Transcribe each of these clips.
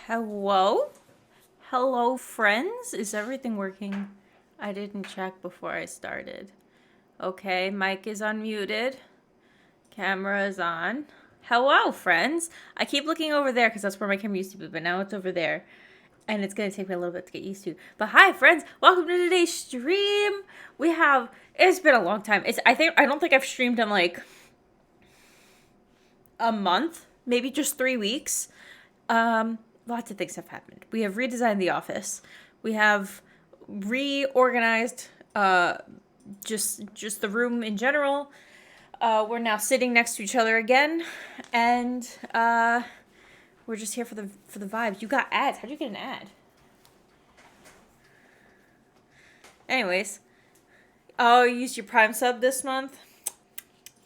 Hello? Hello, friends? Is everything working? I didn't check before I started. Okay, mic is unmuted. Camera is on. Hello, friends. I keep looking over there because that's where my camera used to be, but now it's over there. And it's going to take me a little bit to get used to. But hi, friends. Welcome to today's stream. It's been a long time. I don't think I've streamed in like a month, maybe just 3 weeks. Lots of things have happened. We have redesigned the office. We have reorganized just the room in general. We're now sitting next to each other again, and we're just here for the vibes. You got ads. How'd you get an ad? Anyways, oh, you used your Prime sub this month,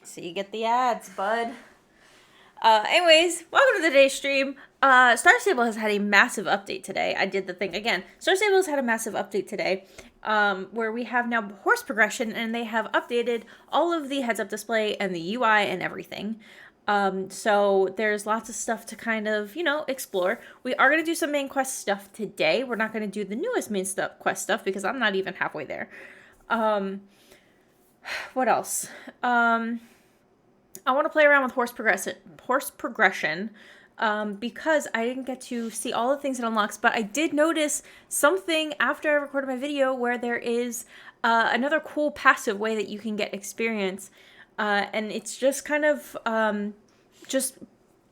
so you get the ads, bud. Anyways, welcome to today's stream. Star Stable has had a massive update today. I did the thing again. Star Stable has had a massive update today, where we have now horse progression, and they have updated all of the heads-up display and the UI and everything. So there's lots of stuff to kind of, explore. We are going to do some main quest stuff today. We're not going to do the newest quest stuff because I'm not even halfway there. What else? I want to play around with horse progression, because I didn't get to see all the things it unlocks, but I did notice something after I recorded my video where there is another cool passive way that you can get experience, and it's just kind of just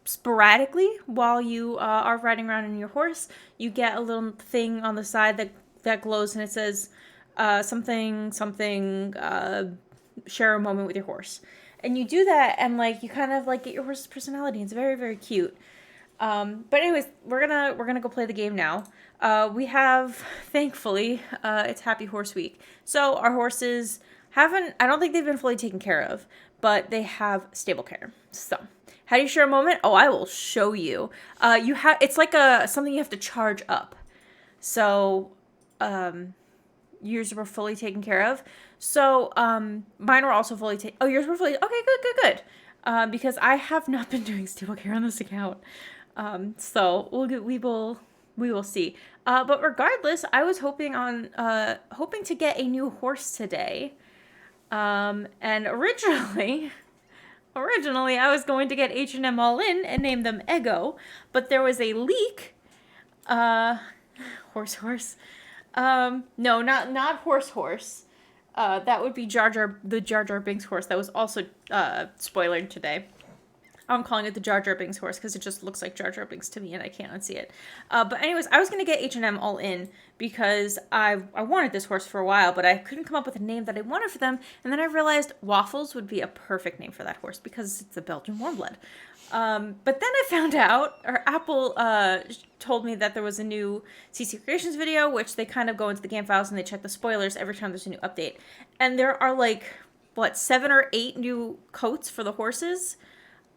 sporadically while you are riding around in your horse, you get a little thing on the side that glows, and it says something, share a moment with your horse. And you do that, and you kind of get your horse's personality. It's very, very cute. But anyways, we're gonna go play the game now. We have, thankfully, it's Happy Horse Week, so our horses I don't think they've been fully taken care of, but they have stable care. So, how do you share a moment? Oh, I will show you. It's like something you have to charge up. So, yours were fully taken care of. So, mine were also fully taken. Oh, yours were fully. Okay, good. Because I have not been doing stable care on this account. So we will see. But regardless, I was hoping to get a new horse today. And originally I was going to get H&M All In and name them Ego, but there was a leak. Horse. No, not horse. That would be the Jar Jar Binks horse that was also spoilered today. I'm calling it the Jar Jar Binks horse because it just looks like Jar Jar Binks to me and I can't unsee it. But anyways, I was going to get H&M All In because I wanted this horse for a while, but I couldn't come up with a name that I wanted for them. And then I realized Waffles would be a perfect name for that horse because it's a Belgian warm blood. But then I found out, or Apple told me that there was a new CC Creations video, which they kind of go into the game files and they check the spoilers every time there's a new update. And there are 7 or 8 new coats for the horses.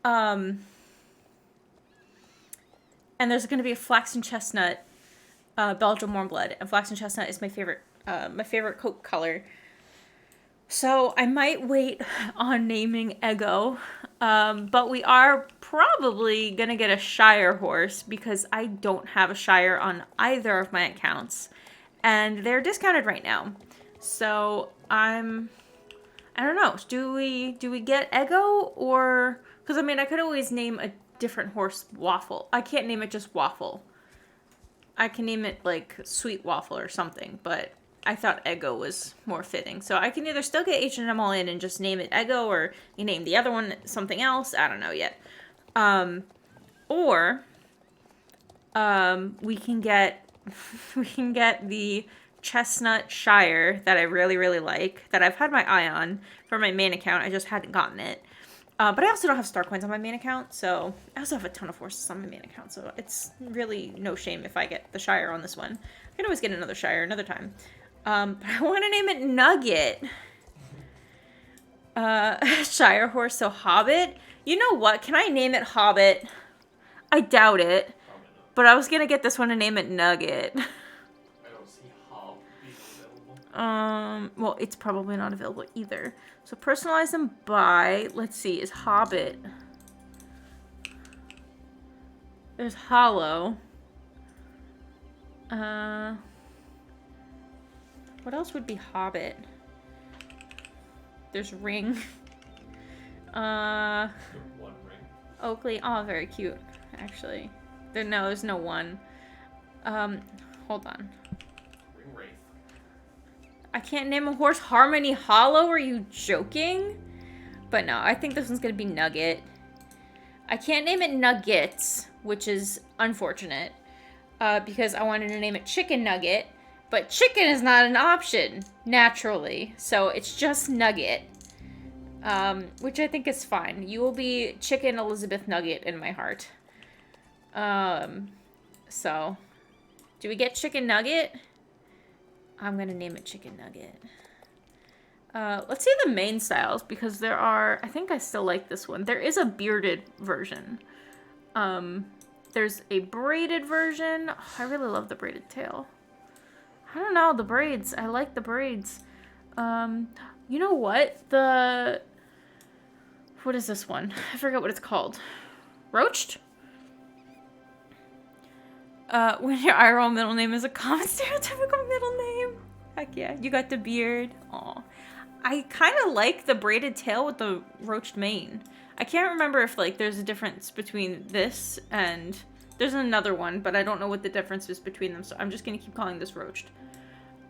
And there's going to be a flax and chestnut Belgian warm blood, and flax and chestnut is my favorite coat color. So I might wait on naming Ego, but we are probably going to get a Shire horse because I don't have a Shire on either of my accounts, and they're discounted right now. So I don't know. Do we get Ego, or because I could always name a different horse Waffle. I can't name it just Waffle. I can name it Sweet Waffle or something, but I thought Ego was more fitting. So I can either still get H&M All In and just name it Ego, or you name the other one something else. I don't know yet. Or we can get the Chestnut Shire that I really, really like, that I've had my eye on for my main account. I just hadn't gotten it. But I also don't have star coins on my main account, so I also have a ton of horses on my main account, so it's really no shame if I get the Shire on this one. I can always get another Shire another time. But I want to name it Nugget. Shire horse, so Hobbit. You know what? Can I name it Hobbit? I doubt it. But I was going to get this one and name it Nugget. I don't see Hobbit available. Well, it's probably not available either. So personalize them by, let's see, is Hobbit. There's Hollow. What else would be Hobbit? There's Ring. One ring. Oakley. Oh, very cute, actually. There's no one. Hold on. Ring Wraith. I can't name a horse. Harmony Hollow? Are you joking? But no, I think this one's gonna be Nugget. I can't name it Nuggets, which is unfortunate, because I wanted to name it Chicken Nugget, but chicken is not an option, naturally, so it's just Nugget, which I think is fine. You will be Chicken Elizabeth Nugget in my heart. So, do we get Chicken Nugget? I'm gonna name it Chicken Nugget. Let's see the main styles, because there are... I think I still like this one. There is a bearded version. There's a braided version. Oh, I really love the braided tail. I don't know, the braids. I like the braids. You know what? What is this one? I forget what it's called. Roached? When your IRL middle name is a common stereotypical middle name. Heck yeah. You got the beard. Aw. I kind of like the braided tail with the roached mane. I can't remember if, like, there's a difference between this and... There's another one, but I don't know what the difference is between them, so I'm just going to keep calling this roached.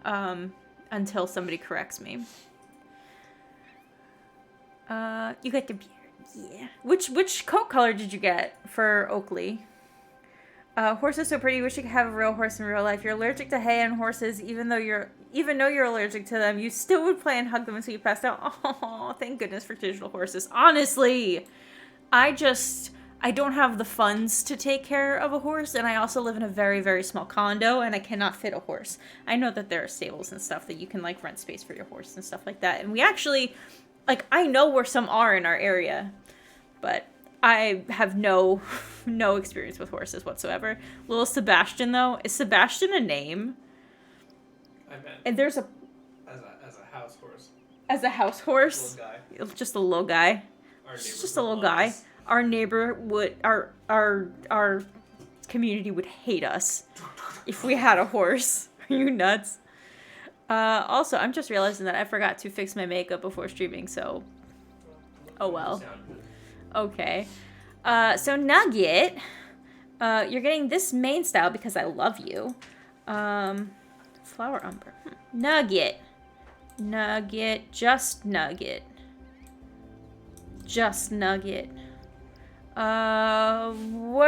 Until somebody corrects me. You got the beard. Yeah. Which coat color did you get for Oakley? Horse is so pretty. You wish you could have a real horse in real life. You're allergic to hay and horses, even though you're allergic to them. You still would play and hug them until you passed out. Oh, thank goodness for digital horses. Honestly, I don't have the funds to take care of a horse, and I also live in a very, very small condo, and I cannot fit a horse. I know that there are stables and stuff that you can, like, rent space for your horse and stuff like that. And we actually, like, I know where some are in our area, but I have no experience with horses whatsoever. Little Sebastian, though. Is Sebastian a name? I meant And there's a... As a house horse. As a house horse? Little guy. Just a little guy. It's just a little guy. Our neighbor would... Our community would hate us if we had a horse. Are you nuts? Also, I'm just realizing that I forgot to fix my makeup before streaming, so... Oh well. Okay. So Nugget, you're getting this main style because I love you. Flower umber. Nugget. Nugget. Just Nugget. Just Nugget. What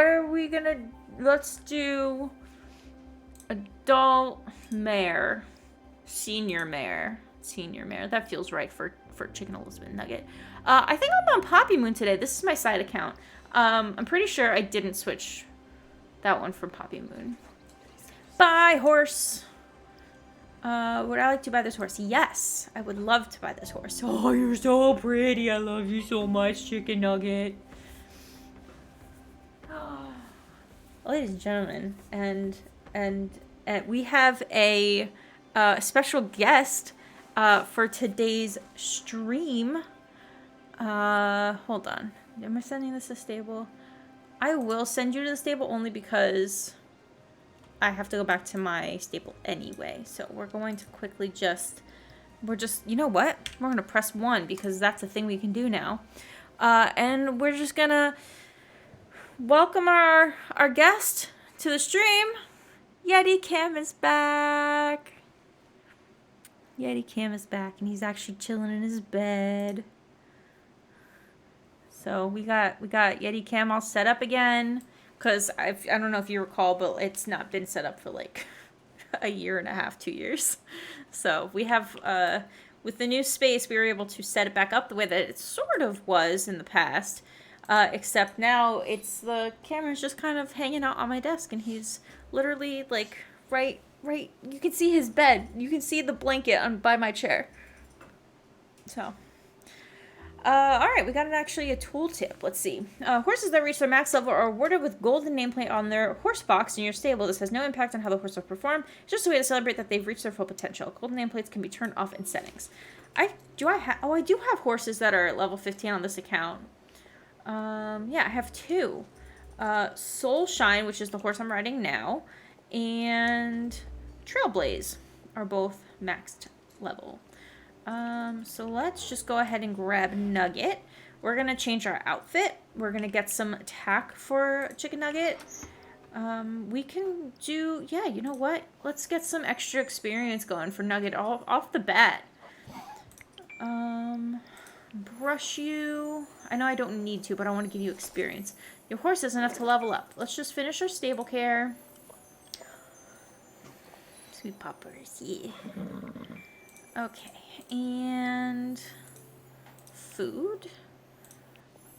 are we gonna... Let's do... Adult mare. Senior mare. Senior mare. That feels right for Chicken Elizabeth Nugget. I think I'm on Poppy Moon today. This is my side account. I'm pretty sure I didn't switch that one from Poppy Moon. Bye, horse. Would I like to buy this horse? Yes, I would love to buy this horse. Oh, you're so pretty. I love you so much, Chicken Nugget. Ladies and gentlemen, and we have a special guest for today's stream. Hold on. Am I sending this to stable? I will send you to the stable only because I have to go back to my stable anyway. So we're going to quickly you know what? We're going to press 1 because that's a thing we can do now. And we're just going to welcome our guest to the stream. Yeti Cam is back. Yeti Cam is back, and he's actually chilling in his bed. So we got Yeti Cam all set up again, because I don't know if you recall, but it's not been set up for like a year and a half, 2 years. So we have, with the new space, we were able to set it back up the way that it sort of was in the past, except now the camera's just kind of hanging out on my desk, and he's literally like right, you can see his bed. You can see the blanket by my chair. So, alright, we got actually a tool tip. Let's see. Horses that reach their max level are awarded with golden nameplate on their horse box in your stable. This has no impact on how the horse will perform. It's just a way to celebrate that they've reached their full potential. Golden nameplates can be turned off in settings. I do have horses that are at level 15 on this account. Yeah, I have 2. Soul Shine, which is the horse I'm riding now, and Trailblaze are both maxed level. So let's just go ahead and grab Nugget. We're going to change our outfit. We're going to get some attack for Chicken Nugget. We can do, yeah, you know what? Let's get some extra experience going for Nugget off the bat. Brush you. I know I don't need to, but I want to give you experience. Your horse is enough to level up. Let's just finish our stable care. Sweet poppers, yeah. Okay, and food.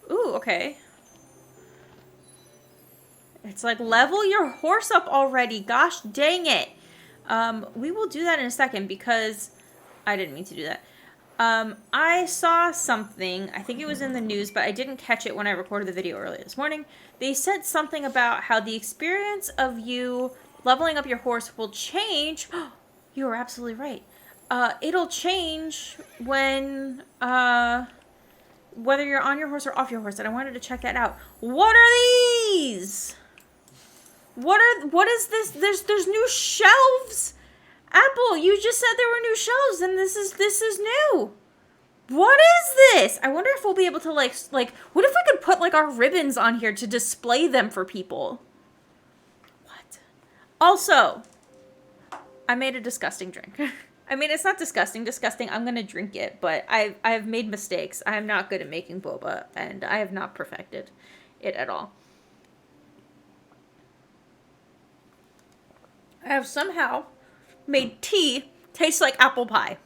Ooh, okay. It's like, level your horse up already. Gosh dang it. We will do that in a second because I didn't mean to do that. I saw something, I think it was in the news, but I didn't catch it when I recorded the video earlier this morning. They said something about how the experience of you leveling up your horse will change. You are absolutely right. It'll change when, whether you're on your horse or off your horse, and I wanted to check that out. What are these? What is this? There's new shelves. Apple, you just said there were new shelves, and this is new. What is this? I wonder if we'll be able to like, what if we could put like our ribbons on here to display them for people? What? Also, I made a disgusting drink. I mean, it's not disgusting. I'm gonna drink it, but I've made mistakes. I am not good at making boba, and I have not perfected it at all. I have somehow made tea taste like apple pie.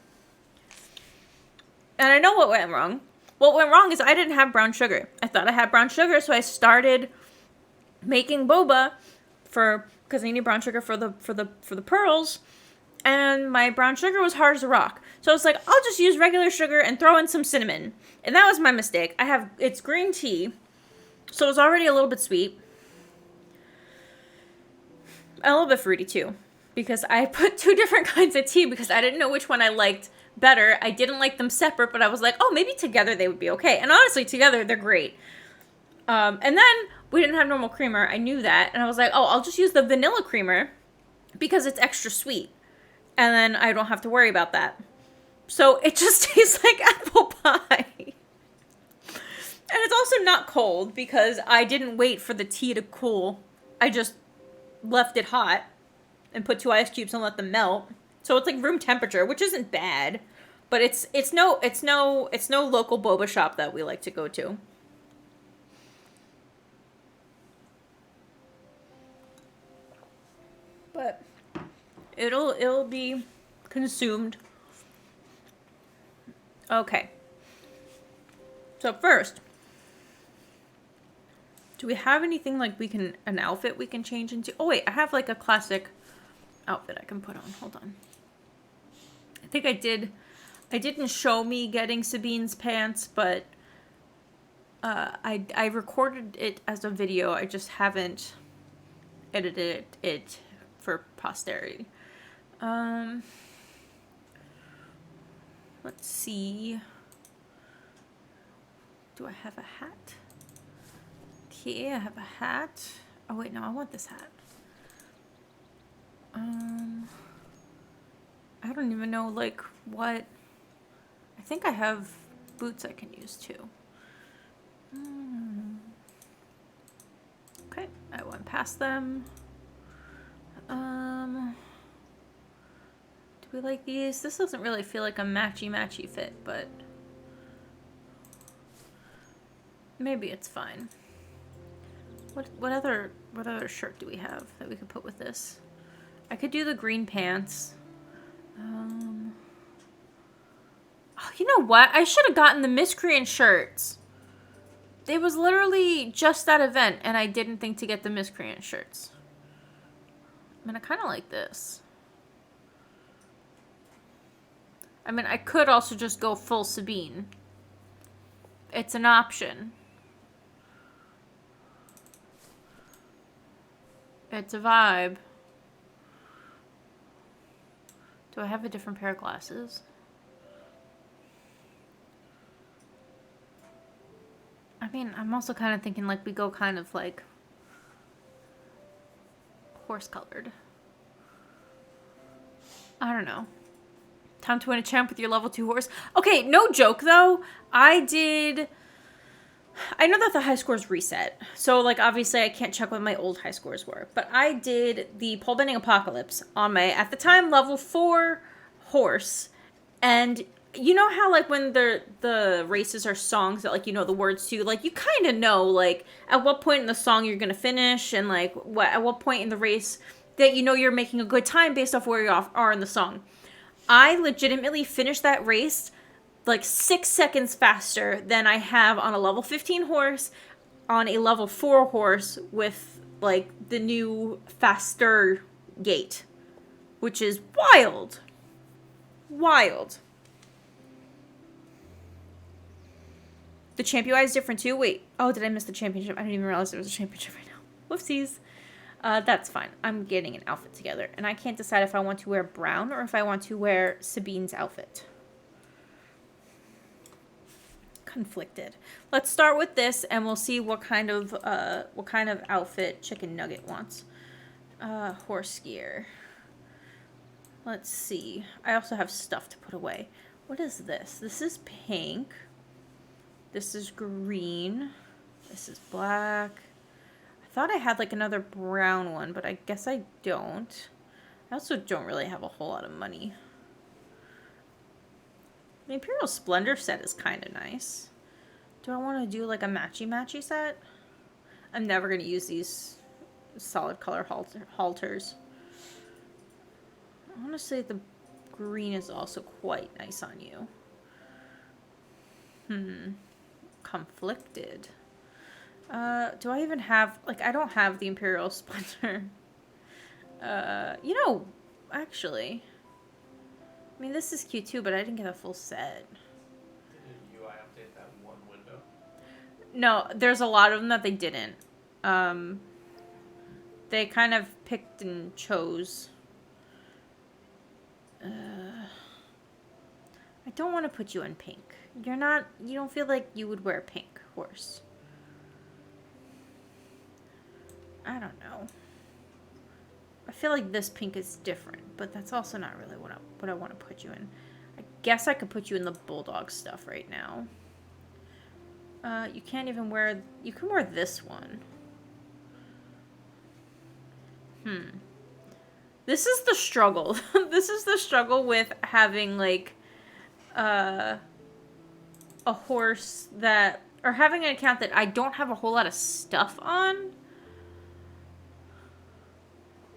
And I know what went wrong. What went wrong is I didn't have brown sugar. I thought I had brown sugar, so I started making boba because I need brown sugar for the pearls, and my brown sugar was hard as a rock. So I was like, I'll just use regular sugar and throw in some cinnamon. And that was my mistake. It's green tea, so it's already a little bit sweet. A little bit fruity too, because I put 2 different kinds of tea because I didn't know which one I liked better. I didn't like them separate, but I was like, oh, maybe together they would be okay. And honestly, together they're great. And then we didn't have normal creamer. I knew that. And I was like, oh, I'll just use the vanilla creamer because it's extra sweet. And then I don't have to worry about that. So it just tastes like apple pie. And it's also not cold because I didn't wait for the tea to cool. I just left it hot and put 2 ice cubes and let them melt. So it's like room temperature, which isn't bad, but it's no local boba shop that we like to go to. But it'll be consumed. Okay. So first, do we have anything like an outfit we can change into? Oh wait, I have like a classic outfit I can put on. Hold on. I think I did. I didn't show me getting Sabine's pants, but I recorded it as a video. I just haven't edited it for posterity. Let's see. Do I have a hat? Okay, I have a hat. Oh wait, no, I want this hat. I don't even know like what. I think I have boots I can use too. Okay, I went past them. Do we like these? This doesn't really feel like a matchy fit, but maybe it's fine. What other shirt do we have that we could put with this? I could do the green pants. Oh, you know what? I should have gotten the miscreant shirts. It was literally just that event, and I didn't think to get the miscreant shirts. I mean, I kind of like this. I mean, I could also just go full Sabine. It's an option. It's a vibe. Do I have a different pair of glasses? I mean, I'm also kind of thinking like we go kind of like horse colored. I don't know. Time to win a champ with your level 2 horse. Okay, no joke though. I know that the high scores reset. So, like, obviously I can't check what my old high scores were. But I did the pole bending apocalypse on my, at the time, level 4 horse. And you know how, like, when the races are songs that, like, you know the words to, like, you kind of know, like, at what point in the song you're going to finish and, like, at what point in the race that you know you're making a good time based off where you are in the song. I legitimately finished that race like 6 seconds faster than I have on a level 15 horse on a level 4 horse with like the new faster gate, which is wild. Wild. The champ UI is different too. Wait. Oh, did I miss the championship? I didn't even realize there was a championship right now. Whoopsies. That's fine. I'm getting an outfit together. And I can't decide if I want to wear brown or if I want to wear Sabine's outfit. Conflicted. Let's start with this and we'll see what kind of outfit Chicken Nugget wants. Horse gear. Let's see. I also have stuff to put away. What is this? This is pink. This is green. This is black. I thought I had like another brown one, but I guess I don't. I also don't really have a whole lot of money. The Imperial Splendor set is kind of nice. Do I want to do like a matchy set? I'm never going to use these solid color halters. Honestly, the green is also quite nice on you. Conflicted. Do I even have, like, I don't have the Imperial Splendor. You know, actually, I mean, this is cute too, but I didn't get a full set. Did UI update that one window? No, there's a lot of them that they didn't. They kind of picked and chose. I don't want to put you in pink. You don't feel like you would wear a pink horse. I don't know. I feel like this pink is different, but that's also not really what I want to put you in. I guess I could put you in the bulldog stuff right now. You can't even wear... You can wear this one. This is the struggle. This is the struggle with having, like, a horse that... Or having an account that I don't have a whole lot of stuff on.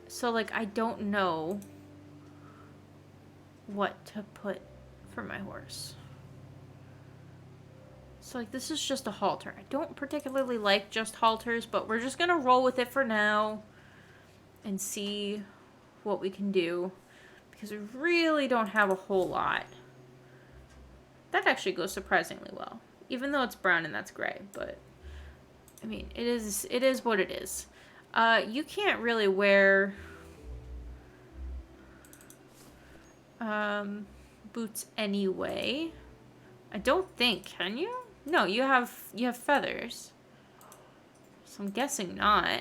So, like, I don't know what to put for my horse. So, like, this is just a halter. I don't particularly like just halters, but we're just gonna roll with it for now and see what we can do. Because we really don't have a whole lot. That actually goes surprisingly well. Even though it's brown and that's gray, but... I mean, it is what it is. You can't really wear boots anyway. I don't think, can you? No, you have feathers. So I'm guessing not.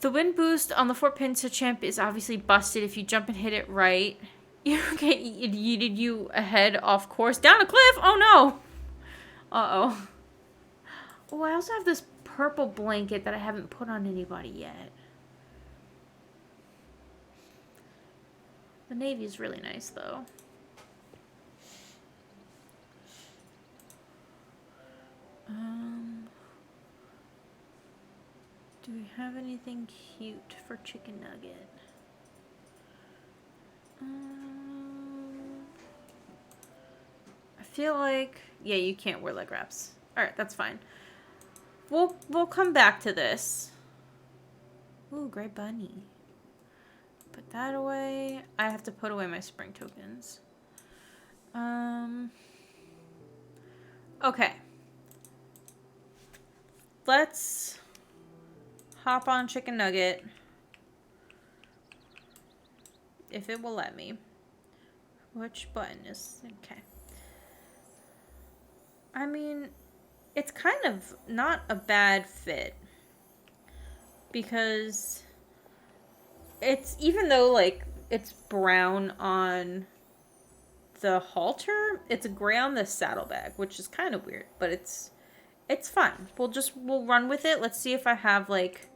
The wind boost on the 4 pins to champ is obviously busted if you jump and hit it right. You get yeeted you ahead off course down a cliff. Oh no. Uh-oh. Oh, I also have this purple blanket that I haven't put on anybody yet. The navy is really nice, though. Do we have anything cute for Chicken Nugget? I feel like... Yeah, you can't wear leg wraps. Alright, that's fine. We'll come back to this. Ooh, gray bunny. Put that away. I have to put away my spring tokens. Okay. Let's hop on Chicken Nugget. If it will let me. Which button is... Okay. I mean, it's kind of not a bad fit. Because It's, even though, like, it's brown on the halter, it's gray on the saddlebag, which is kind of weird, but it's fine. We'll run with it. Let's see if I have, like,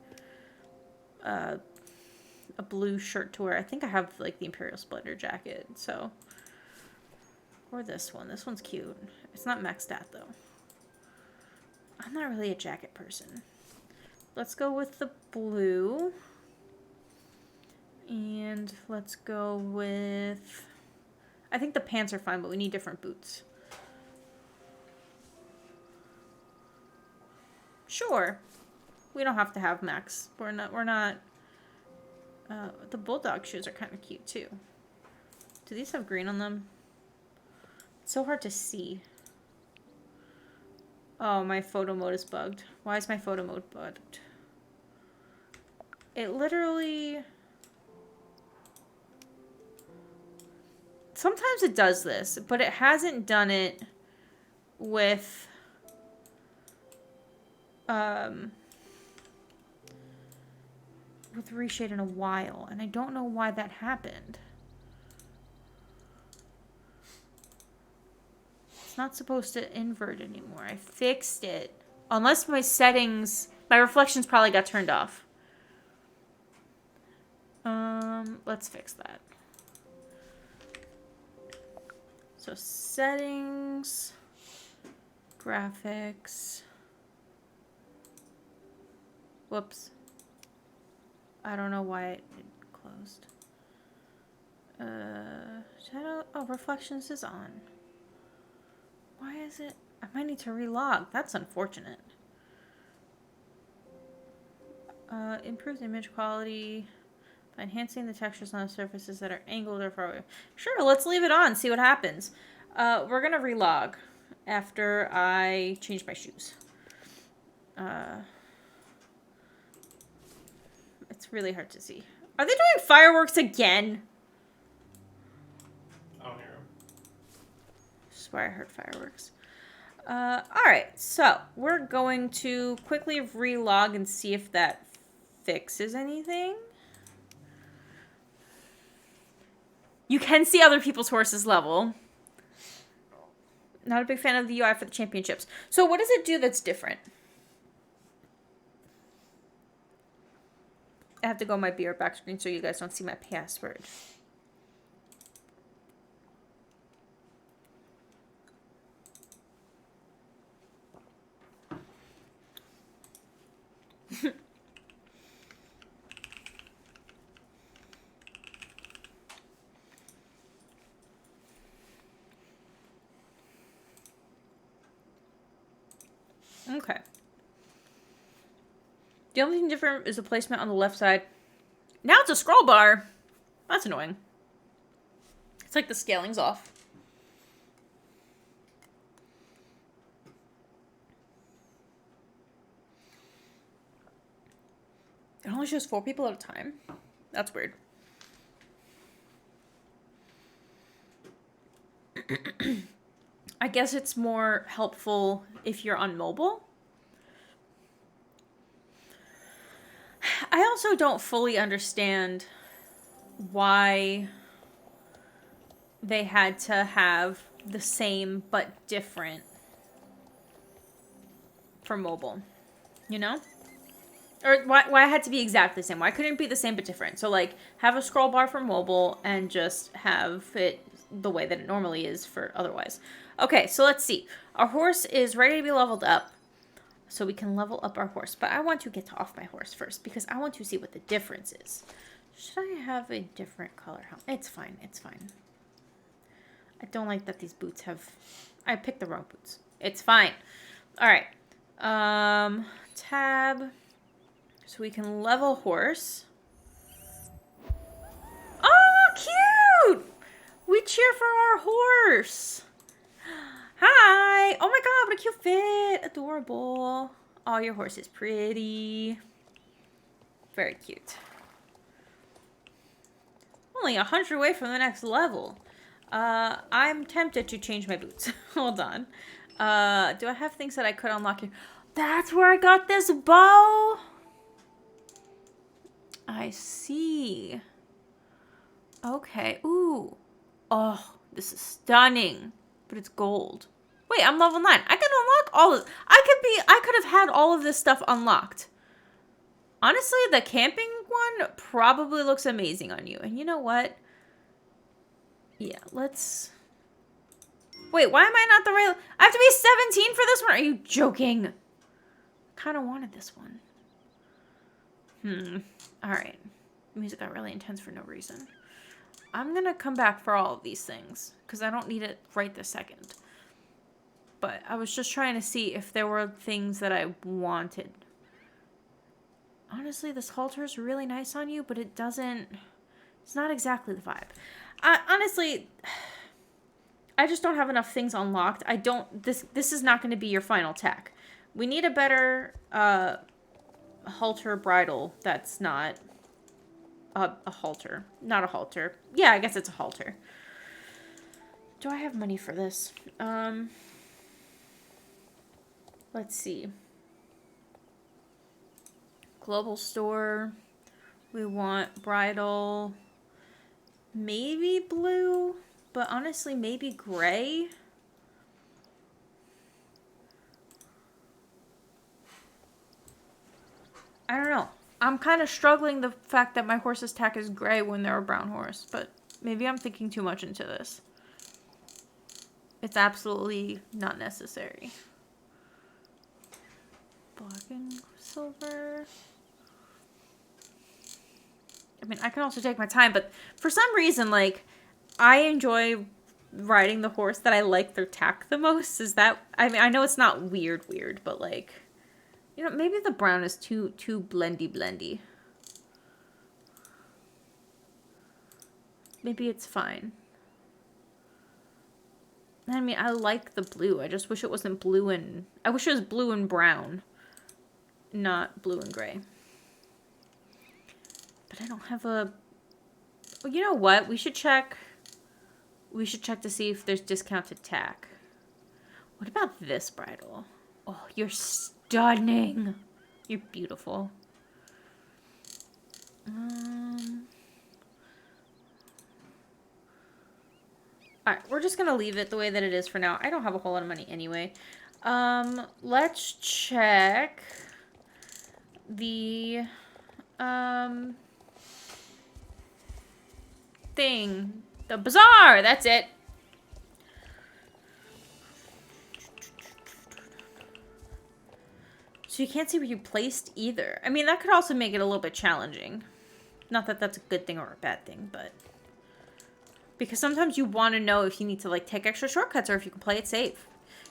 a blue shirt to wear. I think I have, like, the Imperial Splendor jacket, so. Or this one. This one's cute. It's not maxed out, though. I'm not really a jacket person. Let's go with the blue. And let's go with... I think the pants are fine, but we need different boots. Sure. We don't have to have max. We're not... the bulldog shoes are kind of cute, too. Do these have green on them? It's so hard to see. Oh, my photo mode is bugged. Why is my photo mode bugged? It literally... Sometimes it does this, but it hasn't done it with... with reshade in a while, and I don't know why that happened. It's not supposed to invert anymore. I fixed it. Unless my settings... My reflections probably got turned off. Let's fix that. So settings, graphics. Whoops. I don't know why it closed. Shadow, oh, reflections is on. Why is it? I might need to relog. That's unfortunate. Improves image quality by enhancing the textures on the surfaces that are angled or far away. Sure, let's leave it on, see what happens. We're gonna relog after I change my shoes. It's really hard to see. Are they doing fireworks again? I don't hear them. I swear I heard fireworks. Alright, so we're going to quickly relog and see if that fixes anything. You can see other people's horses level. Not a big fan of the UI for the championships. So what does it do that's different? I have to go on my BR back screen so you guys don't see my password. Okay. The only thing different is the placement on the left side. Now it's a scroll bar. That's annoying. It's like the scaling's off. It only shows 4 people at a time. That's weird. I guess it's more helpful if you're on mobile. I also don't fully understand why they had to have the same but different for mobile, you know? Or why it had to be exactly the same. Why couldn't it be the same but different? So, like, have a scroll bar for mobile and just have it the way that it normally is for otherwise. Okay, so let's see. Our horse is ready to be leveled up. So we can level up our horse. But I want to get off my horse first because I want to see what the difference is. Should I have a different color helmet? It's fine. It's fine. I don't like that these boots have... I picked the wrong boots. It's fine. All right. Tab. So we can level horse. Oh, cute! We cheer for our horse. Hi! Oh my god, what a cute fit! Adorable. Oh, your horse is pretty. Very cute. Only 100 away from the next level. I'm tempted to change my boots. Hold on. Do I have things that I could unlock here? That's where I got this bow! I see. Okay. Ooh. Oh, this is stunning. But it's gold. Wait, I'm level 9. I can unlock all of... I could have had all of this stuff unlocked. Honestly, the camping one probably looks amazing on you. And you know what? Yeah, let's... Wait, why am I not the right... I have to be 17 for this one? Are you joking? I kind of wanted this one. Alright. Music got really intense for no reason. I'm going to come back for all of these things. Because I don't need it right this second. But I was just trying to see if there were things that I wanted. Honestly, this halter is really nice on you, but it doesn't... It's not exactly the vibe. Honestly, I just don't have enough things unlocked. I don't... This is not going to be your final tech. We need a better halter bridle that's not a halter. Not a halter. Yeah, I guess it's a halter. Do I have money for this? Let's see. Global store. We want bridal. Maybe blue, but honestly, maybe gray. I don't know. I'm kind of struggling the fact that my horse's tack is gray when they're a brown horse, but maybe I'm thinking too much into this. It's absolutely not necessary. Black and silver. I mean, I can also take my time, but for some reason, like, I enjoy riding the horse that I like their tack the most. Is that, I mean, I know it's not weird, but like, you know, maybe the brown is too blendy. Maybe it's fine. I mean, I like the blue. I just wish it wasn't blue and, I wish it was blue and brown, not blue and gray. But I don't have a... Well, you know what? We should check... We should check to see if there's discounted tack. What about this bridle? Oh, you're stunning. You're beautiful. Alright, we're just gonna leave it the way that it is for now. I don't have a whole lot of money anyway. Let's check the thing. The bazaar! That's it. So you can't see where you placed either. I mean, that could also make it a little bit challenging. Not that that's a good thing or a bad thing, but... Because sometimes you want to know if you need to, like, take extra shortcuts or if you can play it safe.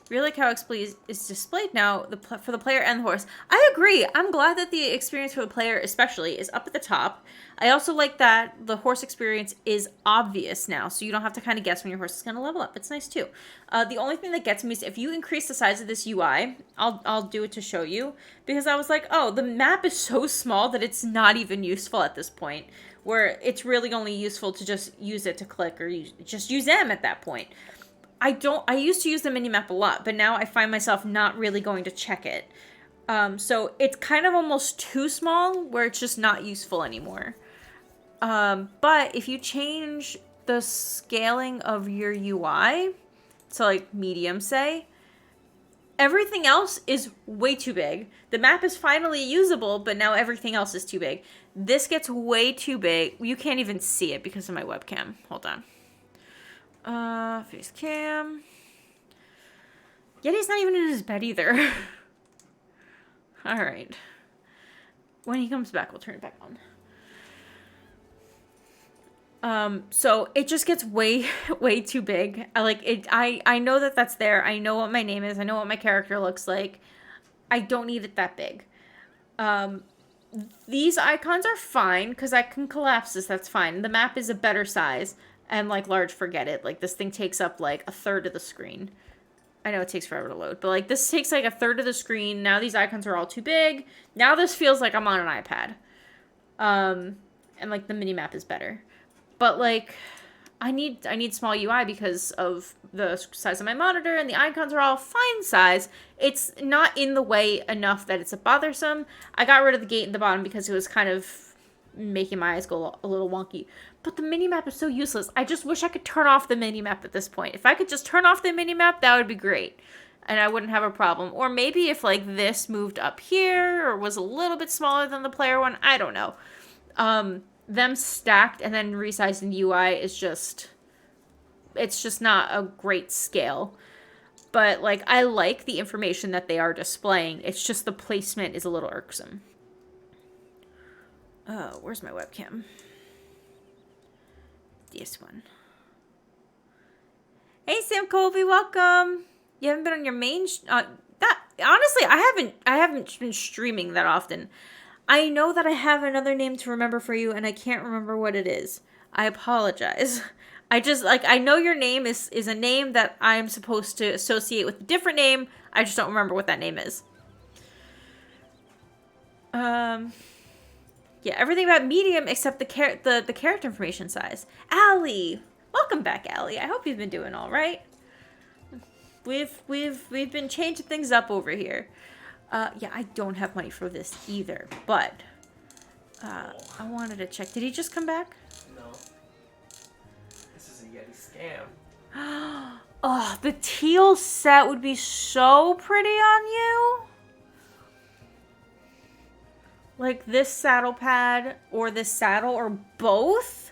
Really like how XP is displayed now for the player and the horse. I agree. I'm glad that the experience for the player especially is up at the top. I also like that the horse experience is obvious now, so you don't have to kind of guess when your horse is going to level up. It's nice too. The only thing that gets me is if you increase the size of this UI, I'll do it to show you, because I was like, oh, the map is so small that it's not even useful at this point, where it's really only useful to just use it to click or just use them at that point. I used to use the minimap a lot, but now I find myself not really going to check it. So it's kind of almost too small where it's just not useful anymore. But if you change the scaling of your UI to like medium, say, everything else is way too big. The map is finally usable, but now everything else is too big. This gets way too big. You can't even see it because of my webcam. Hold on. Face cam. Yeti's not even in his bed either. Alright. When he comes back, we'll turn it back on. So it just gets way too big. I know that that's there. I know what my name is. I know what my character looks like. I don't need it that big. These icons are fine because I can collapse this. That's fine. The map is a better size. And, like, large, forget it. Like, this thing takes up, like, a third of the screen. I know it takes forever to load. But, like, this takes, like, a third of the screen. Now these icons are all too big. Now this feels like I'm on an iPad. And, like, the mini-map is better. But, like, I need small UI because of the size of my monitor. And the icons are all fine size. It's not in the way enough that it's bothersome. I got rid of the gate in the bottom because it was kind of making my eyes go a little wonky. But the mini-map is so useless. I just wish I could turn off the mini-map at this point. If I could just turn off the mini-map, that would be great. And I wouldn't have a problem. Or maybe if, like, this moved up here or was a little bit smaller than the player one. I don't know. Them stacked and then resizing the UI is just... It's just not a great scale. But, like, I like the information that they are displaying. It's just the placement is a little irksome. Oh, where's my webcam? This one. Hey, Sam Colby, welcome. You haven't been on your main... honestly, I haven't been streaming that often. I know that I have another name to remember for you, and I can't remember what it is. I apologize. I just, like, I know your name is a name that I'm supposed to associate with a different name. I just don't remember what that name is. Yeah, everything about medium except the character information size. Allie! Welcome back, Allie. I hope you've been doing all right. We've been changing things up over here. Yeah, I don't have money for this either, but I wanted to check. Did he just come back? No. This is a Yeti scam. Oh, the teal set would be so pretty on you. Like this saddle pad or this saddle or both.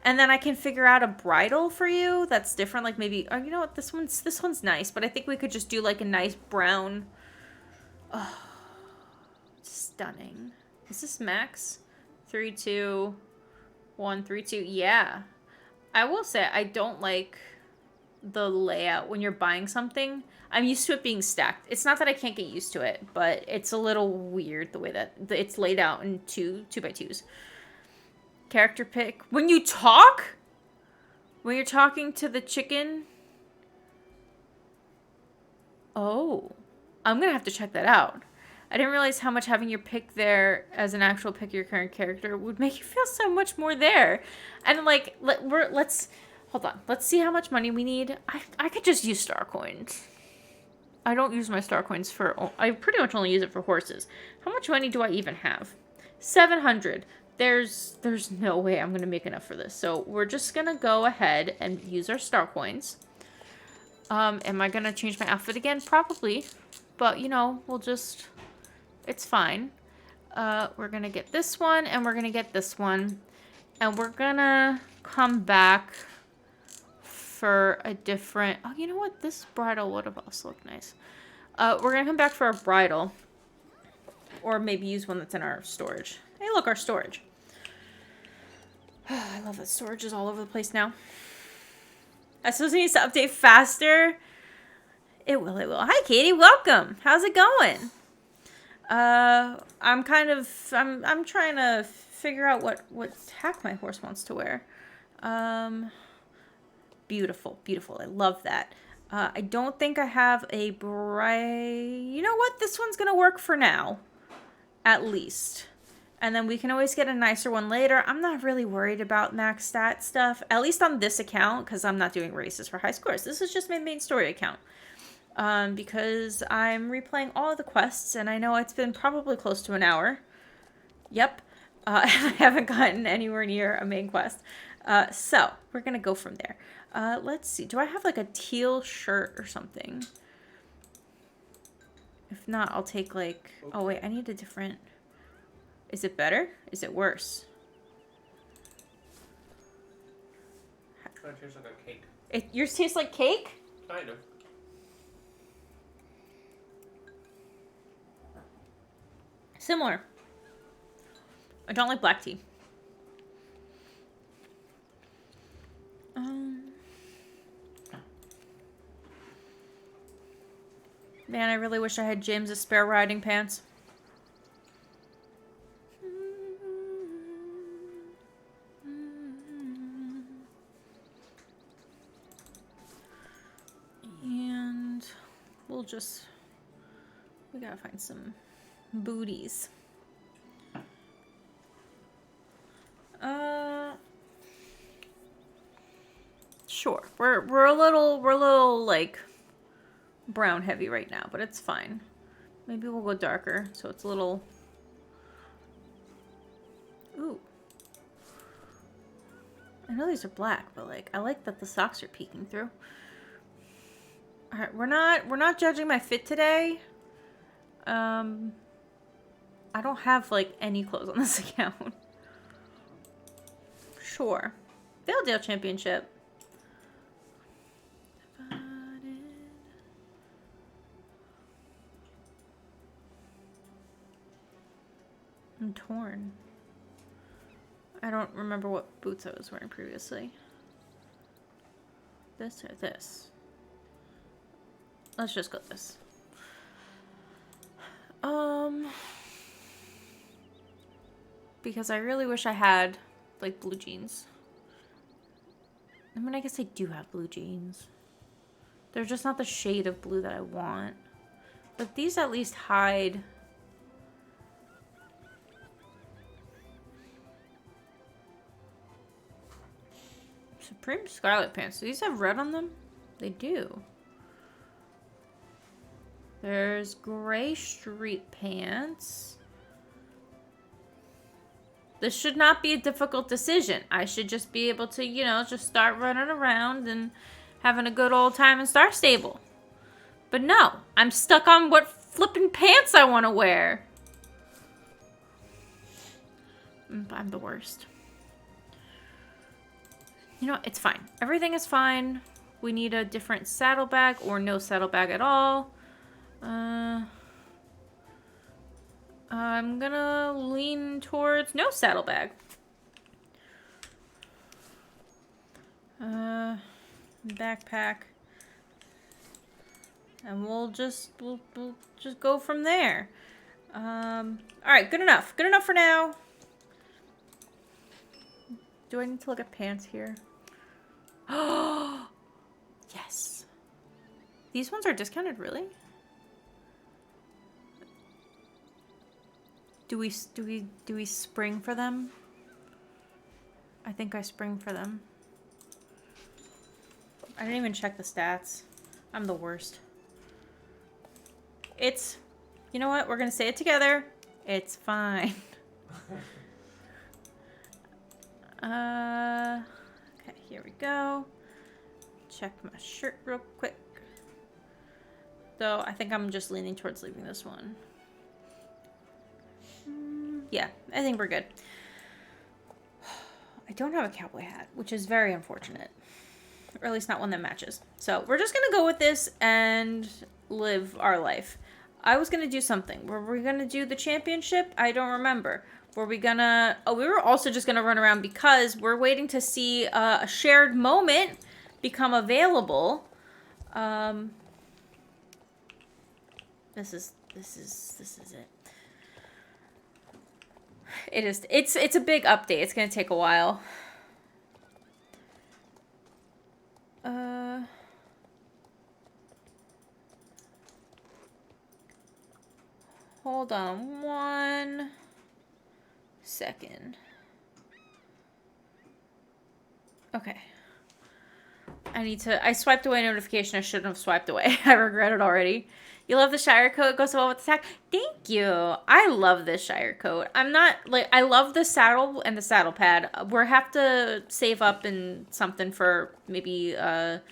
And then I can figure out a bridle for you that's different. Like maybe, oh, you know what? This one's nice, but I think we could just do like a nice brown. Oh, stunning. Is this max? 3, 2, 1, 3, 2. Yeah. I will say I don't like the layout when you're buying something. I'm used to it being stacked. It's not that I can't get used to it, but it's a little weird the way that it's laid out in 2x2s. Character pick. When you talk? When you're talking to the chicken? Oh. I'm going to have to check that out. I didn't realize how much having your pick there as an actual pick of your current character would make you feel so much more there. And like, let's hold on. Let's see how much money we need. I could just use star coins. I don't use my star coins for... I pretty much only use it for horses. How much money do I even have? 700. There's no way I'm going to make enough for this. So we're just going to go ahead and use our star coins. Am I going to change my outfit again? Probably. But, you know, we'll just... It's fine. We're going to get this one, and we're going to get this one. And we're going to come back for a different... Oh, you know what? This bridle would have also looked nice. We're going to come back for a bridle. Or maybe use one that's in our storage. Hey, look, our storage. I love that storage is all over the place now. SSO needs to update faster. It will, it will. Hi, Katie. Welcome. How's it going? I'm trying to figure out what tack my horse wants to wear. Beautiful, beautiful. I love that. I don't think I have a You know what? This one's going to work for now. At least. And then we can always get a nicer one later. I'm not really worried about max stat stuff. At least on this account, because I'm not doing races for high scores. This is just my main story account. Because I'm replaying all of the quests, and I know it's been probably close to an hour. Yep. I haven't gotten anywhere near a main quest. So, we're going to go from there. Let's see. Do I have like a teal shirt or something? If not, I'll take like... Oh, wait. I need a different... Is it better? Is it worse? It tastes like a cake. Yours tastes like cake? Kind of. Similar. I don't like black tea. Man, I really wish I had James's spare riding pants. And we gotta find some booties. Sure. We're a little like brown heavy right now, but it's fine. Maybe we'll go darker so it's a little... Ooh, I know these are black, but like I like that the socks are peeking through. All right, we're not judging my fit today. I don't have like any clothes on this account. Sure. Valedale Championship. I'm torn. I don't remember what boots I was wearing previously. This or this? Let's just go this. Because I really wish I had, like, blue jeans. I mean, I guess I do have blue jeans. They're just not the shade of blue that I want. But these at least hide... Supreme Scarlet pants. Do these have red on them? They do. There's gray street pants. This should not be a difficult decision. I should just be able to, you know, just start running around and having a good old time in Star Stable. But no, I'm stuck on what flippin' pants I want to wear. I'm the worst. You know, it's fine. Everything is fine. We need a different saddlebag or no saddlebag at all. I'm gonna lean towards no saddlebag. Backpack. And we'll just go from there. Alright, good enough. Good enough for now. Do I need to look at pants here? Oh, yes. These ones are discounted, really? Do we spring for them? I think I spring for them. I didn't even check the stats. I'm the worst. It's, you know what? We're gonna say it together. It's fine. Okay, here we go. Check my shirt real quick. Though I think I'm just leaning towards leaving this one. Yeah, I think we're good. I don't have a cowboy hat, which is very unfortunate. Or at least not one that matches. So we're just gonna go with this and live our life. I was gonna do something. Were we gonna do the championship? I don't remember. Were we gonna... Oh, we were also just gonna run around because we're waiting to see a shared moment become available. This is it. It is. It's a big update. It's gonna take a while. Hold on 1 second. Okay. I swiped away a notification I shouldn't have swiped away. I regret it already. You love the Shire coat. It goes well with the tag. Thank you. I love this Shire coat. I love the saddle and the saddle pad. We'll have to save up in something for maybe a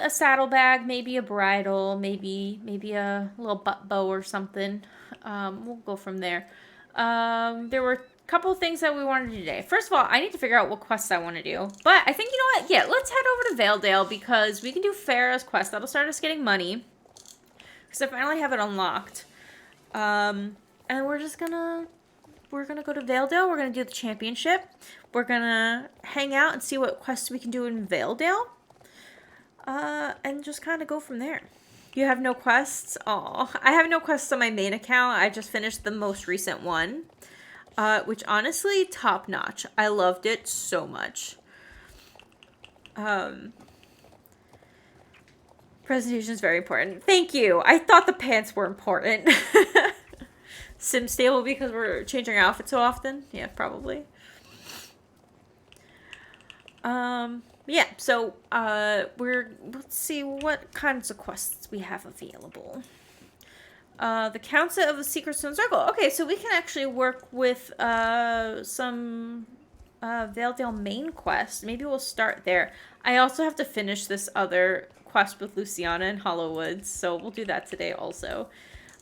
saddle bag, maybe a bridle, maybe a little butt bow or something. We'll go from there. There were a couple of things that we wanted to do today. First of all, I need to figure out what quests I want to do. But I think, you know what? Yeah, let's head over to Valedale because we can do Farah's quest. That'll start us getting money. Because I finally have it unlocked. And we're gonna go to Valedale. We're gonna do the championship. We're gonna hang out and see what quests we can do in Valedale. And just kind of go from there. You have no quests? Aw, I have no quests on my main account. I just finished the most recent one. Which honestly, top notch. I loved it so much. Presentation is very important. Thank you. I thought the pants were important. Sim stable because we're changing our outfit so often. Yeah, probably. Yeah, so let's see what kinds of quests we have available. The Council of the Secret Stone Circle. Okay, so we can actually work with some Valedale main quest. Maybe we'll start there. I also have to finish this other quest with Luciana in Hollowwoods, so we'll do that today also.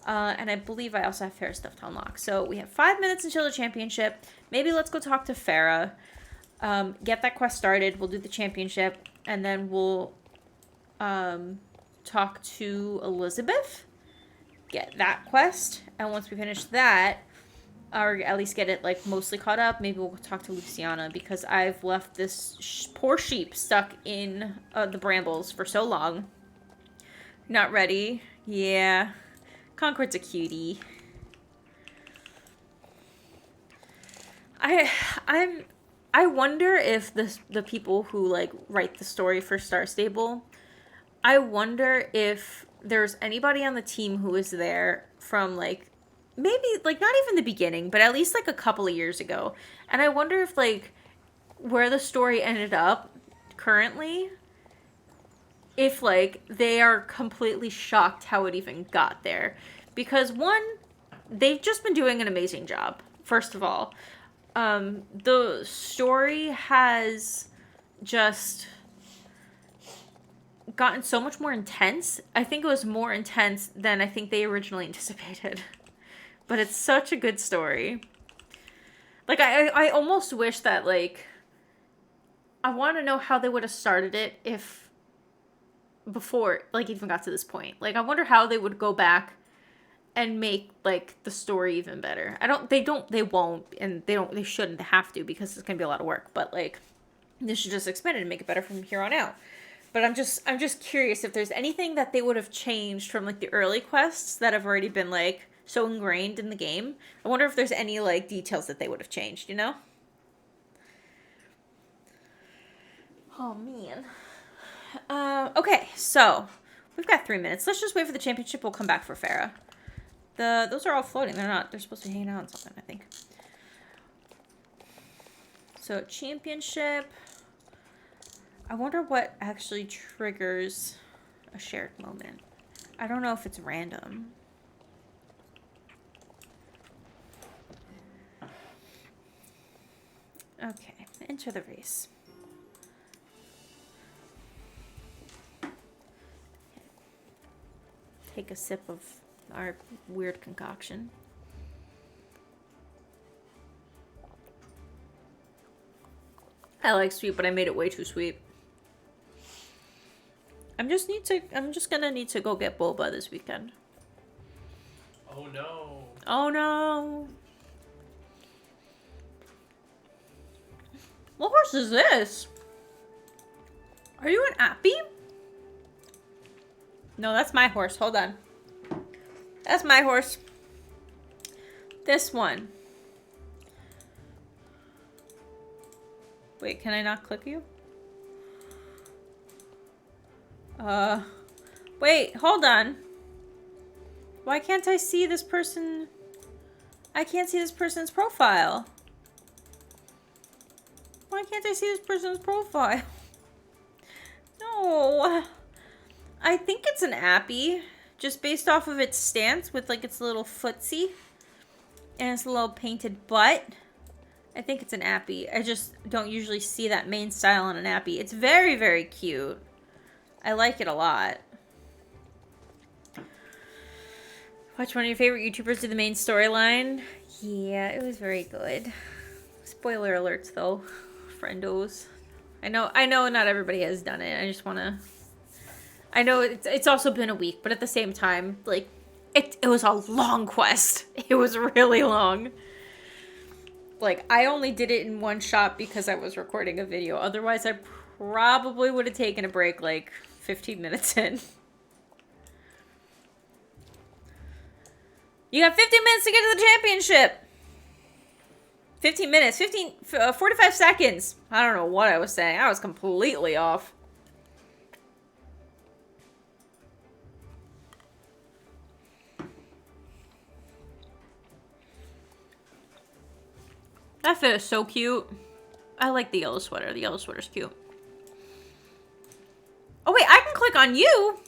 And I believe I also have Farrah stuff to unlock. So we have 5 minutes until the championship. Maybe let's go talk to Farrah. Get that quest started. We'll do the championship. And then we'll talk to Elizabeth. Get that quest. And once we finish that, or at least get it like mostly caught up, maybe we'll talk to Luciana, because I've left this poor sheep stuck in the brambles for so long. Not ready. Yeah. Concord's a cutie. I wonder if the people who like write the story for Star Stable, I wonder if there's anybody on the team who is there from like maybe like not even the beginning, but at least like a couple of years ago. And I wonder if like where the story ended up currently, if like they are completely shocked how it even got there. Because one, they've just been doing an amazing job, first of all. The story has just gotten so much more intense. I think it was more intense than I think they originally anticipated. But it's such a good story. Like, I almost wish that, like, I want to know how they would have started it if, before, like, even got to this point. Like, I wonder how they would go back and make, like, the story even better. They won't, and they shouldn't have to, because it's gonna be a lot of work. But, like, they should just expand it and make it better from here on out. But I'm just curious if there's anything that they would have changed from, like, the early quests that have already been, like, so ingrained in the game. I wonder if there's any, like, details that they would have changed, you know? Oh, man. Okay, so we've got 3 minutes. Let's just wait for the championship. We'll come back for Farrah. Those are all floating. They're not. They're supposed to be hanging out on something, I think. So, championship. I wonder what actually triggers a shared moment. I don't know if it's random. Okay, enter the race. Take a sip of our weird concoction. I like sweet, but I made it way too sweet. I'm just gonna need to go get boba this weekend. Oh no. Oh no. What horse is this? Are you an Appy? No, that's my horse. Hold on. That's my horse. This one. Wait, can I not click you? Wait, hold on. Why can't I see this person? I can't see this person's profile. Why can't I see this person's profile? No. I think it's an Appy, just based off of its stance with like its little footsie and its little painted butt. I think it's an Appy. I just don't usually see that main style on an Appy. It's very, very cute. I like it a lot. Watch one of your favorite YouTubers do the main storyline. Yeah, it was very good. Spoiler alerts though, friendos. I know not everybody has done it. I just want to... I know it's also been a week, but at the same time, like, it was a long quest. It was really long. Like, I only did it in one shot because I was recording a video. Otherwise, I probably would have taken a break, like, 15 minutes in. You got 15 minutes to get to the championship. 15 minutes. 45 seconds. I don't know what I was saying. I was completely off. That fit is so cute. I like the yellow sweater. The yellow sweater's cute. Oh wait, I can click on you.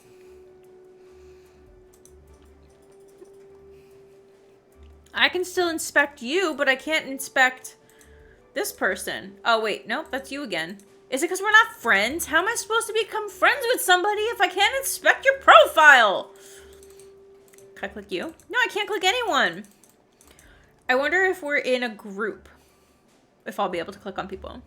I can still inspect you, but I can't inspect This person. Oh, wait. Nope, that's you again. Is it because we're not friends? How am I supposed to become friends with somebody if I can't inspect your profile? Can I click you? No, I can't click anyone. I wonder if we're in a group. If I'll be able to click on people.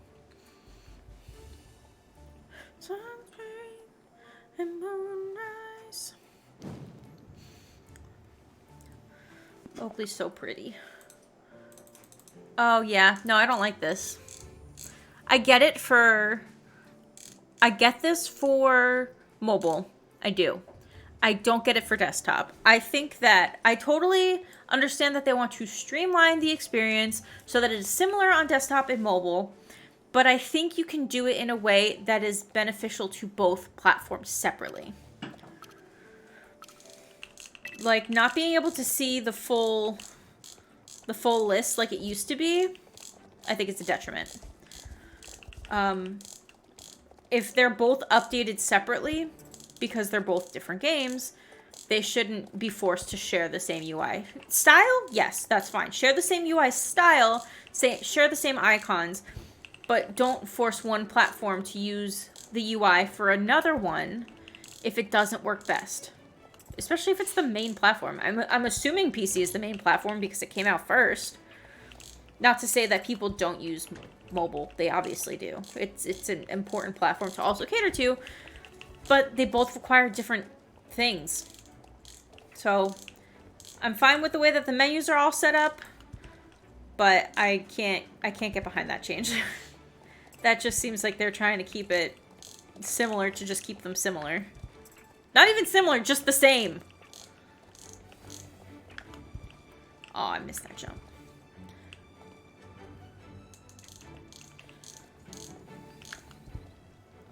Oakley's so pretty. Oh, yeah. No, I don't like this. I get it for... I get this for mobile. I do. I don't get it for desktop. I think that... I totally understand that they want to streamline the experience so that it is similar on desktop and mobile. But I think you can do it in a way that is beneficial to both platforms separately. Like, not being able to see the full list like it used to be, I think it's a detriment. If they're both updated separately, because they're both different games, they shouldn't be forced to share the same UI. Style? Yes, that's fine. Share the same UI style, share the same icons, but don't force one platform to use the UI for another one if it doesn't work best. Especially if it's the main platform. I'm assuming PC is the main platform because it came out first. Not to say that people don't use mobile. They obviously do. It's an important platform to also cater to. But they both require different things. So, I'm fine with the way that the menus are all set up. But I can't get behind that change. That just seems like they're trying to keep it similar to just keep them similar. Not even similar, just the same. Oh, I missed that jump.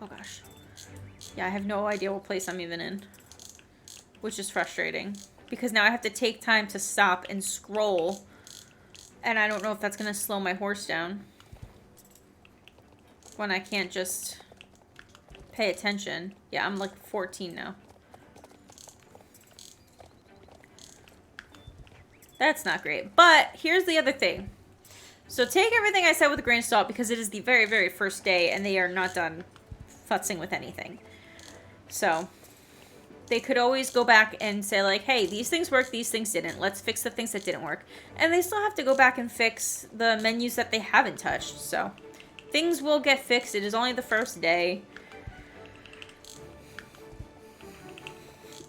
Oh gosh. Yeah, I have no idea what place I'm even in. Which is frustrating. Because now I have to take time to stop and scroll. And I don't know if that's going to slow my horse down. When I can't just pay attention. Yeah, I'm like 14 now. That's not great. But here's the other thing. So take everything I said with a grain of salt because it is the very, very first day and they are not done futzing with anything. So they could always go back and say like, hey, these things worked, these things didn't. Let's fix the things that didn't work. And they still have to go back and fix the menus that they haven't touched. So things will get fixed. It is only the first day.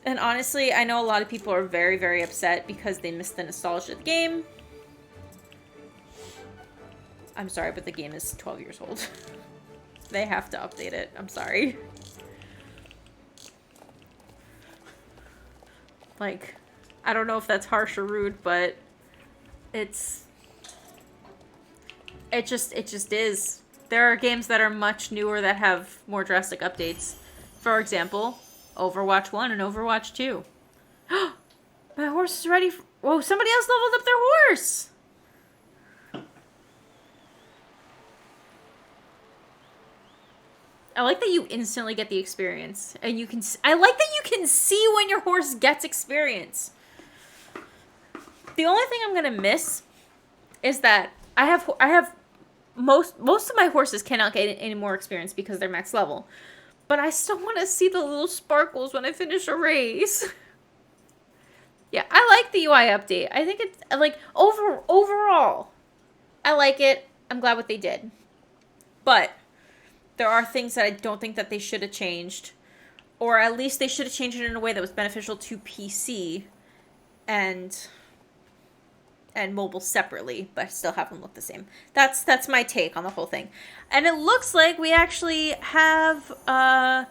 And honestly, I know a lot of people are very, very upset because they missed the nostalgia of the game. I'm sorry, but the game is 12 years old. They have to update it. I'm sorry. Like, I don't know if that's harsh or rude, but it just is. There are games that are much newer that have more drastic updates. For example, Overwatch 1 and Overwatch 2. My horse is ready for... Whoa, somebody else leveled up their horse! I like that you instantly get the experience. And you can... I like that you can see when your horse gets experience. The only thing I'm gonna miss is that I have... Most of my horses cannot get any more experience because they're max level. But I still want to see the little sparkles when I finish a race. Yeah, I like the UI update. I think it's, like, overall, I like it. I'm glad what they did. But there are things that I don't think that they should have changed. Or at least they should have changed it in a way that was beneficial to PC and mobile separately, but still have them look the same. That's my take on the whole thing. And it looks like we actually have a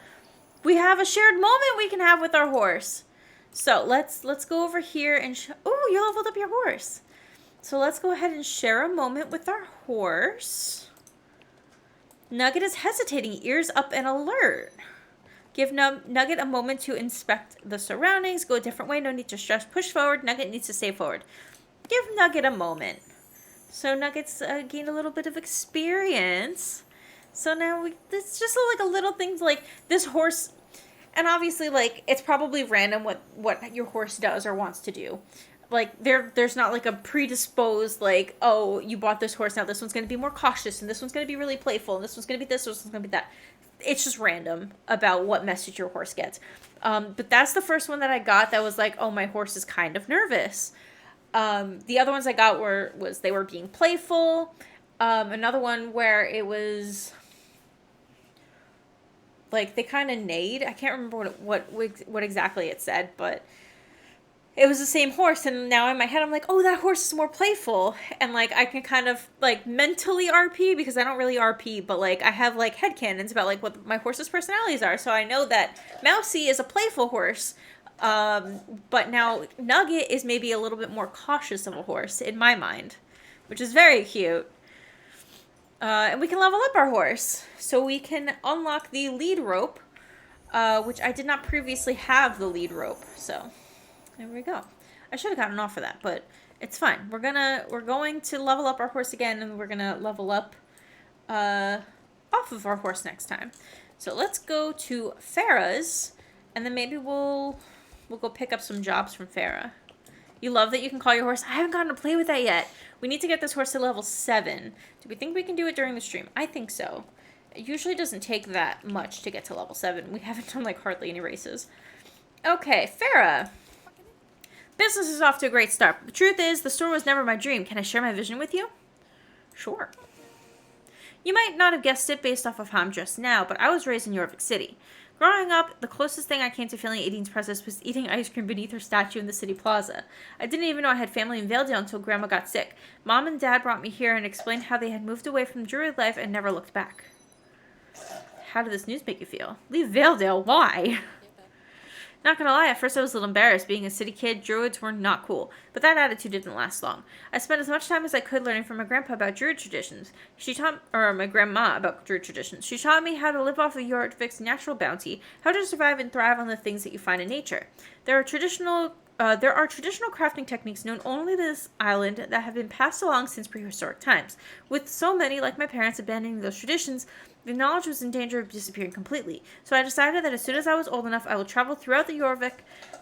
shared moment we can have with our horse. So let's go over here and oh, you leveled up your horse. So let's go ahead and share a moment with our horse. Nugget is hesitating, ears up and alert. Give Nugget a moment to inspect the surroundings. Go a different way, no need to stress. Push forward, Nugget needs to stay forward. Give Nugget a moment. So Nugget's gained a little bit of experience. So now it's just like a little things like this horse, and obviously like it's probably random what your horse does or wants to do. like there's not like a predisposed like, oh, you bought this horse, now this one's going to be more cautious and this one's going to be really playful and this one's going to be this one's going to be that. It's just random about what message your horse gets. But that's the first one that I got that was like, oh, my horse is kind of nervous. The other ones I got was they were being playful. Another one where it was like they kind of neighed. I can't remember what exactly it said, but it was the same horse. And now in my head, I'm like, oh, that horse is more playful. And like I can kind of like mentally RP, because I don't really RP, but like I have like headcanons about like what my horse's personalities are. So I know that Mousy is a playful horse. But now Nugget is maybe a little bit more cautious of a horse in my mind, which is very cute. And we can level up our horse. So we can unlock the lead rope, which I did not previously have the lead rope. So there we go. I should have gotten off for that, but it's fine. We're going to level up our horse again, and we're gonna level up off of our horse next time. So let's go to Farah's, and then maybe we'll go pick up some jobs from Farah. You love that you can call your horse. I haven't gotten to play with that yet. We need to get this horse to level 7. Do we think we can do it during the stream? I think so. It usually doesn't take that much to get to level 7. We haven't done like hardly any races. Okay, Farah. Business is off to a great start. The truth is, the store was never my dream. Can I share my vision with you? Sure. You might not have guessed it based off of how I'm dressed now, but I was raised in Yorvik City. Growing up, the closest thing I came to feeling Aideen's presence was eating ice cream beneath her statue in the city plaza. I didn't even know I had family in Valedale until Grandma got sick. Mom and Dad brought me here and explained how they had moved away from Druid life and never looked back. How did this news make you feel? Leave Valedale? Why? Not gonna lie, at first I was a little embarrassed. Being a city kid, druids were not cool. But that attitude didn't last long. I spent as much time as I could learning from my grandpa about druid traditions. My grandma about druid traditions. She taught me how to live off of Yorvik's natural bounty, how to survive and thrive on the things that you find in nature. There are traditional crafting techniques known only to this island that have been passed along since prehistoric times. With so many, like my parents, abandoning those traditions, the knowledge was in danger of disappearing completely. So I decided that as soon as I was old enough, I would travel throughout the Yorvik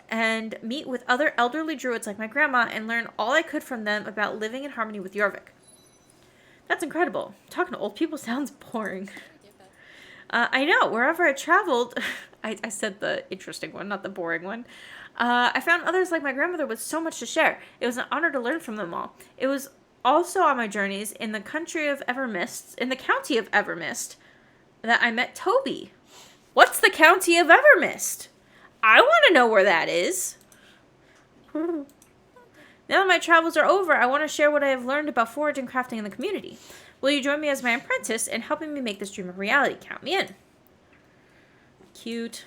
and meet with other elderly druids like my grandma and learn all I could from them about living in harmony with Yorvik. That's incredible. Talking to old people sounds boring. I know. Wherever I traveled, I said the interesting one, not the boring one. I found others like my grandmother with so much to share. It was an honor to learn from them all. It was also on my journeys in the county of Evermist, that I met Toby. What's the county of Evermist? I want to know where that is. Now that my travels are over, I want to share what I have learned about foraging and crafting in the community. Will you join me as my apprentice in helping me make this dream a reality? Count me in. Cute.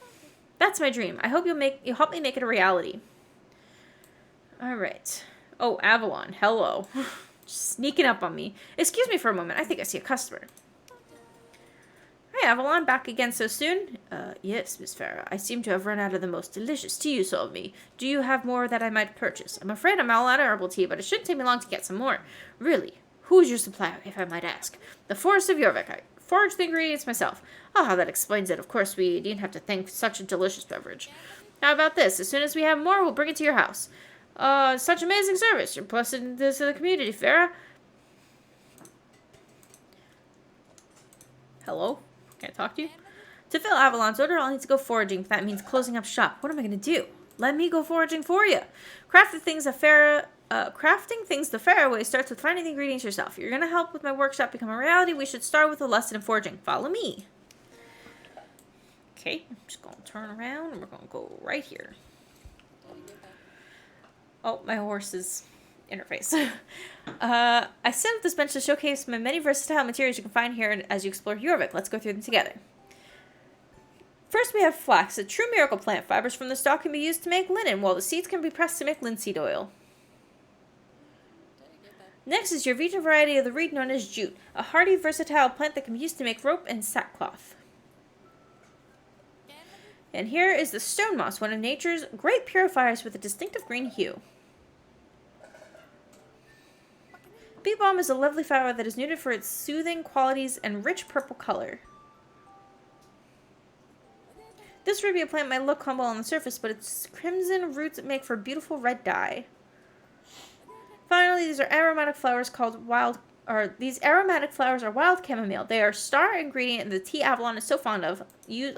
That's my dream. I hope you'll help me make it a reality. All right. Oh, Avalon. Hello. Sneaking up on me. Excuse me for a moment. I think I see a customer. Hi, Avalon. Back again so soon? Yes, Miss Farah. I seem to have run out of the most delicious tea you sold me. Do you have more that I might purchase? I'm afraid I'm all out of herbal tea, but it shouldn't take me long to get some more. Really? Who is your supplier, if I might ask? The Forest of Yorvik. I foraged the ingredients myself. Oh, that explains it. Of course, we didn't have to thank such a delicious beverage. How about this? As soon as we have more, we'll bring it to your house. Such amazing service. You're blessed this to the community, Farah. Hello? Can I talk to you? To fill Avalon's order, I'll need to go foraging. That means closing up shop. What am I going to do? Let me go foraging for you. Crafting things the Farah way starts with finding the ingredients yourself. If you're going to help with my workshop become a reality, we should start with a lesson in foraging. Follow me. Okay, I'm just going to turn around and we're going to go right here. Oh, my horse's interface. I set up this bench to showcase my many versatile materials you can find here as you explore Yorvik. Let's go through them together. First, we have flax, a true miracle plant. Fibers from the stalk can be used to make linen, while the seeds can be pressed to make linseed oil. Next is your Vita variety of the reed known as jute, a hardy, versatile plant that can be used to make rope and sackcloth. And here is the stone moss, one of nature's great purifiers with a distinctive green hue. Bee balm is a lovely flower that is noted for its soothing qualities and rich purple color. This rubia plant might look humble on the surface, but its crimson roots make for beautiful red dye. Finally, these aromatic flowers are wild chamomile. They are star ingredient in the tea Avalon is so fond of,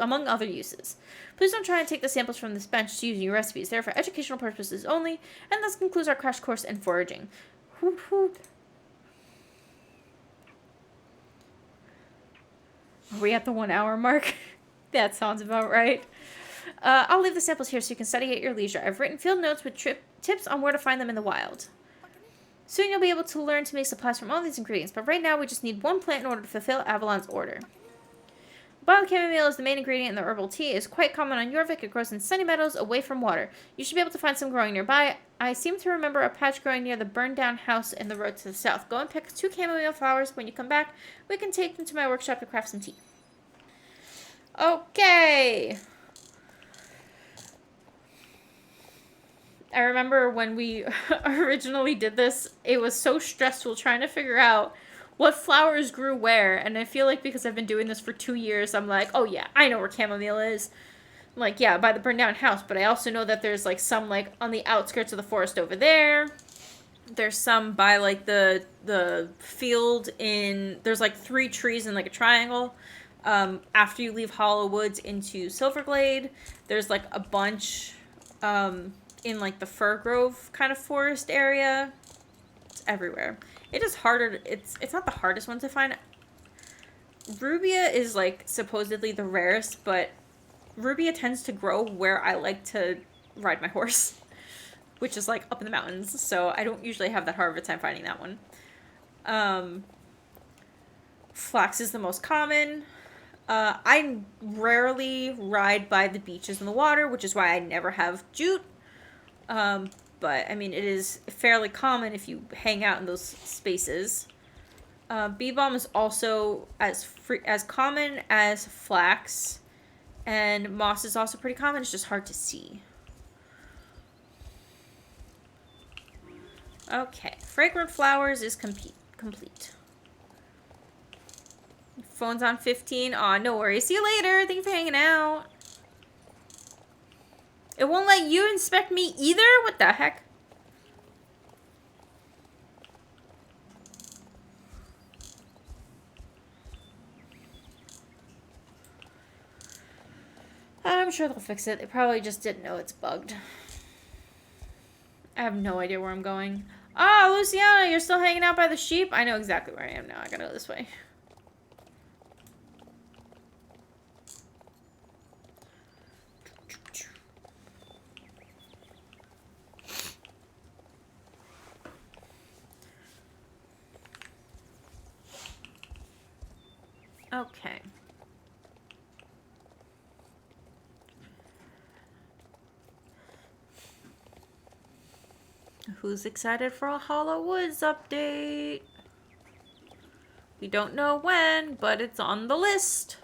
among other uses. Please don't try and take the samples from this bench to use in your recipes. They are for educational purposes only, and thus concludes our crash course in foraging. Whoop whoop. Are we at the 1 hour mark? That sounds about right. I'll leave the samples here so you can study at your leisure. I've written field notes with tips on where to find them in the wild. Soon you'll be able to learn to make supplies from all these ingredients, but right now we just need one plant in order to fulfill Avalon's order. Wild chamomile is the main ingredient in the herbal tea. It is quite common on Jorvik. It grows in sunny meadows away from water. You should be able to find some growing nearby. I seem to remember a patch growing near the burned down house in the road to the south. Go and pick 2 chamomile flowers. When you come back, we can take them to my workshop to craft some tea. Okay. I remember when we originally did this, it was so stressful trying to figure out what flowers grew where. And I feel like because I've been doing this for 2 years, I'm like, oh yeah, I know where chamomile is. Like, yeah, by the burned down house. But I also know that there's like some like on the outskirts of the forest over there. There's some by like the field in, there's like 3 trees in like a triangle. After you leave Hollow Woods into Silverglade, there's like a bunch, in like the Fir Grove kind of forest area. It's everywhere. It is harder. It's not the hardest one to find. Rubia is like supposedly the rarest, but Rubia tends to grow where I like to ride my horse, which is like up in the mountains. So I don't usually have that hard of a time finding that one. Flax is the most common. I rarely ride by the beaches and the water, which is why I never have jute. But I mean, it is fairly common if you hang out in those spaces. Bee balm is also as common as flax, and moss is also pretty common. It's just hard to see. Okay, fragrant flowers is complete. Phone's on 15. Aw, no worries. See you later. Thank you for hanging out. It won't let you inspect me either? What the heck? I'm sure they'll fix it. They probably just didn't know it's bugged. I have no idea where I'm going. Oh, Luciana, you're still hanging out by the sheep? I know exactly where I am now. I gotta go this way. Okay. Who's excited for a Hollow Woods update? We don't know when, but it's on the list.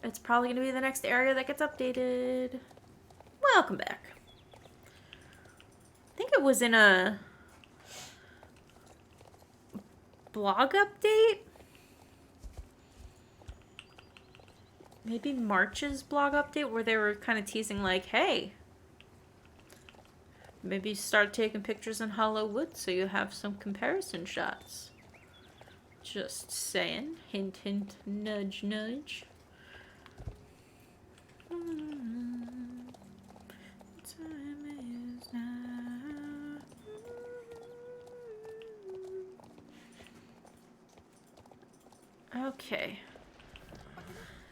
It's probably going to be the next area that gets updated. Welcome back. I think it was in a blog update. Maybe March's blog update where they were kind of teasing like, hey, maybe start taking pictures in Hollow Woods so you have some comparison shots. Just saying. Hint, hint, nudge, nudge. Time is now. Okay.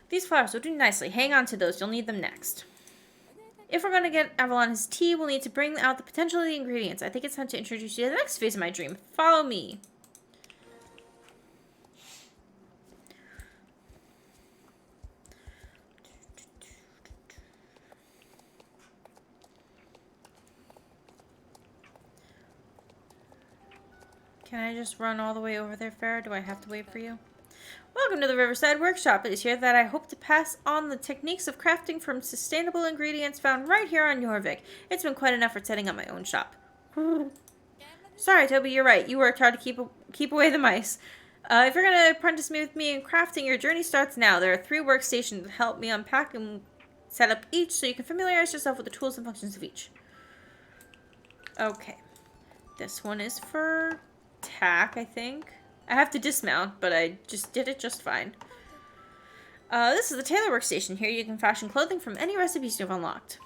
These flowers will do nicely. Hang on to those. You'll need them next. If we're going to get Avalon his tea, we'll need to bring out the potential of the ingredients. I think it's time to introduce you to the next phase of my dream. Follow me. Can I just run all the way over there, Farrah? Do I have to wait for you? Welcome to the Riverside Workshop. It is here that I hope to pass on the techniques of crafting from sustainable ingredients found right here on Jorvik. It's been quite an effort setting up my own shop. Sorry, Toby, you're right. You worked hard to keep away the mice. If you're going to apprentice me with me in crafting, your journey starts now. There are 3 workstations that help me unpack and set up each so you can familiarize yourself with the tools and functions of each. Okay. This one is for tack, I think. I have to dismount, but I just did it just fine. This is the tailor workstation. Here you can fashion clothing from any recipes you've unlocked.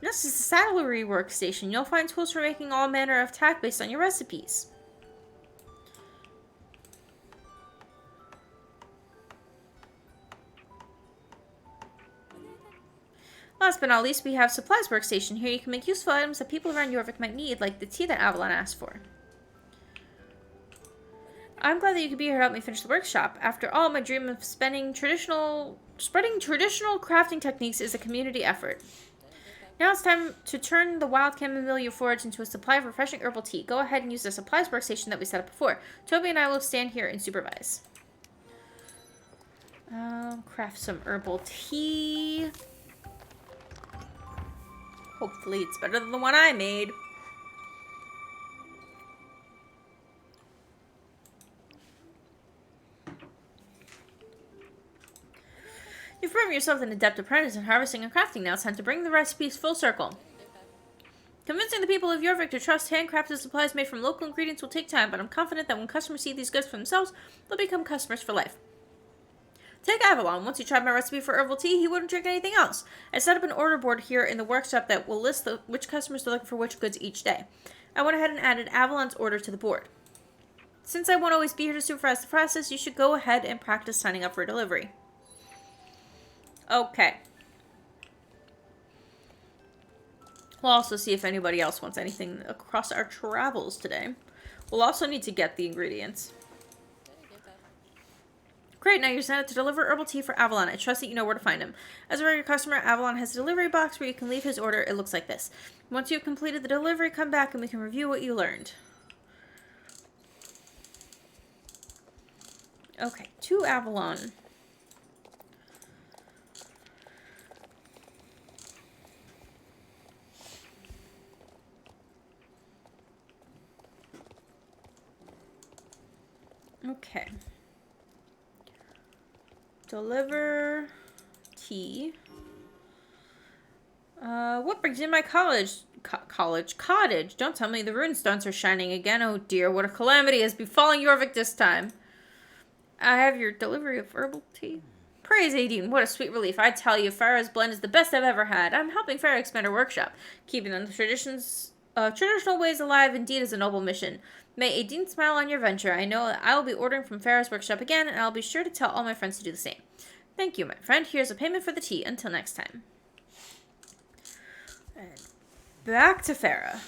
This is the saddlery workstation. You'll find tools for making all manner of tack based on your recipes. Last but not least, we have supplies workstation. Here you can make useful items that people around Jorvik might need, like the tea that Avalon asked for. I'm glad that you could be here to help me finish the workshop. After all, my dream of spreading traditional crafting techniques is a community effort. Now it's time to turn the wild chamomile you foraged into a supply of refreshing herbal tea. Go ahead and use the supplies workstation that we set up before. Toby and I will stand here and supervise. Craft some herbal tea. Hopefully it's better than the one I made. You've proven yourself an adept apprentice in harvesting and crafting. Now it's time to bring the recipes full circle. Convincing the people of Jorvik to trust handcrafted supplies made from local ingredients will take time, but I'm confident that when customers see these goods for themselves, they'll become customers for life. Take Avalon. Once he tried my recipe for herbal tea, he wouldn't drink anything else. I set up an order board here in the workshop that will list which customers are looking for which goods each day. I went ahead and added Avalon's order to the board. Since I won't always be here to supervise the process, you should go ahead and practice signing up for a delivery. Okay. We'll also see if anybody else wants anything across our travels today. We'll also need to get the ingredients. Great, now you're set up to deliver herbal tea for Avalon. I trust that you know where to find him. As a regular customer, Avalon has a delivery box where you can leave his order. It looks like this. Once you've completed the delivery, come back and we can review what you learned. Okay, to Avalon. Okay. Deliver tea. What brings you to my cottage? Don't tell me the runestones are shining again. Oh dear, what a calamity has befallen Jorvik this time. I have your delivery of herbal tea. Praise Aideen, what a sweet relief. I tell you, Farah's blend is the best I've ever had. I'm helping Farah expand her workshop. Keeping the traditional ways alive indeed is a noble mission. May Aideen smile on your venture. I know that I will be ordering from Farah's workshop again, and I'll be sure to tell all my friends to do the same. Thank you, my friend. Here's a payment for the tea. Until next time. And back to Farah.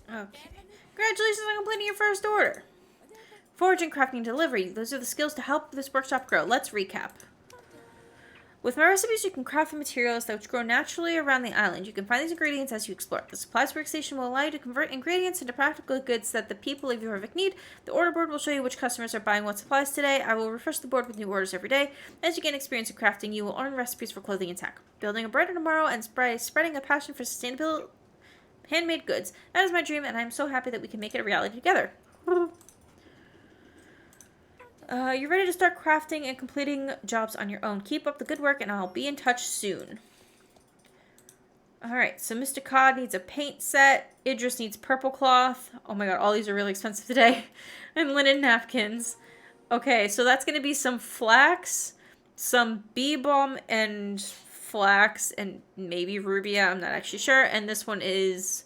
Okay. Congratulations on completing your first order. Foraging, crafting, and delivery. Those are the skills to help this workshop grow. Let's recap. With my recipes, you can craft the materials that grow naturally around the island. You can find these ingredients as you explore. The supplies workstation will allow you to convert ingredients into practical goods that the people of Jorvik need. The order board will show you which customers are buying what supplies today. I will refresh the board with new orders every day. As you gain experience in crafting, you will earn recipes for clothing and tech. Building a brighter tomorrow and spreading a passion for sustainable handmade goods. That is my dream, and I'm so happy that we can make it a reality together. You're ready to start crafting and completing jobs on your own. Keep up the good work, and I'll be in touch soon. Alright, so Mr. Cod needs a paint set. Idris needs purple cloth. Oh my god, all these are really expensive today. And linen napkins. Okay, so that's going to be some flax, some bee balm and flax, and maybe rubia. I'm not actually sure. And this one is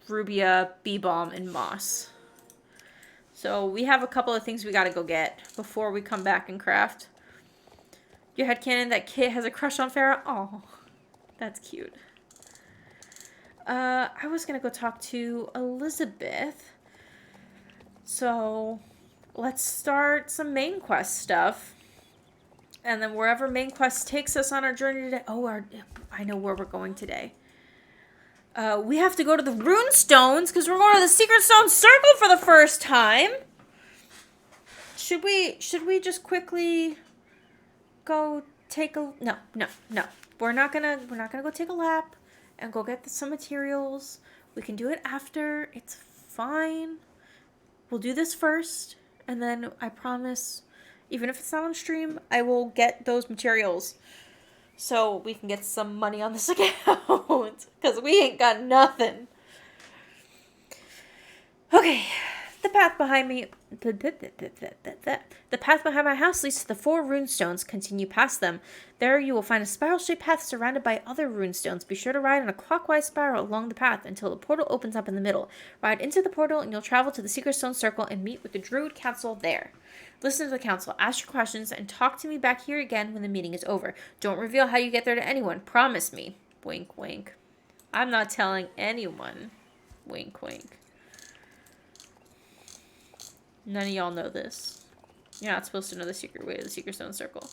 rubia, bee balm, and moss. So we have a couple of things we gotta go get before we come back and craft. Your headcanon that Kit has a crush on Farah? Oh, that's cute. I was gonna go talk to Elizabeth. So let's start some main quest stuff. And then wherever main quest takes us on our journey today. Oh, I know where we're going today. We have to go to the runestones because we're going to the Secret Stone Circle for the first time. Should we just quickly go take a no. We're not gonna go take a lap. and go get some materials. We can do it after. It's fine. We'll do this first, and then I promise, even if it's not on stream, I will get those materials so we can get some money on this account, because we ain't got nothing. Okay, the path behind me, the path behind my house leads to the 4 runestones. Continue past them. There you will find a spiral-shaped path surrounded by other runestones. Be sure to ride in a clockwise spiral along the path until the portal opens up in the middle. Ride into the portal and you'll travel to the Secret Stone Circle and meet with the Druid Council there. Listen to the council, ask your questions, and talk to me back here again when the meeting is over. Don't reveal how you get there to anyone. Promise me. Wink, wink. I'm not telling anyone. Wink, wink. None of y'all know this. You're not supposed to know the secret way to the Secret Stone Circle.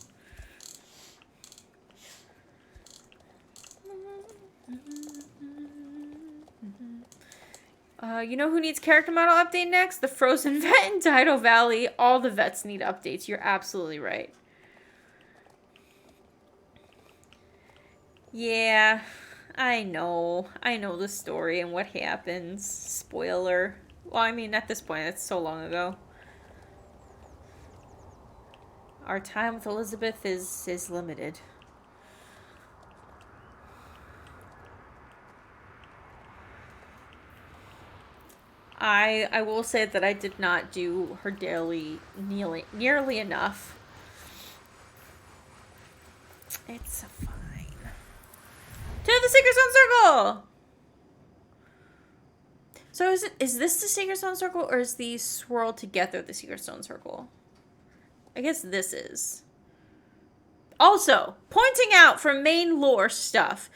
You know who needs character model update next? The Frozen Vet in Dido Valley. All the vets need updates. You're absolutely right. Yeah, I know. I know the story and what happens. Spoiler. Well, I mean, at this point, it's so long ago. Our time with Elizabeth is limited. I will say that I did not do her daily nearly enough. It's fine. To the Secret Stone Circle! So is this the Secret Stone Circle, or is the swirl together the Secret Stone Circle? I guess this is. Also, pointing out for main lore stuff,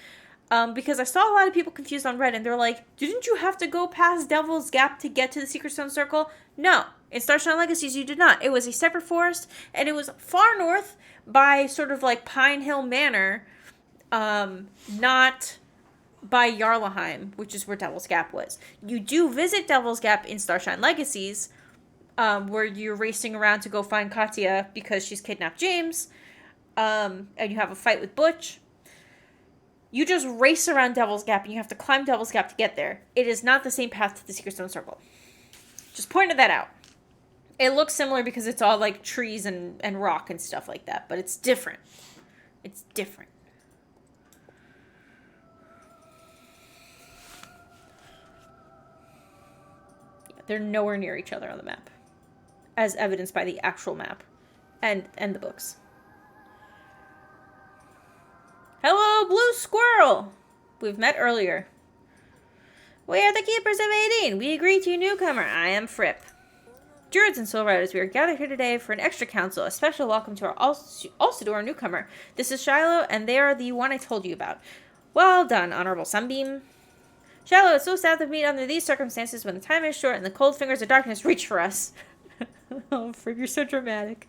because I saw a lot of people confused on Reddit, and they're like, didn't you have to go past Devil's Gap to get to the Secret Stone Circle? No. In Starshine Legacies, you did not. It was a separate forest, and it was far north by sort of like Pine Hill Manor, not by Jarlaheim, which is where Devil's Gap was. You do visit Devil's Gap in Starshine Legacies, where you're racing around to go find Katya because she's kidnapped James, and you have a fight with Butch. You just race around Devil's Gap, and you have to climb Devil's Gap to get there. It is not the same path to the Secret Stone Circle. Just pointed that out. It looks similar because it's all like trees and rock and stuff like that, but it's different. It's different. Yeah, they're nowhere near each other on the map, as evidenced by the actual map and the books. Hello, Blue Squirrel! We've met earlier. We are the Keepers of Aideen. We greet you, newcomer. I am Fripp. Druids and Soul Riders, we are gathered here today for an extra council. A special welcome to also to our newcomer. This is Shiloh, and they are the one I told you about. Well done, Honorable Sunbeam. Shiloh, it's so sad to meet under these circumstances when the time is short and the cold fingers of darkness reach for us. Oh, Fripp, you're so dramatic.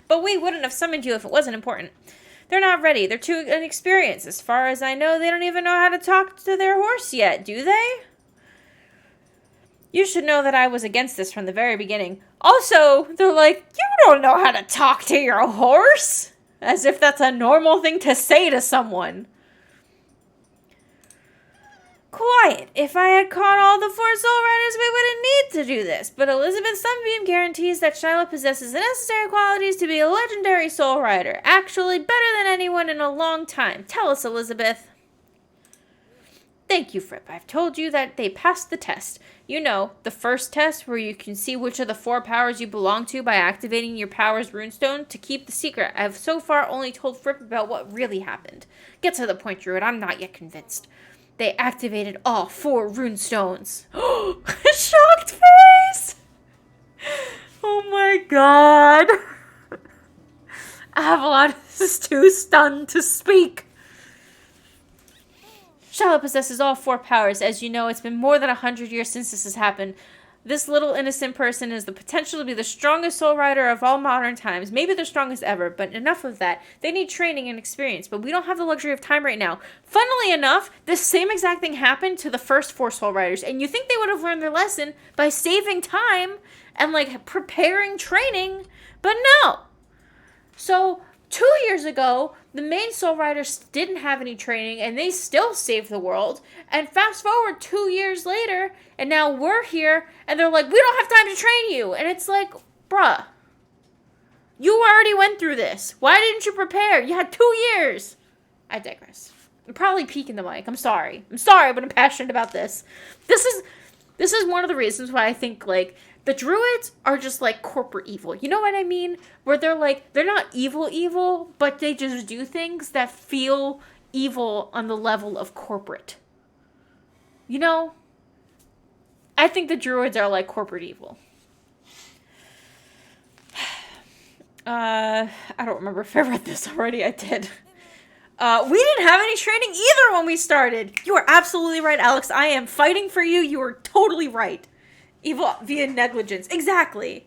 But we wouldn't have summoned you if it wasn't important. They're not ready. They're too inexperienced. As far as I know, they don't even know how to talk to their horse yet, do they? You should know that I was against this from the very beginning. Also, they're like, you don't know how to talk to your horse? As if that's a normal thing to say to someone. Quiet. If I had caught all the 4 Soul Riders, we wouldn't need to do this. But Elizabeth Sunbeam guarantees that Shiloh possesses the necessary qualities to be a legendary Soul Rider. Actually, better than anyone in a long time. Tell us, Elizabeth. Thank you, Fripp. I've told you that they passed the test. You know, the first test where you can see which of the 4 powers you belong to by activating your power's runestone. To keep the secret, I've so far only told Fripp about what really happened. Get to the point, Druid. I'm not yet convinced. They activated all 4 runestones. Shocked face! Oh my god. Avalon is too stunned to speak. Shiloh possesses all 4 powers. As you know, it's been more than 100 years since this has happened. This little innocent person has the potential to be the strongest Soul Rider of all modern times. Maybe the strongest ever, but enough of that. They need training and experience, but we don't have the luxury of time right now. Funnily enough, this same exact thing happened to the first 4 Soul Riders, and you think they would have learned their lesson by saving time and, like, preparing training, but no. So, 2 years ago, the main Soul Riders didn't have any training, and they still saved the world. And fast forward 2 years later, and now we're here, and they're like, we don't have time to train you. And it's like, bruh, you already went through this. Why didn't you prepare? You had 2 years. I digress. I'm probably peeking the mic. I'm sorry, but I'm passionate about this. This is one of the reasons why I think, like, the druids are just, like, corporate evil. You know what I mean? Where they're, like, they're not evil, but they just do things that feel evil on the level of corporate. You know? I think the druids are, like, corporate evil. I don't remember if I read this already. I did. We didn't have any training either when we started. You are absolutely right, Alex. I am fighting for you. You are totally right. Evil via negligence. Exactly.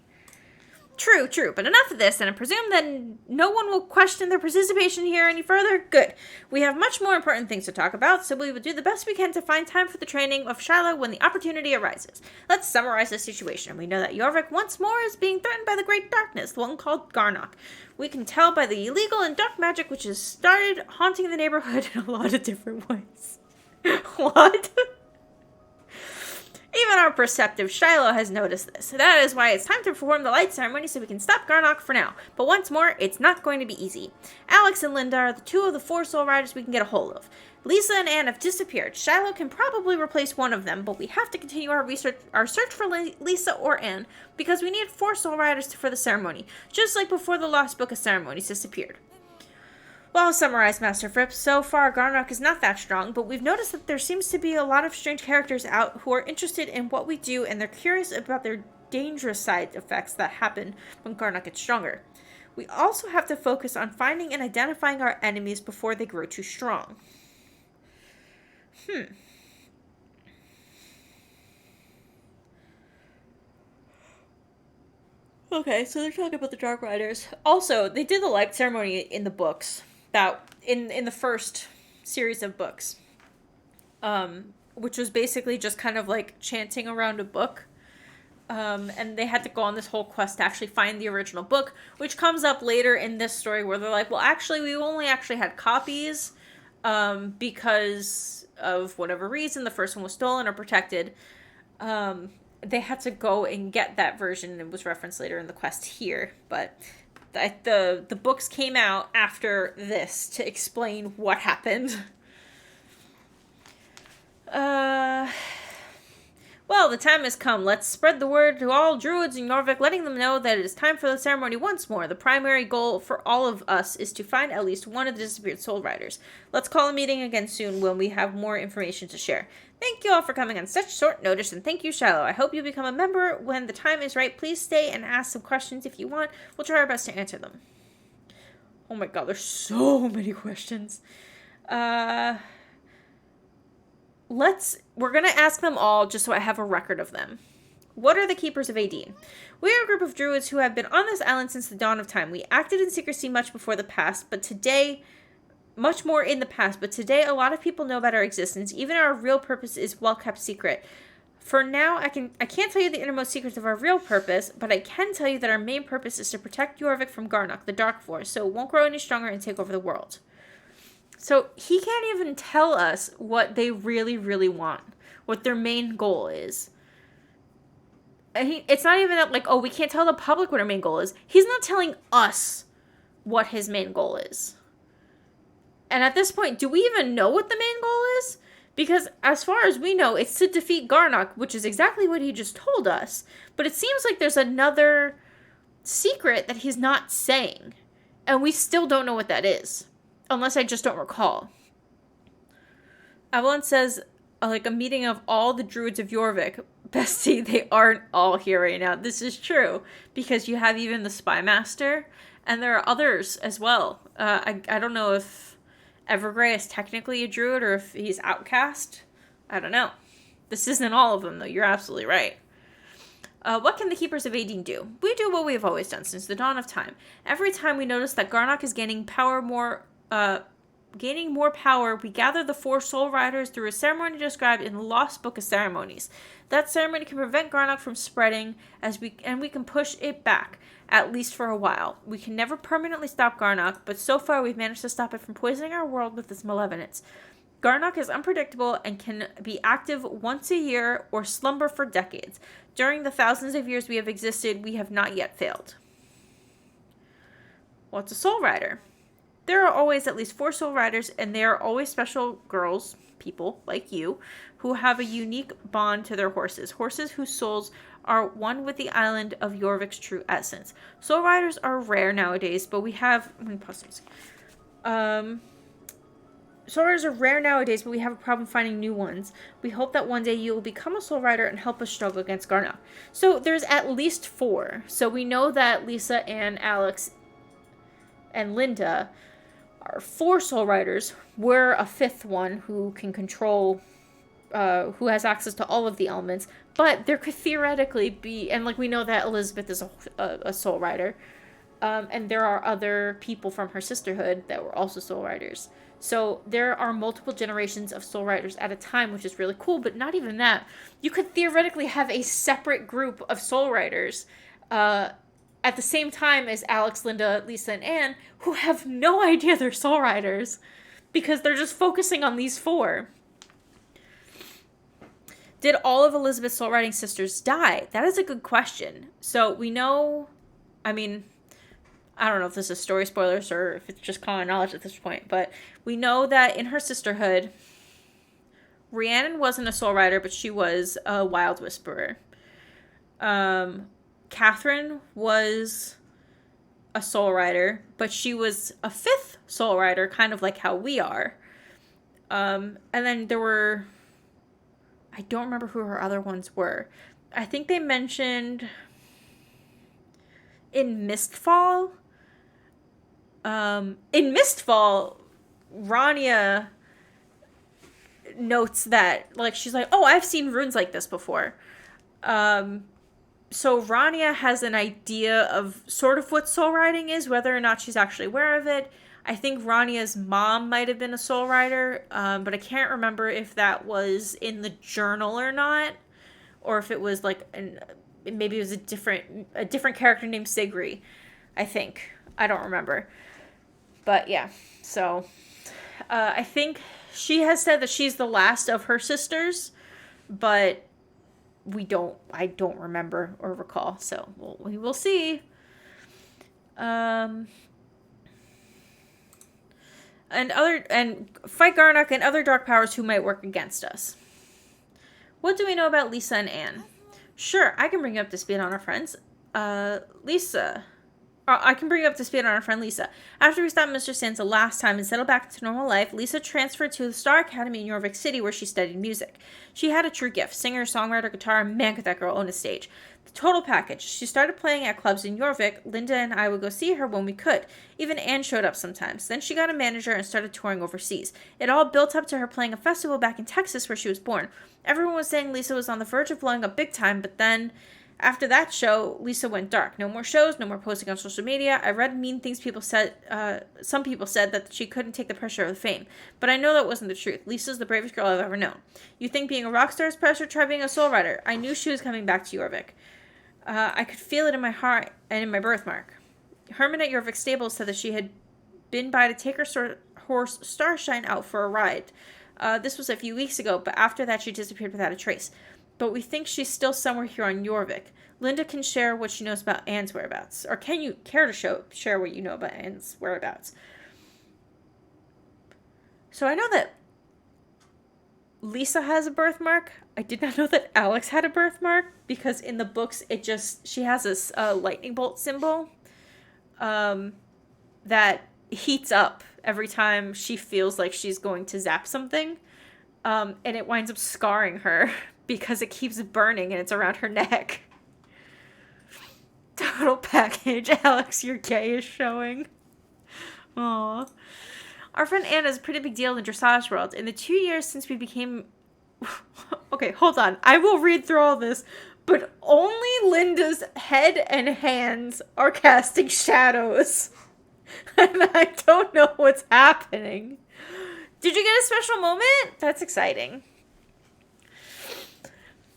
True. But enough of this, and I presume that no one will question their participation here any further. Good. We have much more important things to talk about, so we will do the best we can to find time for the training of Shiloh when the opportunity arises. Let's summarize the situation. We know that Jorvik once more is being threatened by the Great Darkness, the one called Garnock. We can tell by the illegal and dark magic which has started haunting the neighborhood in a lot of different ways. What? Even our perceptive Shiloh has noticed this. That is why it's time to perform the light ceremony so we can stop Garnock for now. But once more, it's not going to be easy. Alex and Linda are the 2 of the 4 Soul Riders we can get a hold of. Lisa and Anne have disappeared. Shiloh can probably replace one of them, but we have to continue our search for Lisa or Anne, because we need 4 Soul Riders for the ceremony, just like before the Lost Book of Ceremonies disappeared. Well summarized, Master Fripp. So far, Garnock is not that strong, but we've noticed that there seems to be a lot of strange characters out who are interested in what we do, and they're curious about their dangerous side effects that happen when Garnock gets stronger. We also have to focus on finding and identifying our enemies before they grow too strong. Okay, so they're talking about the Dark Riders. Also, they did the light ceremony in the books. That in the first series of books, which was basically just kind of like chanting around a book, and they had to go on this whole quest to actually find the original book, which comes up later in this story where they're like, well, actually, we only actually had copies, because of whatever reason, the first one was stolen or protected. They had to go and get that version, and it was referenced later in the quest here, but the books came out after this to explain what happened. Well, the time has come. Let's spread the word to all druids in Jorvik, letting them know that it is time for the ceremony once more. The primary goal for all of us is to find at least one of the disappeared Soul Riders. Let's call a meeting again soon when we have more information to share. Thank you all for coming on such short notice, and thank you, Shiloh. I hope you become a member when the time is right. Please stay and ask some questions if you want. We'll try our best to answer them. Oh my god, there's so many questions. We're gonna ask them all just so I have a record of them. What are the Keepers of Aideen? We are a group of druids who have been on this island since the dawn of time. We acted in secrecy much more in the past, but today a lot of people know about our existence. Even our real purpose is well kept secret. For now, I can't tell you the innermost secrets of our real purpose, but I can tell you that our main purpose is to protect Jorvik from Garnock, the Dark Force, so it won't grow any stronger and take over the world. So he can't even tell us what they really, really want, what their main goal is. And it's not even that, like, oh, we can't tell the public what our main goal is. He's not telling us what his main goal is. And at this point, do we even know what the main goal is? Because as far as we know, it's to defeat Garnock, which is exactly what he just told us. But it seems like there's another secret that he's not saying. And we still don't know what that is. Unless I just don't recall. Avalon says, like, a meeting of all the druids of Jorvik. Bestie, they aren't all here right now. This is true. Because you have even the Spy Master. And there are others as well. I don't know if Evergrey is technically a druid or if he's outcast. I don't know. This isn't all of them, though. You're absolutely right. What can the Keepers of Aideen do? We do what we have always done since the dawn of time. Every time we notice that Garnock is gaining power gaining more power, we gather the 4 Soul Riders through a ceremony described in the Lost Book of Ceremonies. That ceremony can prevent Garnock from spreading, and we can push it back, at least for a while. We can never permanently stop Garnock, but so far we've managed to stop it from poisoning our world with its malevolence. Garnock is unpredictable and can be active once a year or slumber for decades. During the thousands of years we have existed, we have not yet failed. What's a Soul Rider? There are always at least 4 Soul Riders, and they are always special girls, people like you, who have a unique bond to their horses. Horses whose souls are one with the island of Jorvik's true essence. Soul Riders are rare nowadays, but we have... I'm going to pause this. Soul Riders are rare nowadays, but we have a problem finding new ones. We hope that one day you will become a Soul Rider and help us struggle against Garnock. So there's at least 4. So we know that Lisa and Alex and Linda are 4 Soul Riders. We're a 5th one who can control, who has access to all of the elements. But there could theoretically be, and like we know that Elizabeth is a Soul Rider. And there are other people from her sisterhood that were also Soul Riders. So there are multiple generations of Soul Riders at a time, which is really cool. But not even that. You could theoretically have a separate group of Soul Riders at the same time as Alex, Linda, Lisa, and Anne, who have no idea they're Soul Riders because they're just focusing on these 4. Did all of Elizabeth's Soul Riding sisters die? That is a good question. So we know, I mean, I don't know if this is story spoilers or if it's just common knowledge at this point, but we know that in her sisterhood, Rhiannon wasn't a Soul Rider, but she was a Wild Whisperer. Catherine was a Soul Rider, but she was a 5th Soul Rider, kind of like how we are. And then there were... I don't remember who her other ones were. I think they mentioned in Mistfall. In Mistfall, Rania notes that, like, she's like, oh, I've seen runes like this before. So Rania has an idea of sort of what soul riding is, whether or not she's actually aware of it. I think Rania's mom might have been a soul rider, but I can't remember if that was in the journal or not, or if it was like maybe it was a different character named Sigri. I think I don't remember, but yeah. So I think she has said that she's the last of her sisters, but I don't remember or recall. So we will see. And fight Garnock and other dark powers who might work against us. What do we know about Lisa and Anne? Sure, I can bring you up to speed on our friends. Lisa. I can bring you up to speed on our friend Lisa. After we stopped Mr. Sansa last time and settled back into normal life, Lisa transferred to the Star Academy in Jorvik City where she studied music. She had a true gift. Singer, songwriter, guitar, and man could that girl own a stage. The total package. She started playing at clubs in Jorvik. Linda and I would go see her when we could. Even Anne showed up sometimes. Then she got a manager and started touring overseas. It all built up to her playing a festival back in Texas where she was born. Everyone was saying Lisa was on the verge of blowing up big time, but then... after that show, Lisa went dark. No more shows, no more posting on social media. I read mean things people said. Some people said that she couldn't take the pressure of the fame. But I know that wasn't the truth. Lisa's the bravest girl I've ever known. You think being a rock star is pressure? Try being a soul rider. I knew she was coming back to Jorvik. I could feel it in my heart and in my birthmark. Herman at Jorvik Stables said that she had been by to take her horse Starshine out for a ride. This was a few weeks ago, but after that she disappeared without a trace. But we think she's still somewhere here on Jorvik. Linda can share what she knows about Anne's whereabouts. Or can you care to share what you know about Anne's whereabouts? So I know that Lisa has a birthmark. I did not know that Alex had a birthmark, because in the books she has a lightning bolt symbol that heats up every time she feels like she's going to zap something. And it winds up scarring her because it keeps burning and it's around her neck. Total package. Alex, your gay is showing. Aww. Our friend Anna is a pretty big deal in the dressage world. In the 2 years since we became... Okay, hold on. I will read through all this. But only Linda's head and hands are casting shadows. And I don't know what's happening. Did you get a special moment? That's exciting.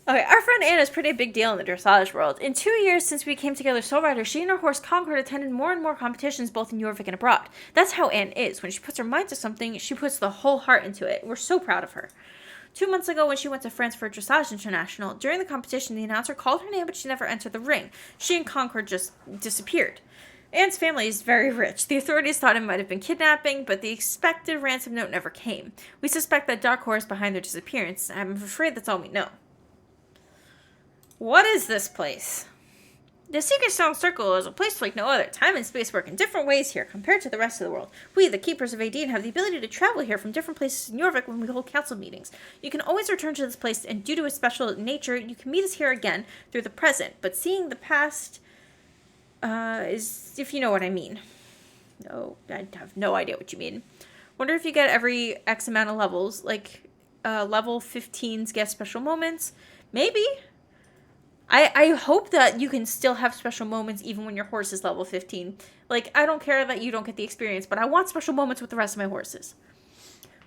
Okay, our friend Anna is pretty big deal in the dressage world. In 2 years since we came together Soul Rider, she and her horse Concord attended more and more competitions both in Jorvik and abroad. That's how Anne is. When she puts her mind to something, she puts the whole heart into it. We're so proud of her. 2 months ago, when she went to France for Dressage International, during the competition, the announcer called her name, but she never entered the ring. She and Concord just disappeared. Anne's family is very rich. The authorities thought it might have been kidnapping, but the expected ransom note never came. We suspect that Dark Horse behind their disappearance. I'm afraid that's all we know. What is this place? The Secret Stone Circle is a place like no other. Time and space work in different ways here compared to the rest of the world. We, the Keepers of Aideen, have the ability to travel here from different places in Jorvik when we hold council meetings. You can always return to this place, and due to its special nature, you can meet us here again through the present. But seeing the past is, if you know what I mean. No, I have no idea what you mean. Wonder if you get every X amount of levels, like level 15s get special moments. Maybe. I hope that you can still have special moments even when your horse is level 15. Like, I don't care that you don't get the experience, but I want special moments with the rest of my horses.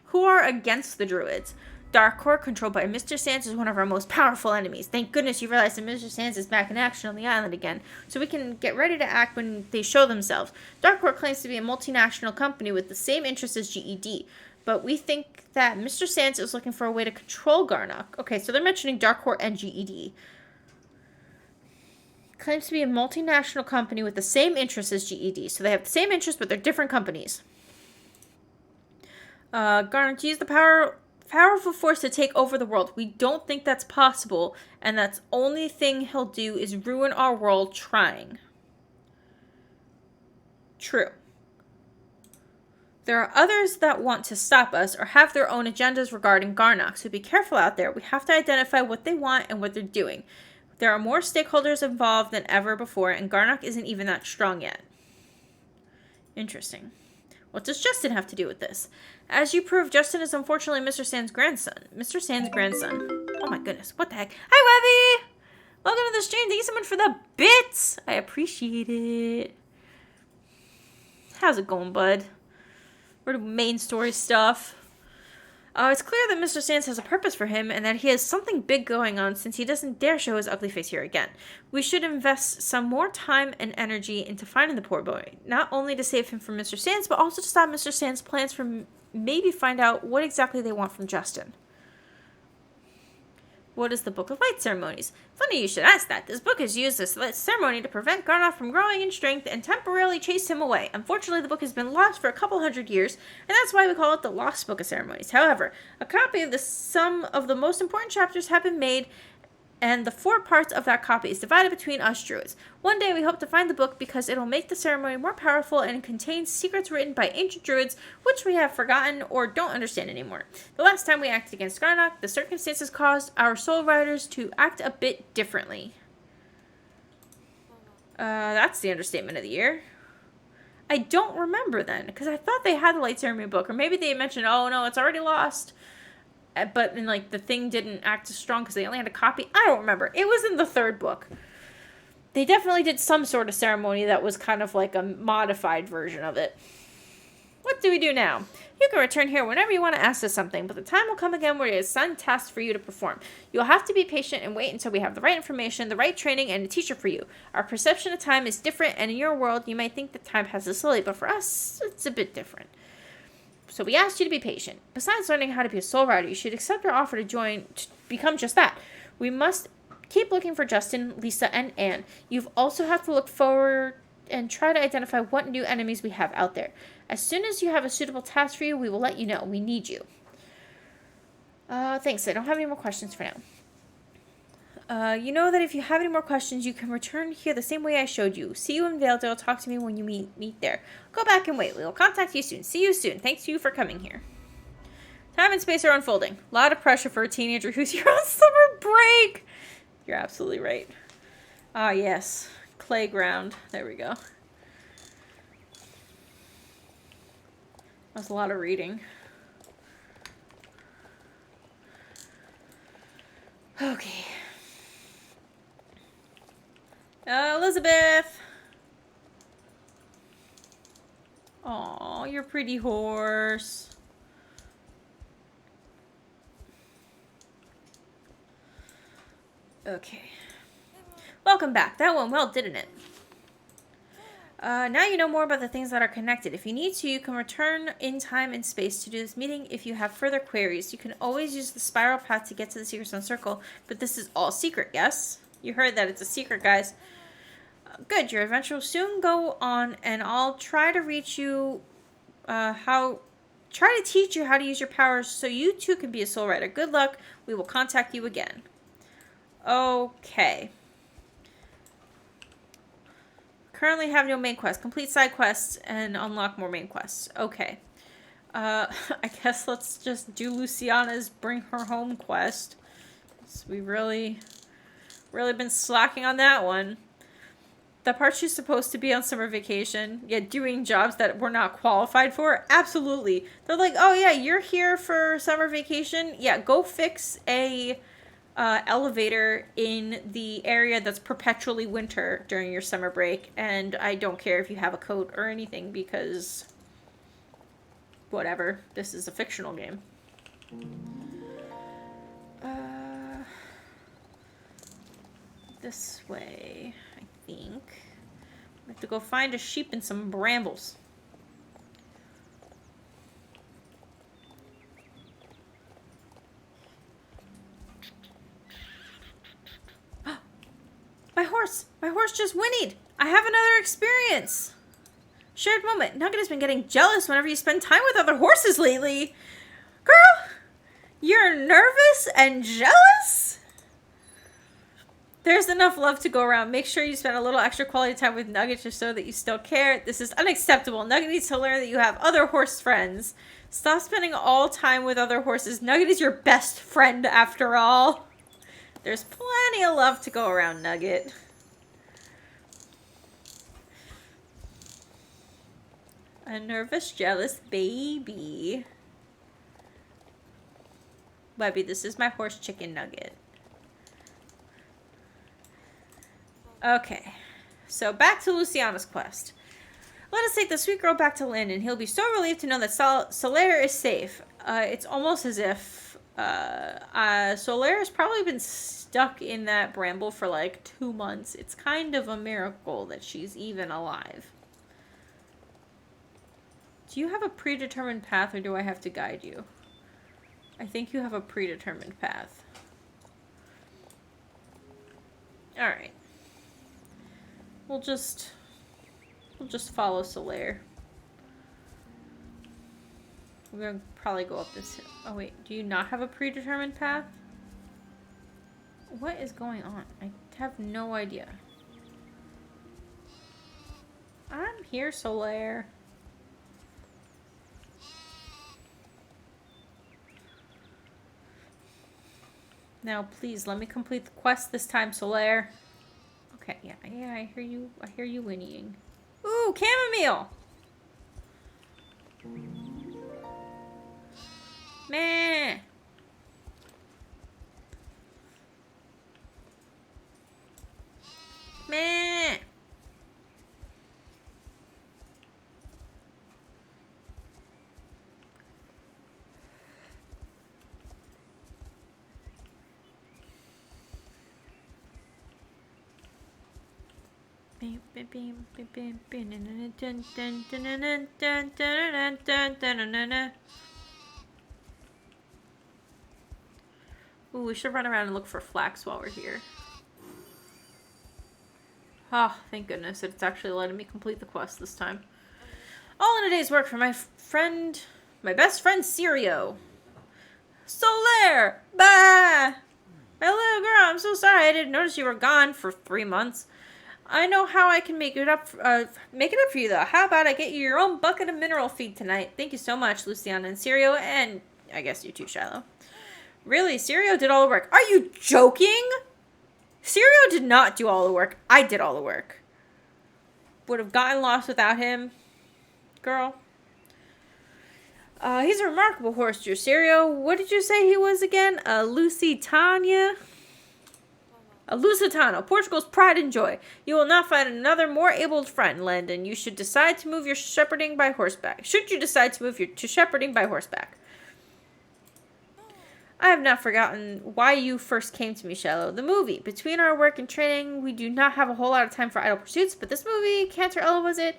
Who are against the druids? Darkcore, controlled by Mr. Sands, is one of our most powerful enemies. Thank goodness you realized that Mr. Sands is back in action on the island again, so we can get ready to act when they show themselves. Darkcore claims to be a multinational company with the same interests as GED, but we think that Mr. Sands is looking for a way to control Garnock. Okay, so they're mentioning Darkcore and GED. Claims to be a multinational company with the same interests as GED. So they have the same interests, but they're different companies. Garnet, use the powerful force to take over the world. We don't think that's possible, and that's only thing he'll do is ruin our world trying. True. There are others that want to stop us or have their own agendas regarding Garnock, so be careful out there. We have to identify what they want and what they're doing. There are more stakeholders involved than ever before, and Garnock isn't even that strong yet. Interesting. What does Justin have to do with this? As you prove, Justin is unfortunately Mr. Sand's grandson. Mr. Sand's grandson. Oh my goodness, what the heck? Hi, Webby! Welcome to the stream. Thank you so much for the bits! I appreciate it. How's it going, bud? We're the main story stuff. It's clear that Mr. Sands has a purpose for him and that he has something big going on since he doesn't dare show his ugly face here again. We should invest some more time and energy into finding the poor boy, not only to save him from Mr. Sands, but also to stop Mr. Sands' plans from maybe find out what exactly they want from Justin. What is the Book of Light Ceremonies? Funny you should ask that. This book is used as a ceremony to prevent Garnock from growing in strength and temporarily chase him away. Unfortunately, the book has been lost for a couple hundred years, and that's why we call it the Lost Book of Ceremonies. However, a copy of some of the most important chapters have been made, and the 4 parts of that copy is divided between us druids. One day we hope to find the book because it'll make the ceremony more powerful and it contains secrets written by ancient druids which we have forgotten or don't understand anymore. The last time we acted against Garnock, the circumstances caused our soul riders to act a bit differently. That's the understatement of the year. I don't remember then, because I thought they had the Light Ceremony book, or maybe they mentioned, oh no, it's already lost. But then, like, the thing didn't act as strong because they only had a copy. I don't remember. It was in the 3rd book. They definitely did some sort of ceremony that was kind of like a modified version of it. What do we do now? You can return here whenever you want to ask us something, but the time will come again where it is assigned tasks for you to perform. You'll have to be patient and wait until we have the right information, the right training, and a teacher for you. Our perception of time is different, and in your world, you might think that time passes slowly, but for us, it's a bit different. So we asked you to be patient. Besides learning how to be a soul rider, you should accept our offer to become just that. We must keep looking for Justin, Lisa, and Anne. You've also have to look forward and try to identify what new enemies we have out there. As soon as you have a suitable task for you, we will let you know. We need you. Thanks. I don't have any more questions for now. You know that if you have any more questions, you can return here the same way I showed you. See you in Valedale. Talk to me when you meet there. Go back and wait. We will contact you soon. See you soon. Thanks to you for coming here. Time and space are unfolding. A lot of pressure for a teenager who's here on summer break. You're absolutely right. Ah, yes. Playground. There we go. That's a lot of reading. Okay. Elizabeth! Aw, your pretty horse. Okay. Welcome back. That went well, didn't it? Now you know more about the things that are connected. If you need to, you can return in time and space to do this meeting. If you have further queries, you can always use the spiral path to get to the Secret Stone Circle. But this is all secret, yes? You heard that it's a secret, guys. Good, your adventure will soon go on, and I'll try to reach you, try to teach you how to use your powers so you too can be a soul rider. Good luck. We will contact you again. Okay. Currently have no main quest. Complete side quests and unlock more main quests. Okay. I guess let's just do Luciana's bring her home quest. So we really been slacking on that one. The part she's supposed to be on summer vacation, yet doing jobs that we're not qualified for? Absolutely. They're like, oh yeah, you're here for summer vacation? Yeah, go fix a elevator in the area that's perpetually winter during your summer break, and I don't care if you have a coat or anything, because whatever, this is a fictional game. This way, I think. I have to go find a sheep and some brambles. My horse just whinnied. I have another experience. Shared moment. Nugget has been getting jealous whenever you spend time with other horses lately. Girl, you're nervous and jealous? There's enough love to go around. Make sure you spend a little extra quality time with Nugget to show that you still care. This is unacceptable. Nugget needs to learn that you have other horse friends. Stop spending all time with other horses. Nugget is your best friend after all. There's plenty of love to go around, Nugget. A nervous, jealous baby. Webby, this is my horse chicken Nugget. Okay, so back to Luciana's quest. Let us take the sweet girl back to Lynn, and he'll be so relieved to know that Solaire is safe. It's almost as if Solaire has probably been stuck in that bramble for like 2 months. It's kind of a miracle that she's even alive. Do you have a predetermined path, or do I have to guide you? I think you have a predetermined path. Alright. We'll just follow Solaire. We're gonna probably go up this hill. Oh wait, do you not have a predetermined path? What is going on? I have no idea. I'm here, Solaire. Now, please, let me complete the quest this time, Solaire. Okay, yeah, I hear you. I hear you whinnying. Ooh, chamomile! Meh. Meh. Ooh, we should run around and look for flax while we're here. Oh, thank goodness it's actually letting me complete the quest this time. All in a day's work for my best friend Sirio. Solaire! Bah! My little girl, I'm so sorry I didn't notice you were gone for 3 months. I know how I can make it up for you, though. How about I get you your own bucket of mineral feed tonight? Thank you so much, Luciana and Sirio, and I guess you too, Shiloh. Really? Sirio did all the work. Are you joking? Sirio did not do all the work. I did all the work. Would have gotten lost without him. Girl. He's a remarkable horse, Sirio. What did you say he was again? A Lusitania? A Lusitano, Portugal's pride and joy. You will not find another more able friend, Landon. You should decide to move your shepherding by horseback. Should you decide to move to shepherding by horseback? I have not forgotten why you first came to me, Shallow. The movie. Between our work and training, we do not have a whole lot of time for idle pursuits, but this movie, Cantor Ella was it?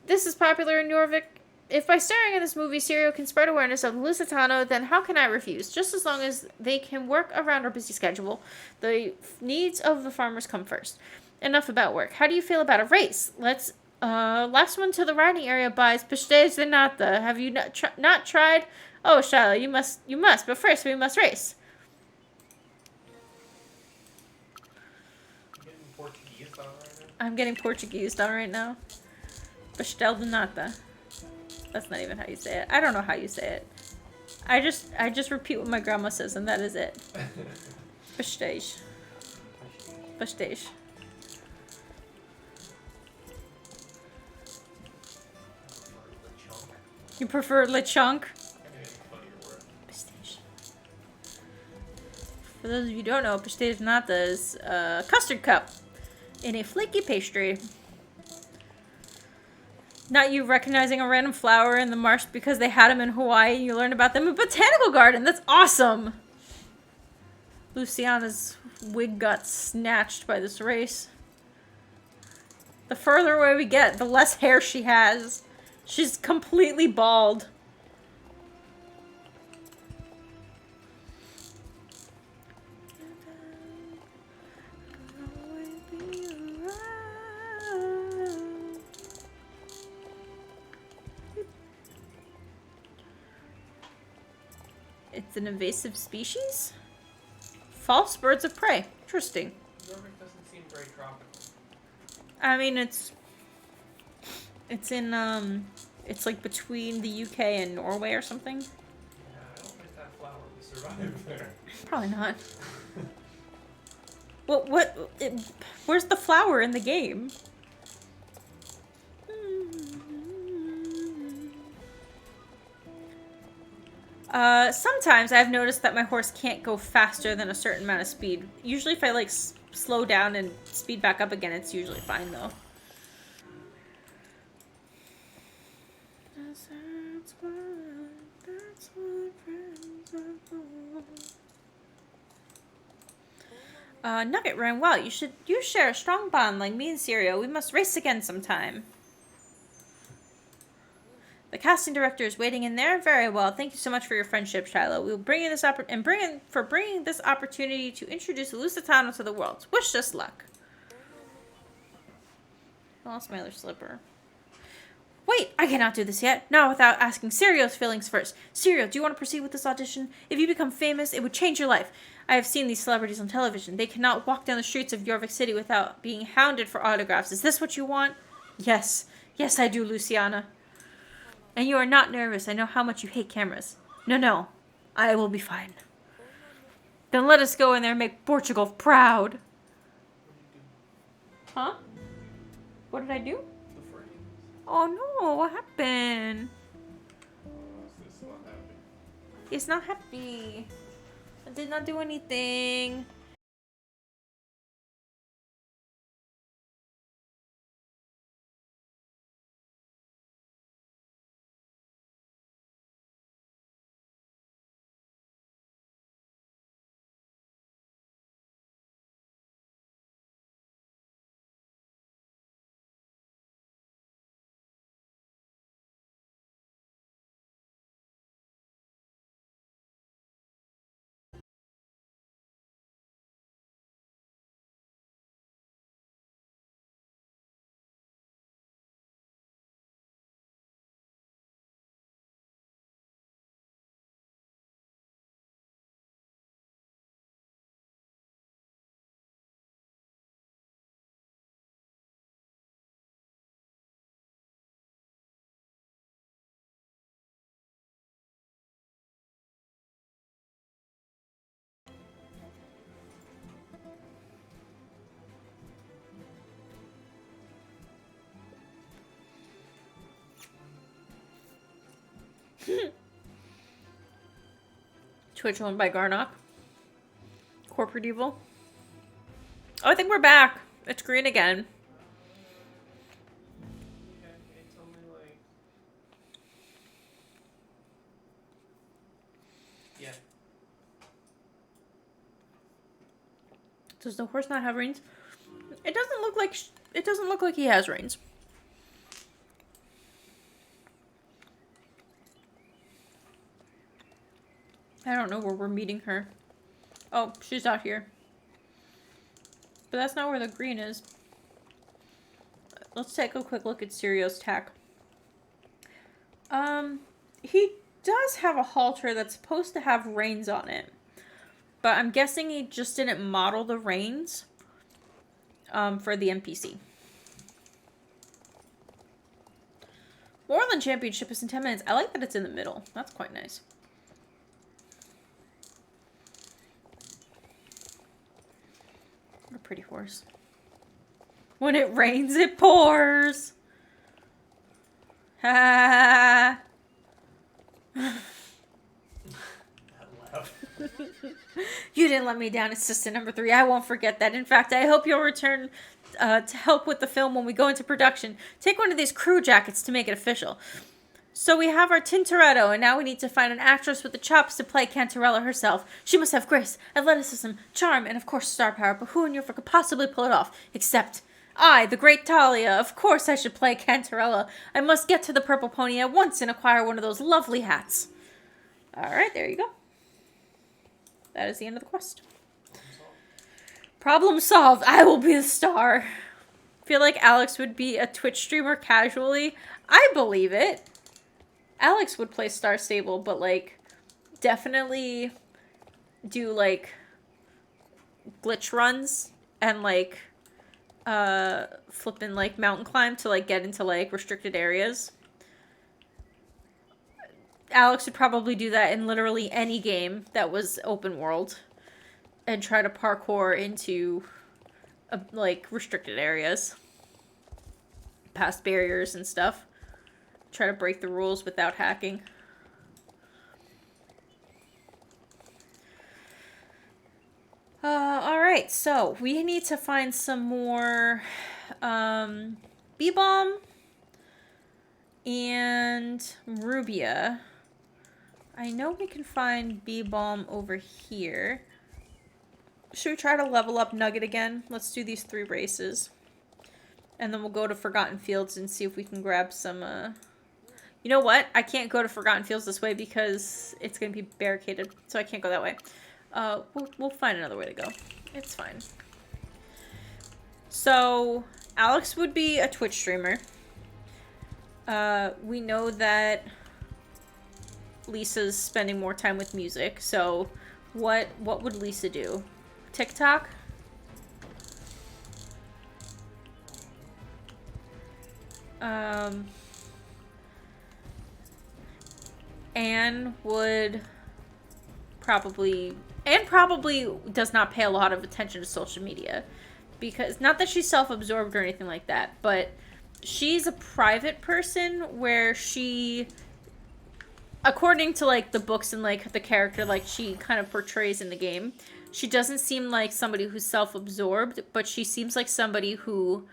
This is popular in Jorvik. If by starring in this movie, Sirio can spread awareness of Lusitano, then how can I refuse? Just as long as they can work around our busy schedule, the needs of the farmers come first. Enough about work. How do you feel about a race? Let's, last one to the riding area buys Pastéis de Nata. Have you not tried? Oh, Shiloh, you must, but first we must race. I'm getting Portuguese done right now. Pastel de Nata. That's not even how you say it. I don't know how you say it. I just repeat what my grandma says, and that is it. Pastéis. Pastéis. You prefer lechonk? Pastéis. For those of you who don't know, pastéis de nata is a custard cup in a flaky pastry. Not you recognizing a random flower in the marsh because they had them in Hawaii and you learned about them in a botanical garden. That's awesome! Luciana's wig got snatched by this race. The further away we get, the less hair she has. She's completely bald. It's an invasive species? False birds of prey. Interesting. Jorvik doesn't seem very tropical. I mean, it's in, it's like between the UK and Norway or something. Yeah, I don't think that flower would survive there. Probably not. Where's the flower in the game? Sometimes I've noticed that my horse can't go faster than a certain amount of speed. Usually if I, like, slow down and speed back up again, it's usually fine, though. That's what friends are for. Nugget ran well. You share a strong bond like me and Sirio. We must race again sometime. The casting director is waiting in there. Very well. Thank you so much for your friendship, Shiloh. We will bring in this bringing this opportunity to introduce Lusitano to the world. Wish us luck. I lost my other slipper. Wait, I cannot do this yet. Not without asking Sirio's feelings first. Sirio, do you want to proceed with this audition? If you become famous, it would change your life. I have seen these celebrities on television. They cannot walk down the streets of Jorvik City without being hounded for autographs. Is this what you want? Yes. Yes, I do, Luciana. And you are not nervous. I know how much you hate cameras. No. I will be fine. Then let us go in there and make Portugal proud. Huh? What did I do? The frames. Oh no, what happened? It's not happy. It's not happy. I did not do anything. Twitch owned by Garnock. Corporate evil. Oh, I think we're back. It's green again. Yeah, it's only like... Yeah. Does the horse not have reins? It doesn't look like it doesn't look like he has reins. I don't know where we're meeting her. Oh, she's out here. But that's not where the green is. Let's take a quick look at Sirio's tack. He does have a halter that's supposed to have reins on it. But I'm guessing he just didn't model the reins for the NPC. Moreland Championship is in 10 minutes. I like that it's in the middle. That's quite nice. What a pretty horse. When it rains, it pours. Ha. You didn't let me down, assistant number 3. I won't forget that. In fact, I hope you'll return to help with the film when we go into production. Take one of these crew jackets to make it official. So we have our Tintoretto, and now we need to find an actress with the chops to play Cantarella herself. She must have grace, athleticism, charm, and of course star power, but who in Europe could possibly pull it off? Except I, the great Talia. Of course I should play Cantarella. I must get to the Purple Pony at once and acquire one of those lovely hats. Alright, there you go. That is the end of the quest. Problem solved. I will be the star. I feel like Alex would be a Twitch streamer casually. I believe it. Alex would play Star Stable, but, like, definitely do, like, glitch runs and, like, flipping, like, mountain climb to, like, get into, like, restricted areas. Alex would probably do that in literally any game that was open world and try to parkour into, like, restricted areas. Past barriers and stuff. Try to break the rules without hacking. Alright, so we need to find some more B-Bomb and Rubia. I know we can find B-Bomb over here. Should we try to level up Nugget again? Let's do these 3 races. And then we'll go to Forgotten Fields and see if we can grab some, You know what? I can't go to Forgotten Fields this way because it's going to be barricaded. So I can't go that way. We'll find another way to go. It's fine. So, Alex would be a Twitch streamer. We know that Lisa's spending more time with music. So, what would Lisa do? TikTok? Anne would probably does not pay a lot of attention to social media, because not that she's self-absorbed or anything like that, but she's a private person where she, according to like the books and like the character like she kind of portrays in the game, she doesn't seem like somebody who's self-absorbed, but she seems like somebody who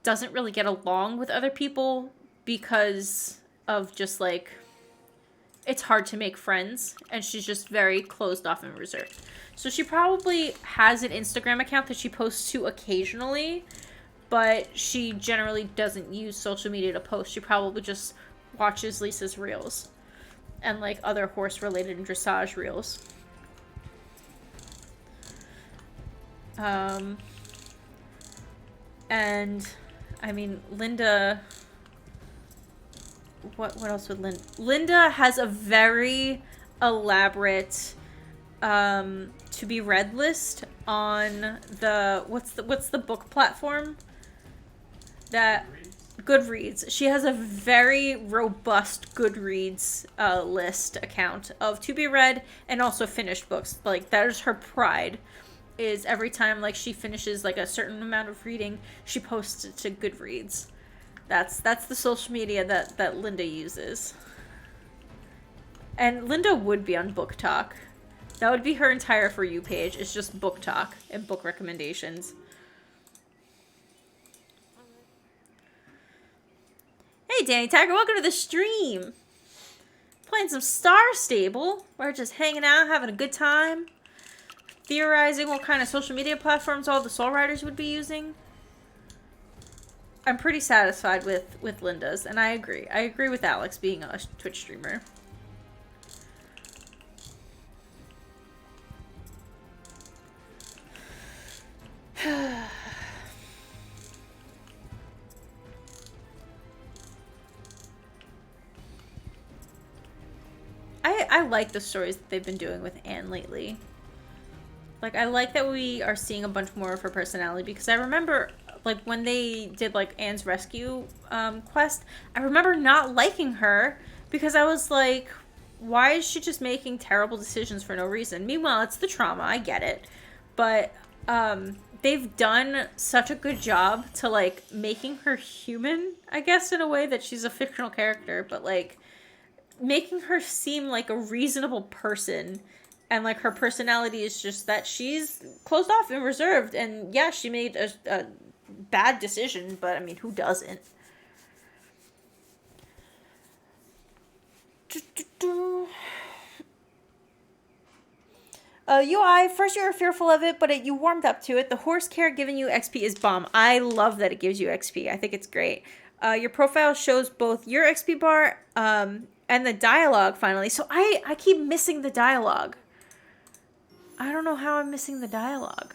doesn't really get along with other people because of just like, it's hard to make friends, and she's just very closed off and reserved. So she probably has an Instagram account that she posts to occasionally, but she generally doesn't use social media to post. She probably just watches Lisa's reels and like other horse-related and dressage reels. And I mean, Linda. What else would Linda has a very elaborate to be read list on the what's the book platform that Goodreads. She has a very robust Goodreads list account of to be read and also finished books. Like, that is her pride, is every time like she finishes like a certain amount of reading, she posts it to Goodreads. That's the social media that Linda uses. And Linda would be on Book Talk. That would be her entire For You page. It's just Book Talk and book recommendations. Hey, Danny Tiger, welcome to the stream. Playing some Star Stable. We're just hanging out, having a good time. theorizing what kind of social media platforms all the Soul Riders would be using. I'm pretty satisfied with Linda's, and I agree. I agree with Alex being a Twitch streamer. I like the stories that they've been doing with Anne lately. Like, I like that we are seeing a bunch more of her personality, because I remember, like, when they did, like, Anne's rescue quest, I remember not liking her, because I was like, why is she just making terrible decisions for no reason? Meanwhile, it's the trauma, I get it. But, they've done such a good job to, like, making her human, I guess, in a way that she's a fictional character, but, like, making her seem like a reasonable person. And, like, her personality is just that she's closed off and reserved. And, yeah, she made a bad decision, but, I mean, who doesn't? UI, first you were fearful of it, but you warmed up to it. The horse care giving you XP is bomb. I love that it gives you XP. I think it's great. Your profile shows both your XP bar and the dialogue, finally. So I keep missing the dialogue. I don't know how I'm missing the dialogue.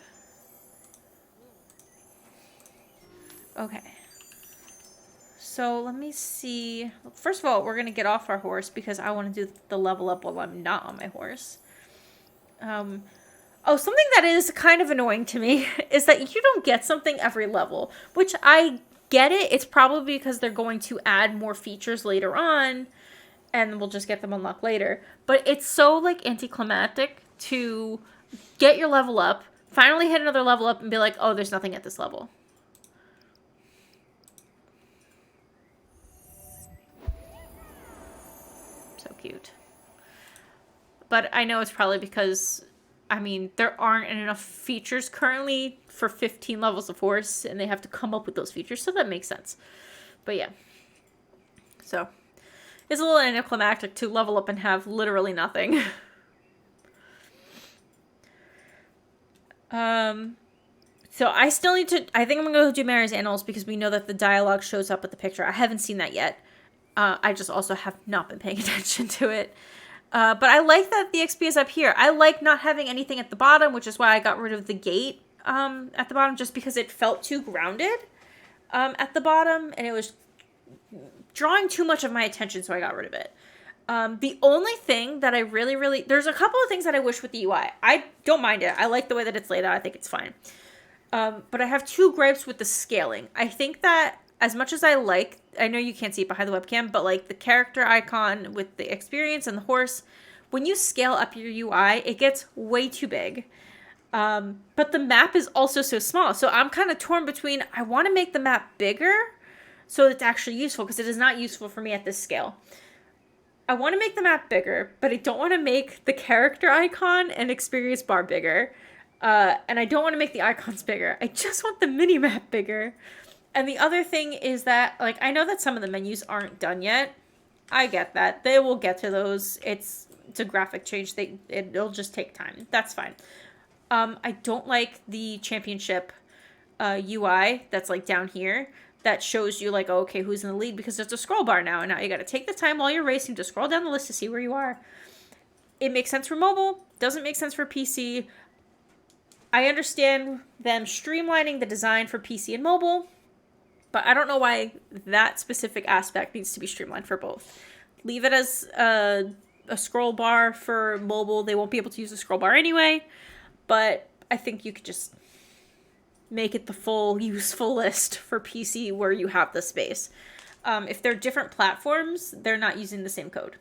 Okay. So let me see. First of all, we're going to get off our horse because I want to do the level up while I'm not on my horse. Oh, something that is kind of annoying to me is that you don't get something every level, which I get it. It's probably because they're going to add more features later on and we'll just get them unlocked later. But it's so, like, anticlimactic to get your level up, finally hit another level up, and be like, oh, there's nothing at this level. So cute. But I know it's probably because, I mean, there aren't enough features currently for 15 levels of horse, and they have to come up with those features, so that makes sense. But yeah. So, it's a little anticlimactic to level up and have literally nothing. So I still need to, I think I'm going to go do Mary's Annals because we know that the dialogue shows up with the picture. I haven't seen that yet. I just also have not been paying attention to it. But I like that the XP is up here. I like not having anything at the bottom, which is why I got rid of the gate at the bottom, just because it felt too grounded at the bottom, and it was drawing too much of my attention, so I got rid of it. The only thing that I really, there's a couple of things that I wish with the UI. I don't mind it. I like the way that it's laid out. I think it's fine. But I have two gripes with the scaling. I think that as much as I know you can't see it behind the webcam, but like the character icon with the experience and the horse, when you scale up your UI, it gets way too big. But the map is also so small. So I'm kind of torn between, I want to make the map bigger so it's actually useful, because it is not useful for me at this scale. I want to make the map bigger, but I don't want to make the character icon and experience bar bigger. And I don't want to make the icons bigger. I just want the mini map bigger. And the other thing is that, like, I know that some of the menus aren't done yet. I get that. They will get to those. It's a graphic change. It'll just take time. That's fine. I don't like the championship UI that's, like, down here. That shows you, like, oh, okay, who's in the lead, because there's a scroll bar now. And now you got to take the time while you're racing to scroll down the list to see where you are. It makes sense for mobile. Doesn't make sense for PC. I understand them streamlining the design for PC and mobile, but I don't know why that specific aspect needs to be streamlined for both. Leave it as a scroll bar for mobile. They won't be able to use the scroll bar anyway, but I think you could just make it the full useful list for PC where you have the space. If they're different platforms, they're not using the same code.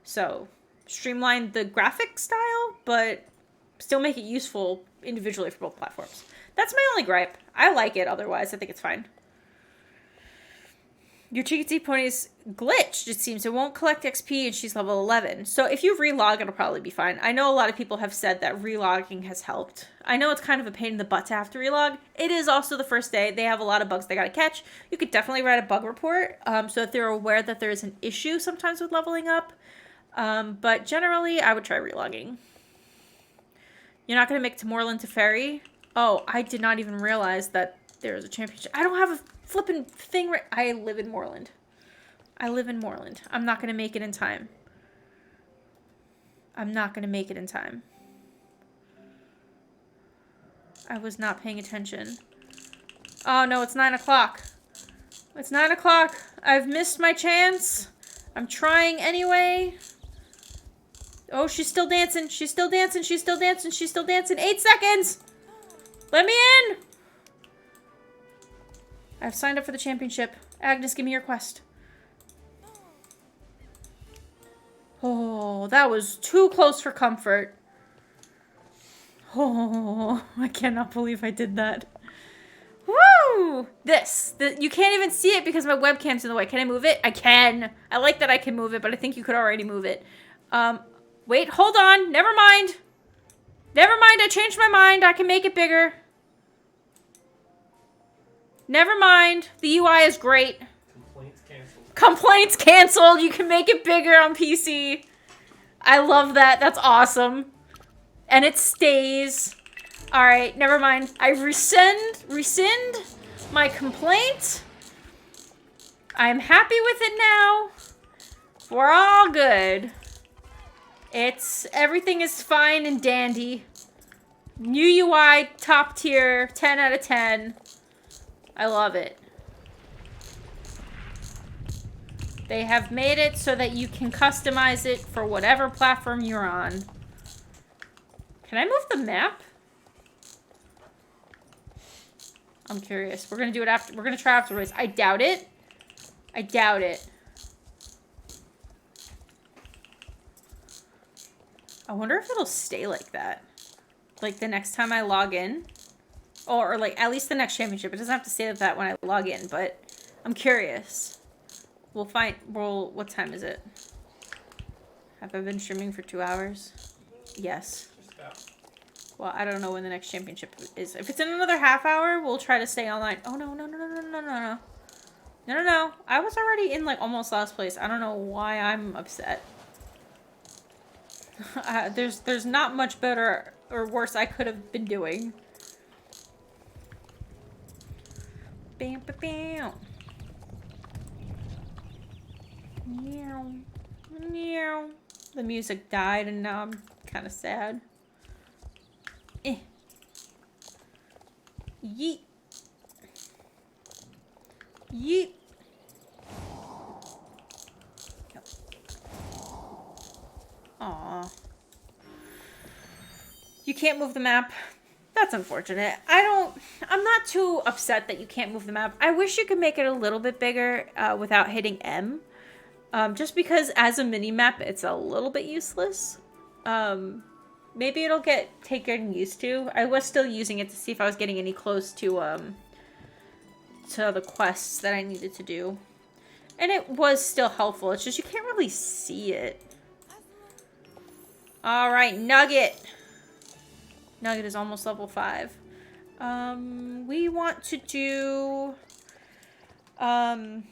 So streamline the graphic style, but still make it useful individually for both platforms. That's my only gripe. I like it otherwise. I think it's fine. Your Chikiti pony's glitched, it seems. It won't collect XP and she's level 11. So if you relog, it'll probably be fine. I know a lot of people have said that relogging has helped. I know it's kind of a pain in the butt to have to relog. It is also the first day. They have a lot of bugs they gotta catch. You could definitely write a bug report so that they're aware that there is an issue sometimes with leveling up. But generally, I would try relogging. You're not going to make it to Moreland to ferry? Oh, I did not even realize that there was a championship. I don't have a flipping thing right. I live in Moreland. I live in Moreland. I'm not going to make it in time. I'm not going to make it in time. I was not paying attention. Oh, no, it's 9 o'clock. It's 9 o'clock. I've missed my chance. I'm trying anyway. Oh, she's still dancing. She's still dancing. She's still dancing. She's still dancing. 8 seconds. Let me in. I've signed up for the championship. Agnes, give me your quest. Oh, that was too close for comfort. Oh, I cannot believe I did that. Woo! You can't even see it because my webcam's in the way. Can I move it? I can. I like that I can move it, but I think you could already move it. Wait, hold on. Never mind. Never mind, I changed my mind. I can make it bigger. Never mind. The UI is great. Complaints canceled. Complaints canceled. You can make it bigger on PC. I love that. That's awesome. And it stays. Alright, never mind. I rescind my complaint. I'm happy with it now. We're all good. Everything is fine and dandy. New UI, top tier, 10 out of 10. I love it. They have made it so that you can customize it for whatever platform you're on. Can I move the map? I'm curious. We're gonna do it after. We're gonna try afterwards. I doubt it. I doubt it. I wonder if it'll stay like that. Like the next time I log in. Or like at least the next championship. It doesn't have to stay like that when I log in, but I'm curious. What time is it? Have I been streaming for 2 hours? Yes. Just about. Well, I don't know when the next championship is. If it's in another half hour, we'll try to stay online. Oh, no. No. I was already in, like, almost last place. I don't know why I'm upset. There's not much better or worse I could have been doing. Bam, bam, bam. Meow. Meow. The music died and now I'm kind of sad. Yeet. Yeet. Aw. You can't move the map. That's unfortunate. I'm not too upset that you can't move the map. I wish you could make it a little bit bigger without hitting M. Just because as a mini-map, it's a little bit useless. Maybe it'll take getting used to. I was still using it to see if I was getting any close to the quests that I needed to do. And it was still helpful. It's just you can't really see it. Alright, Nugget. Nugget is almost level 5. We want to do the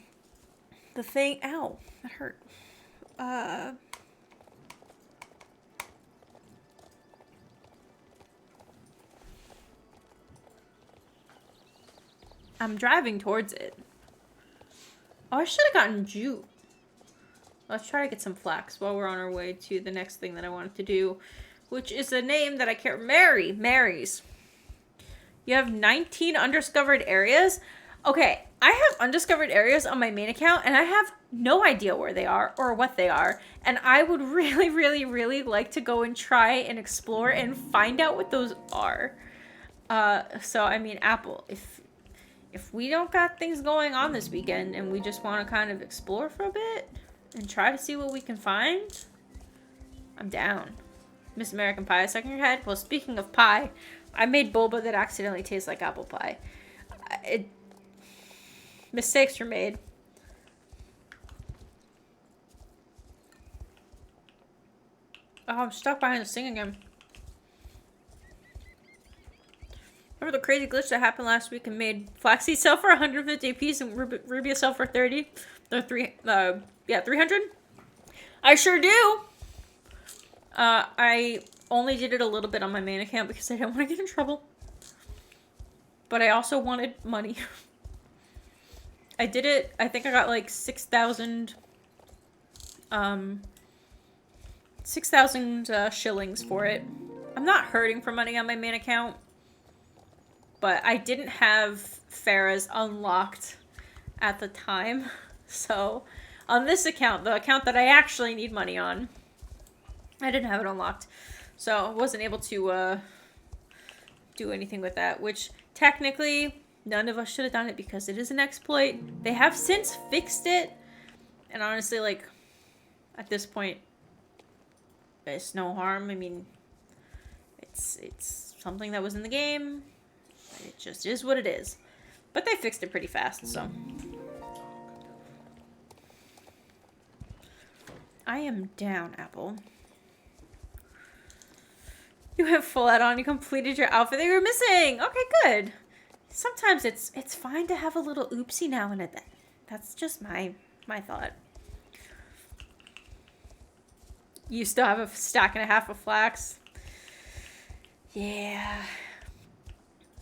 thing. Ow, that hurt. I'm driving towards it. Oh, I should have gotten jute. Let's try to get some flax while we're on our way to the next thing that I wanted to do, which is a name that I can't... Mary's. You have 19 undiscovered areas? Okay, I have undiscovered areas on my main account, and I have no idea where they are or what they are. And I would really, really, really like to go and try and explore and find out what those are. So, I mean, Apple, if we don't got things going on this weekend and we just want to kind of explore for a bit and try to see what we can find, I'm down. Miss American Pie is stuck in your head. Well, speaking of pie, I made boba that accidentally tastes like apple pie. Mistakes were made. Oh, I'm stuck behind the thing again. Remember the crazy glitch that happened last week and made flaxseed sell for 150 a piece and rubia sell for 30? They're 300? I sure do. I only did it a little bit on my main account because I didn't want to get in trouble. But I also wanted money. I did it, I think I got like 6,000 shillings for it. I'm not hurting for money on my main account, but I didn't have Farah's unlocked at the time. So on this account, the account that I actually need money on, I didn't have it unlocked. So I wasn't able to do anything with that, which technically none of us should have done it because it is an exploit. They have since fixed it. And honestly, like, at this point, it's no harm. I mean, it's something that was in the game. It just is what it is. But they fixed it pretty fast, so. I am down, Apple. You have full add-on. You completed your outfit that you were missing. Okay, good. Sometimes it's fine to have a little oopsie now and then. That's just my thought. You still have a stack and a half of flax. Yeah.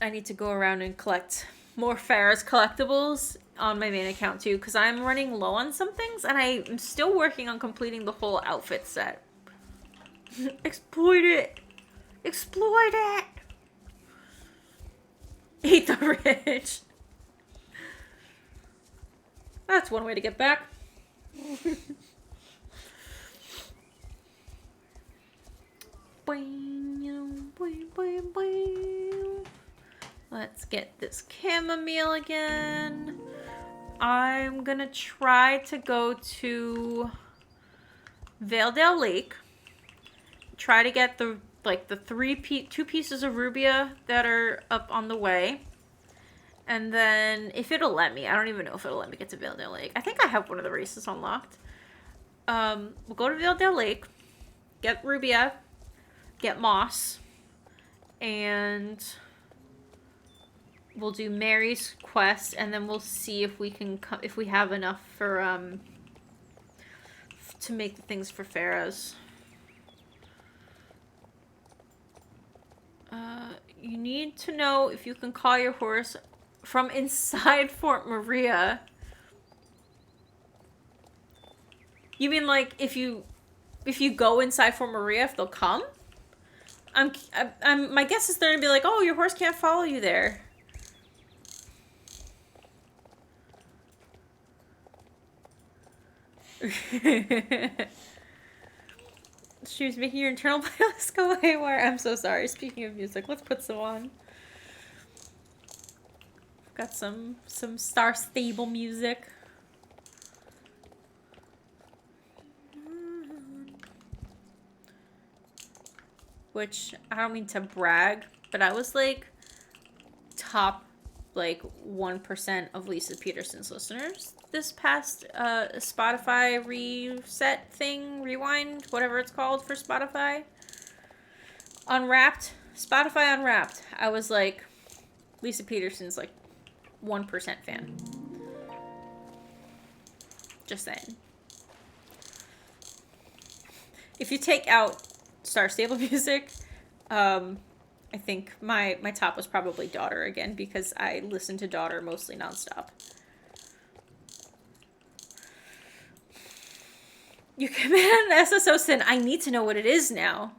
I need to go around and collect more Farah's collectibles on my main account too, because I'm running low on some things and I'm still working on completing the whole outfit set. Exploit it! Exploit it! Eat the rich! That's one way to get back. Let's get this chamomile again. I'm gonna try to go to Valedale Lake. Try to get the two pieces of rubia that are up on the way. And then if it'll let me, I don't even know if it'll let me get to Valedale Lake. I think I have one of the races unlocked. We'll go to Valedale Lake, get rubia, get moss, and we'll do Mary's quest, and then we'll see if we can if we have enough for to make the things for Farah's. You need to know if you can call your horse from inside Fort Maria. You mean like if you go inside Fort Maria, if they'll come? My guess is they're gonna be like, oh, your horse can't follow you there. She was making your internal playlist go haywire. I'm so sorry. Speaking of music, let's put some on. Got some Star Stable music. Which, I don't mean to brag, but I was like top like 1% of Lisa Peterson's listeners this past Spotify reset thing, rewind, whatever it's called for Spotify. Unwrapped, Spotify Unwrapped. I was like Lisa Peterson's like 1% fan. Just saying. If you take out Star Stable music, I think my top was probably Daughter again, because I listen to Daughter mostly nonstop. You committed an SSO sin. I need to know what it is now.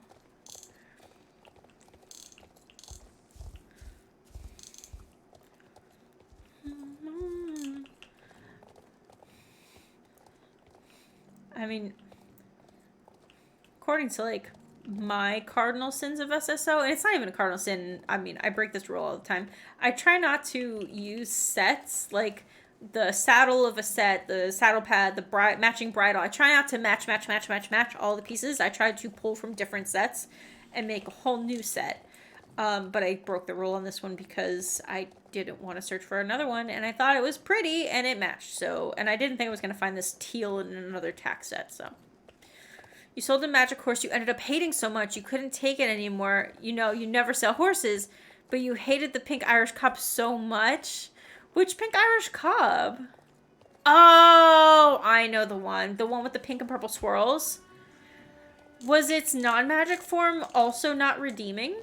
I mean, according to like my cardinal sins of SSO, and it's not even a cardinal sin. I mean, I break this rule all the time. I try not to use sets like the saddle of a set, the saddle pad, the matching bridle. I try not to match all the pieces. I try to pull from different sets and make a whole new set. But I broke the rule on this one because I didn't want to search for another one, and I thought it was pretty and it matched. So, and I didn't think I was going to find this teal in another tack set. So, you sold a magic horse you ended up hating so much you couldn't take it anymore. You know, you never sell horses, but you hated the pink Irish cob so much. Which pink Irish cob? Oh, I know the one. The one with the pink and purple swirls. Was its non-magic form also not redeeming?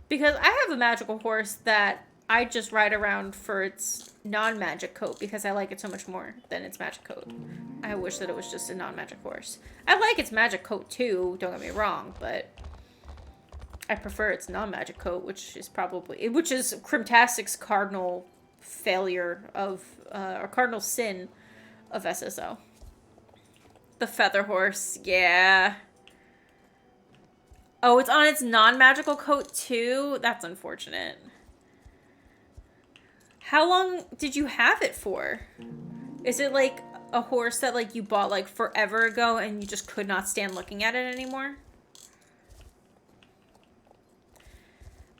Because I have a magical horse that I just ride around for its non-magic coat because I like it so much more than its magic coat. I wish that it was just a non-magic horse. I like its magic coat too, don't get me wrong, but I prefer its non-magic coat, which is Crimtastic's cardinal failure of, or cardinal sin of SSO. The feather horse, yeah. Oh, it's on its non-magical coat too? That's unfortunate. How long did you have it for? Is it like a horse that like you bought like forever ago and you just could not stand looking at it anymore?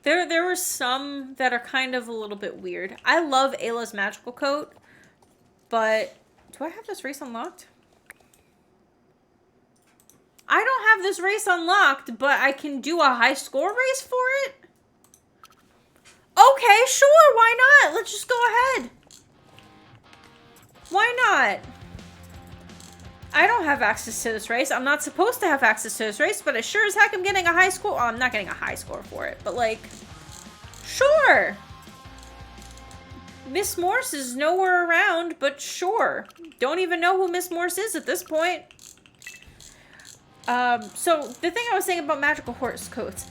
There were some that are kind of a little bit weird. I love Ayla's magical coat, but do I have this race unlocked? I don't have this race unlocked, but I can do a high score race for it? Okay, sure, why not? Let's just go ahead. Why not? I don't have access to this race. I'm not supposed to have access to this race, but I sure as heck am getting a high score. Oh, I'm not getting a high score for it, but like, sure. Miss Morse is nowhere around, but sure. Don't even know who Miss Morse is at this point. So the thing I was saying about magical horse coats,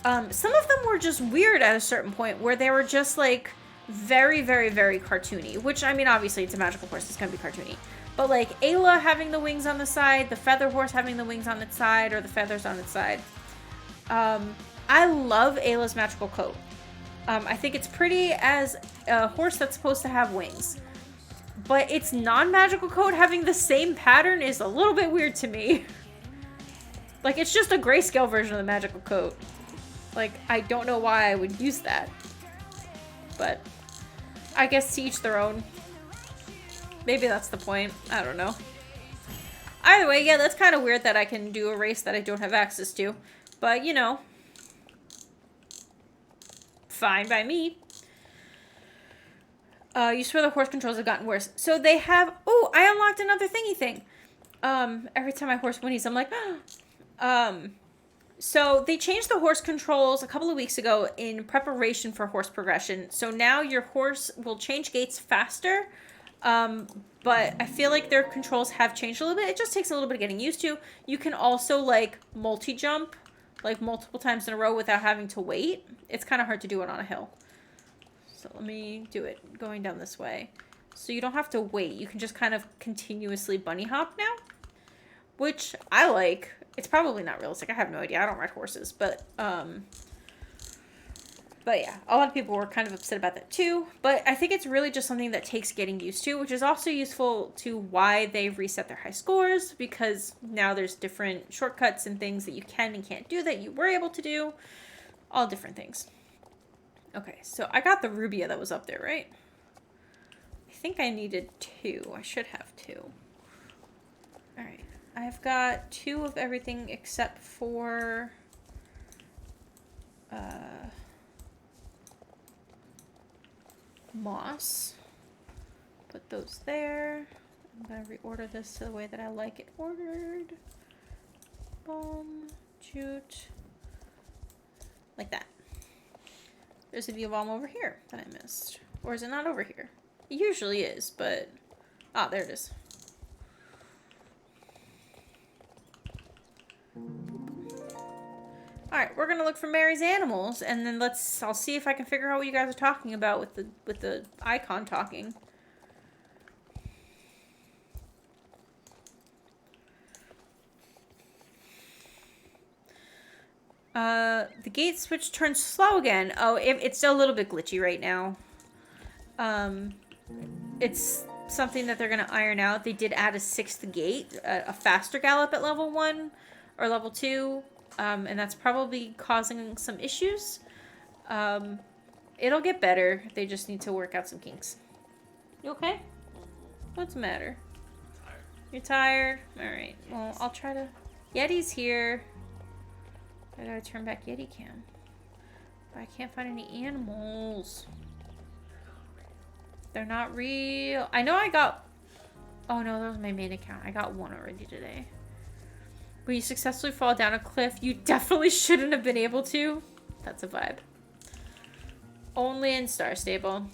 some of them were just weird at a certain point where they were just like very, very, very cartoony, which I mean, obviously it's a magical horse, it's gonna be cartoony, but like Ayla having the wings on the side, the feather horse having the wings on its side, or the feathers on its side. I love Ayla's magical coat. I think it's pretty as a horse that's supposed to have wings, but its non-magical coat having the same pattern is a little bit weird to me. Like, it's just a grayscale version of the magical coat. Like, I don't know why I would use that. But I guess to each their own. Maybe that's the point. I don't know. Either way, yeah, that's kind of weird that I can do a race that I don't have access to. But, you know. Fine by me. You swear the horse controls have gotten worse. So they have... Oh, I unlocked another thingy thing. Every time my horse whinnies, I'm like... So they changed the horse controls a couple of weeks ago in preparation for horse progression. So now your horse will change gaits faster. But I feel like their controls have changed a little bit. It just takes a little bit of getting used to. You can also like multi-jump like multiple times in a row without having to wait. It's kind of hard to do it on a hill. So let me do it going down this way. So you don't have to wait. You can just kind of continuously bunny hop now, which I like. It's probably not realistic. I have no idea. I don't ride horses, but yeah, a lot of people were kind of upset about that too. But I think it's really just something that takes getting used to, which is also useful to why they've reset their high scores, because now there's different shortcuts and things that you can and can't do that you were able to do. All different things. Okay, so I got the Rubia that was up there, right? I think I needed 2. I should have 2. All right. I've got 2 of everything except for moss. Put those there. I'm going to reorder this to the way that I like it ordered. Boom, jute. Like that. There's a View Bomb over here that I missed. Or is it not over here? It usually is, but... Ah, there it is. Alright, we're gonna look for Mary's animals, and then I'll see if I can figure out what you guys are talking about with the icon talking. The gate switch turns slow again. Oh, it's still a little bit glitchy right now. It's something that they're gonna iron out. They did add a 6th gate, a faster gallop at level 1 or level 2. And that's probably causing some issues. It'll get better. They just need to work out some kinks. You okay? What's the matter? Tired. You're tired? Alright. Well, I'll try to... Yeti's here. I gotta turn back Yeti cam. But I can't find any animals. They're not real. I know I got... Oh no, that was my main account. I got 1 already today. When you successfully fall down a cliff, you definitely shouldn't have been able to. That's a vibe. Only in Star Stable.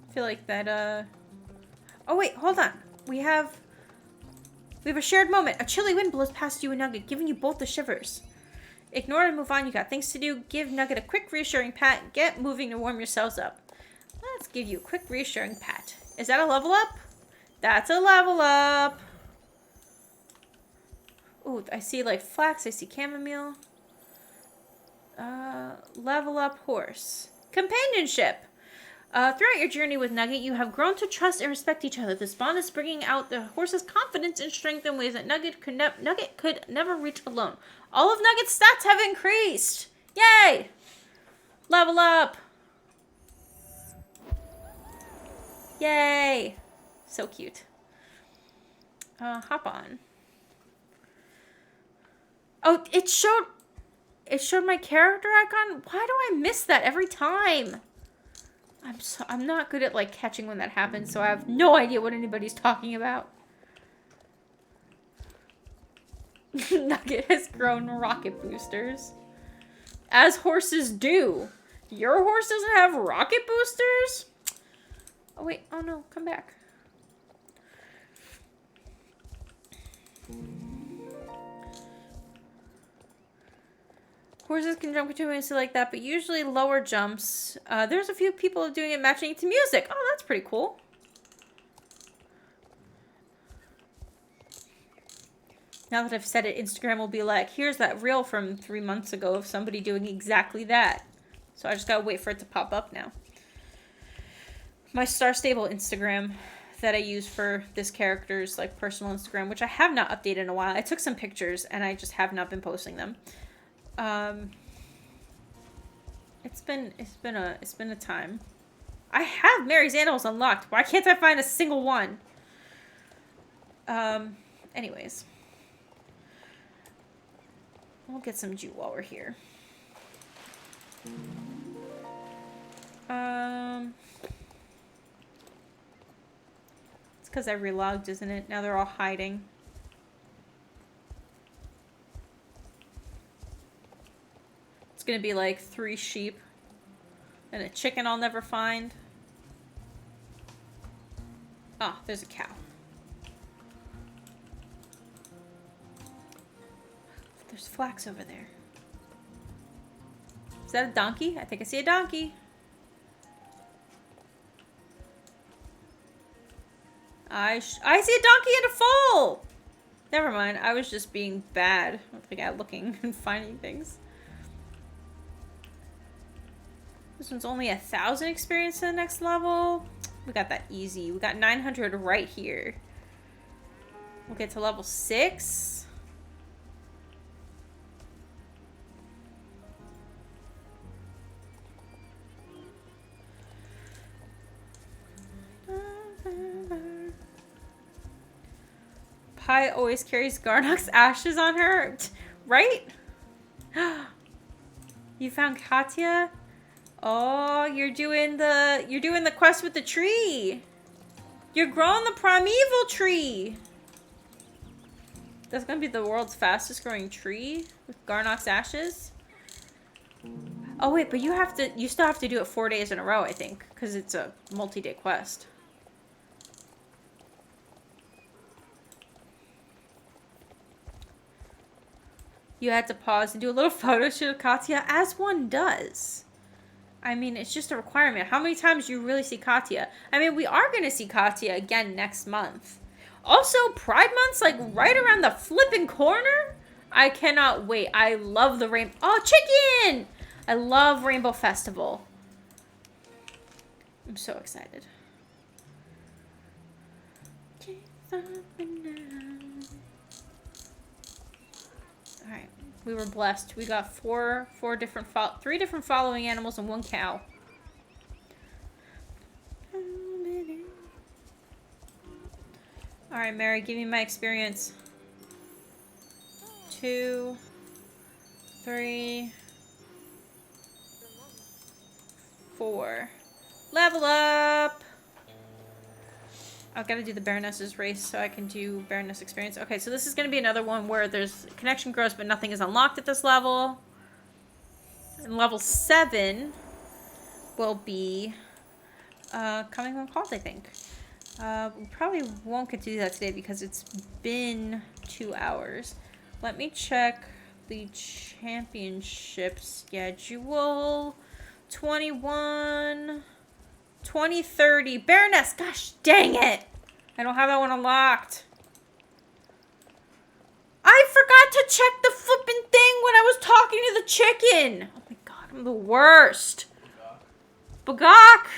I feel like that, oh wait, hold on. We have a shared moment. A chilly wind blows past you and Nugget, giving you both the shivers. Ignore and move on. You got things to do. Give Nugget a quick reassuring pat. Get moving to warm yourselves up. Let's give you a quick reassuring pat. Is that a level up? That's a level up. Ooh, I see like flax. I see chamomile. Level up horse. Companionship. Throughout your journey with Nugget, you have grown to trust and respect each other. This bond is bringing out the horse's confidence and strength in ways that Nugget could never reach alone. All of Nugget's stats have increased. Yay! Level up. Yay! So cute. Hop on. Oh, it showed my character icon. Why do I miss that every time? I'm not good at like catching when that happens, so I have no idea what anybody's talking about. Nugget has grown rocket boosters. As horses do. Your horse doesn't have rocket boosters? Oh wait, oh no, come back. Horses can jump continuously like that, but usually lower jumps. There's a few people doing it matching it to music. Oh, that's pretty cool. Now that I've said it, Instagram will be like, here's that reel from 3 months ago of somebody doing exactly that. So I just gotta wait for it to pop up now. My Star Stable Instagram that I use for this character's like personal Instagram, which I have not updated in a while. I took some pictures and I just have not been posting them. It's been a time. I have Mary's Animals unlocked. Why can't I find a single one? Anyways. We'll get some jute while we're here. It's because I relogged, isn't it? Now they're all hiding. It's gonna be like 3 sheep and a chicken I'll never find. Ah, there's a cow. There's flax over there. Is that a donkey? I think I see a donkey. I see a donkey and a foal! Never mind, I was just being bad at looking and finding things. This one's only 1,000 experience to the next level. We got that easy. We got 900 right here. We'll get to level 6. Pi always carries Garnock's ashes on her, right? You found Katya? Oh, you're doing the quest with the tree. You're growing the primeval tree. That's gonna be the world's fastest growing tree with Garnock's ashes. Oh wait, but you still have to do it 4 days in a row, I think, because it's a multi-day quest. You had to pause and do a little photo shoot of Katya, as one does. I mean, it's just a requirement. How many times do you really see Katya? I mean, we are going to see Katya again next month. Also, Pride Month's like right around the flipping corner. I cannot wait. I love the rainbow. Oh, chicken! I love Rainbow Festival. I'm so excited. Alright, we were blessed. We got three different following animals and 1 cow. Alright, Mary, give me my experience. 2, 3, 4. Level up! I've got to do the Baroness's race so I can do Baroness experience. Okay, so this is going to be another one where there's connection grows, but nothing is unlocked at this level. And level 7 will be coming on calls, I think. We probably won't get to do that today because it's been 2 hours. Let me check the championship schedule. 21... 2030. Baroness! Gosh dang it! I don't have that one unlocked. I forgot to check the flipping thing when I was talking to the chicken! Oh my god, I'm the worst. Bagok!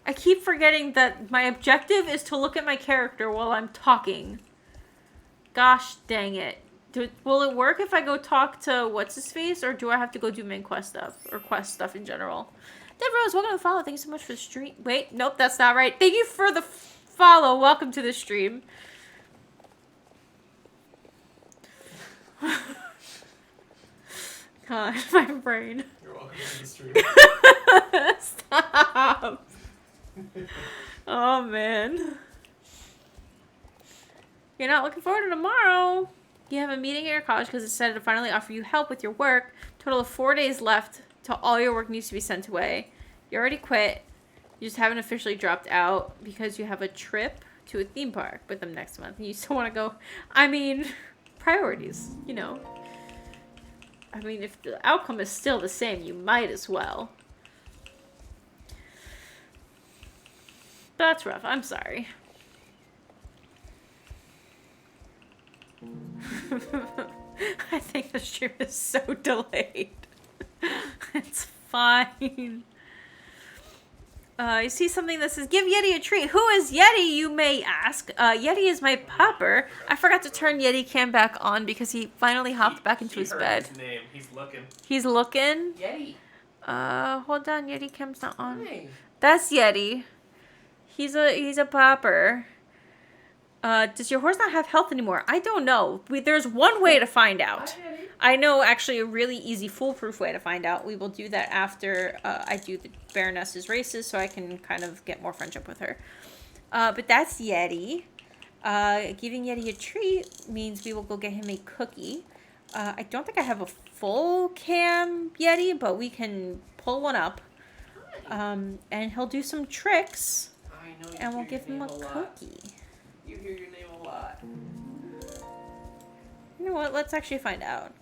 I keep forgetting that my objective is to look at my character while I'm talking. Gosh dang it. Will it work if I go talk to what's-his-face, or do I have to go do main quest stuff, or quest stuff in general? Dead Rose, welcome to the follow. Thank you so much for the stream. Wait, nope, that's not right. Thank you for the follow. Welcome to the stream. God, my brain. You're welcome to the stream. Stop. Oh, man. You're not looking forward to tomorrow. You have a meeting at your college because it decided to finally offer you help with your work. Total of 4 days left till all your work needs to be sent away. You already quit. You just haven't officially dropped out because you have a trip to a theme park with them next month. And you still want to go. I mean, priorities, you know. I mean, if the outcome is still the same, you might as well. But that's rough. I'm sorry. I think the stream is so delayed. It's fine. You see something that says, give Yeti a treat. Who is Yeti, you may ask? Yeti is my pupper. I forgot to turn Yeti cam back on because he finally hopped back into his bed. His name. He's looking. He's looking? Yeti. Hold on. Yeti cam's not on. Hey. That's Yeti. He's a pupper. Does your horse not have health anymore? I don't know. There's one way to find out. I know actually a really easy foolproof way to find out. We will do that after I do the Baroness's races so I can kind of get more friendship with her. But that's Yeti. Giving Yeti a treat means we will go get him a cookie. I don't think I have a full cam Yeti, but we can pull one up. And he'll do some tricks. I know you And we'll hear give your him a name lot. cookie. You hear your name a lot. You know what? Let's actually find out.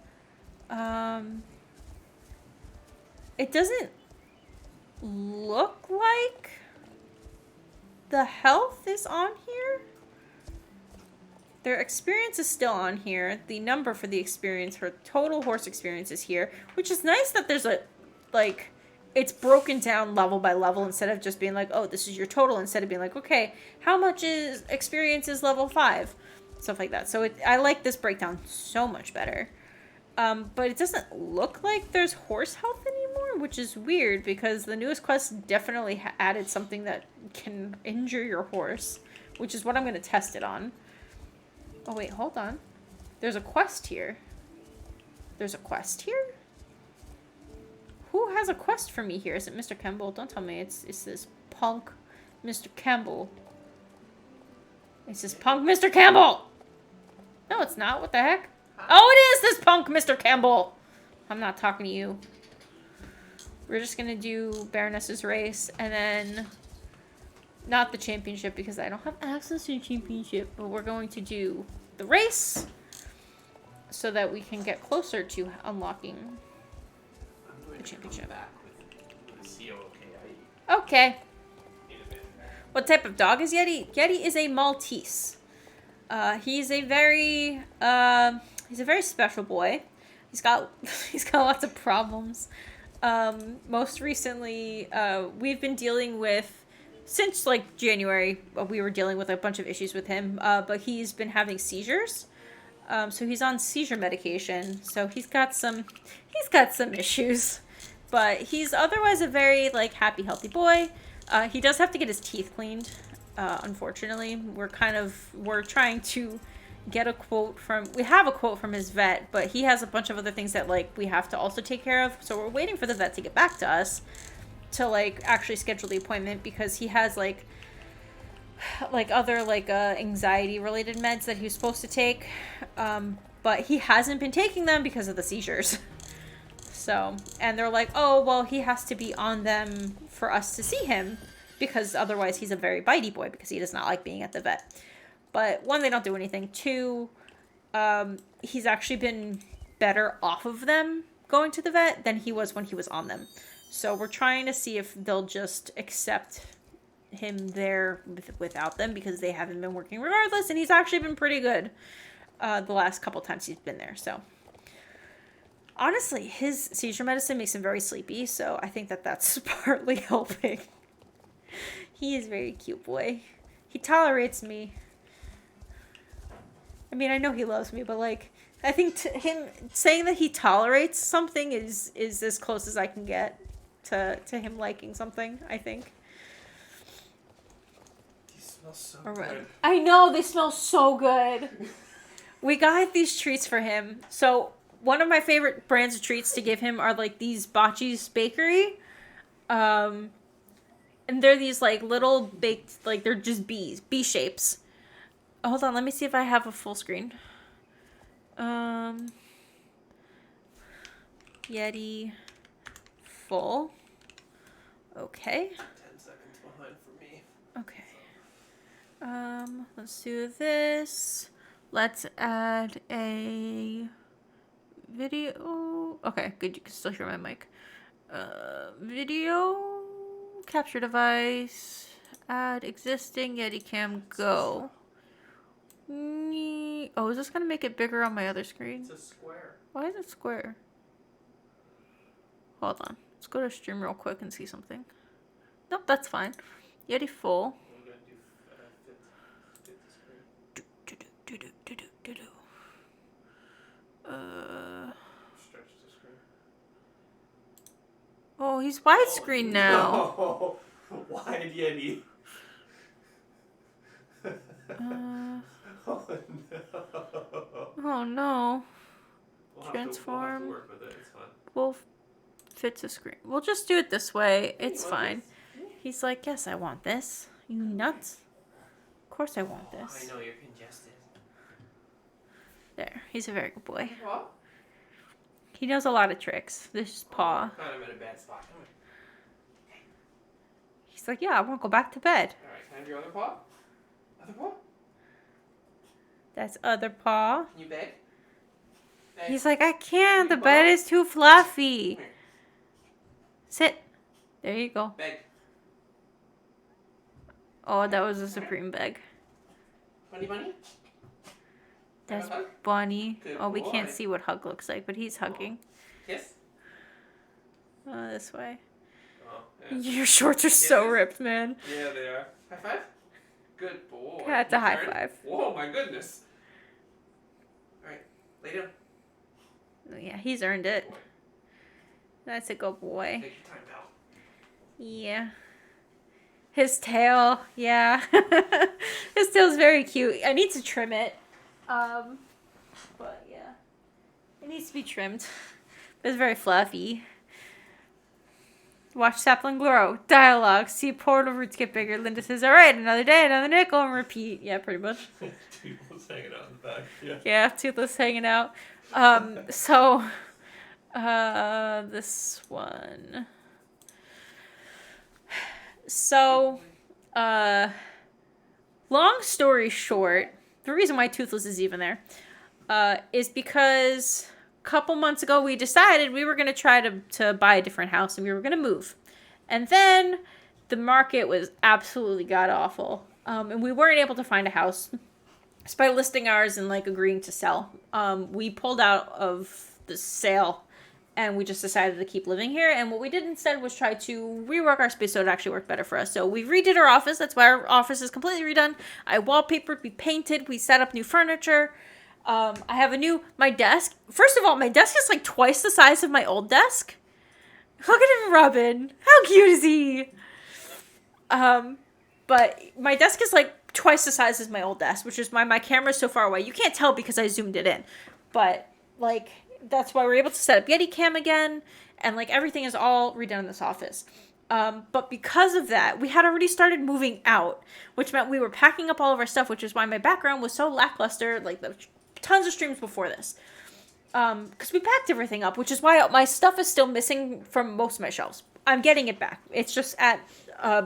It doesn't look like the health is on here. Their experience is still on here. The number for the experience, her total horse experience is here, which is nice that there's a, like, it's broken down level by level instead of just being like, oh, this is your total, instead of being like, okay, how much is experience is level 5? Stuff like that. So I like this breakdown so much better. But it doesn't look like there's horse health anymore, which is weird because the newest quest definitely added something that can injure your horse, which is what I'm going to test it on. Oh, wait, hold on. There's a quest here. There's a quest here? Who has a quest for me here? Is it Mr. Campbell? Don't tell me it's this punk Mr. Campbell. It's this punk Mr. Campbell! No, it's not. What the heck? Oh, it is this punk Mr. Campbell! I'm not talking to you. We're just gonna do Baroness's race, and then... Not the championship, because I don't have access to the championship, but we're going to do the race, so that we can get closer to unlocking the championship. Back with COKIE. Okay. What type of dog is Yeti? Yeti is a Maltese. He's a very special boy. He's got lots of problems. Most recently, we've been dealing with, since like January, we were dealing with a bunch of issues with him. But he's been having seizures. So he's on seizure medication. So he's got some issues. But he's otherwise a very, like, happy, healthy boy. He does have to get his teeth cleaned. Unfortunately, we're trying to get a quote from. We have a quote from his vet, but he has a bunch of other things that like we have to also take care of. So we're waiting for the vet to get back to us to like actually schedule the appointment because he has like other like anxiety related meds that he was supposed to take, but he hasn't been taking them because of the seizures. So, and they're like, oh well, he has to be on them for us to see him because otherwise he's a very bitey boy because he does not like being at the vet. But one, they don't do anything. Two, he's actually been better off of them going to the vet than he was when he was on them. So we're trying to see if they'll just accept him there without them because they haven't been working regardless, and he's actually been pretty good the last couple times he's been there. So honestly, his seizure medicine makes him very sleepy, so I think that that's partly helping. He is a very cute boy. He tolerates me. I mean, I know he loves me, but like I think him saying that he tolerates something is as close as I can get to him liking something, I think. So good. I know, they smell so good. We got these treats for him. So one of my favorite brands of treats to give him are like these Bocce's Bakery. And they're these like little baked, like they're just bee shapes. Hold on, let me see if I have a full screen. Yeti full. Okay. 10 seconds behind for me. Okay. Let's do this. Let's add a video. Okay, good. You can still hear my mic. Video capture device. Add existing Yeti cam. Go. Oh, is this gonna make it bigger on my other screen? It's a square. Why is it square? Hold on. Let's go to stream real quick and see something. Nope, that's fine. Yeti full. Stretch the screen. Oh, he's widescreen now. No. Wide Yeti. Oh no. Oh no. We'll Transform. have to work with it. It's fine. We'll fit to screen. We'll just do it this way. It's fine. He's like, yes, I want this. You nuts? Of course I want this. I know you're congested. There. He's a very good boy. What? He knows a lot of tricks. This is paw. Kind of in a bad spot. Come here. He's like, yeah, I want to go back to bed. All right. Can I have your other paw? Other paw? That's other paw. Can you beg? Beg. He's like, I can't. The bed is too fluffy. Come here. Sit. There you go. Beg. Oh, that was a supreme beg. Bunny? That's Have a hug? Bunny. Good Oh, we can't boy. see what hug looks like, but he's hugging. Kiss? This way. Oh, yeah. Your shorts are so Kisses? ripped, man. Yeah, they are. High five? Good boy. That's a You high turn? five. Whoa, my goodness. Alright, lay down. Yeah, he's earned it. Boy. That's a good boy. Take your time, pal. Yeah. His tail, yeah. His tail's very cute. I need to trim it. But yeah. It needs to be trimmed. It's very fluffy. Watch sapling grow. Dialogue. See portal roots get bigger. Linda says, alright, another day, another nickel, and repeat. Yeah, pretty much. Toothless hanging out in the back. Yeah. Yeah, Toothless hanging out. This one. So, long story short, the reason why Toothless is even there, is because a couple months ago we decided we were going to try to buy a different house and we were going to move. And then the market was absolutely god-awful. And we weren't able to find a house. Despite listing ours and like agreeing to sell, we pulled out of the sale and we just decided to keep living here. And what we did instead was try to rework our space so it actually worked better for us. So we redid our office. That's why our office is completely redone. I wallpapered, we painted, we set up new furniture. I have my desk. First of all, my desk is like twice the size of my old desk. Look at him rubbing. How cute is he? But my desk is like twice the size as my old desk, which is why my camera is so far away. You can't tell because I zoomed it in. But, like, that's why we're able to set up Yeti Cam again. And, like, everything is all redone in this office. But because of that, we had already started moving out, which meant we were packing up all of our stuff, which is why my background was so lackluster, like, the tons of streams before this. Because we packed everything up, which is why my stuff is still missing from most of my shelves. I'm getting it back. It's just at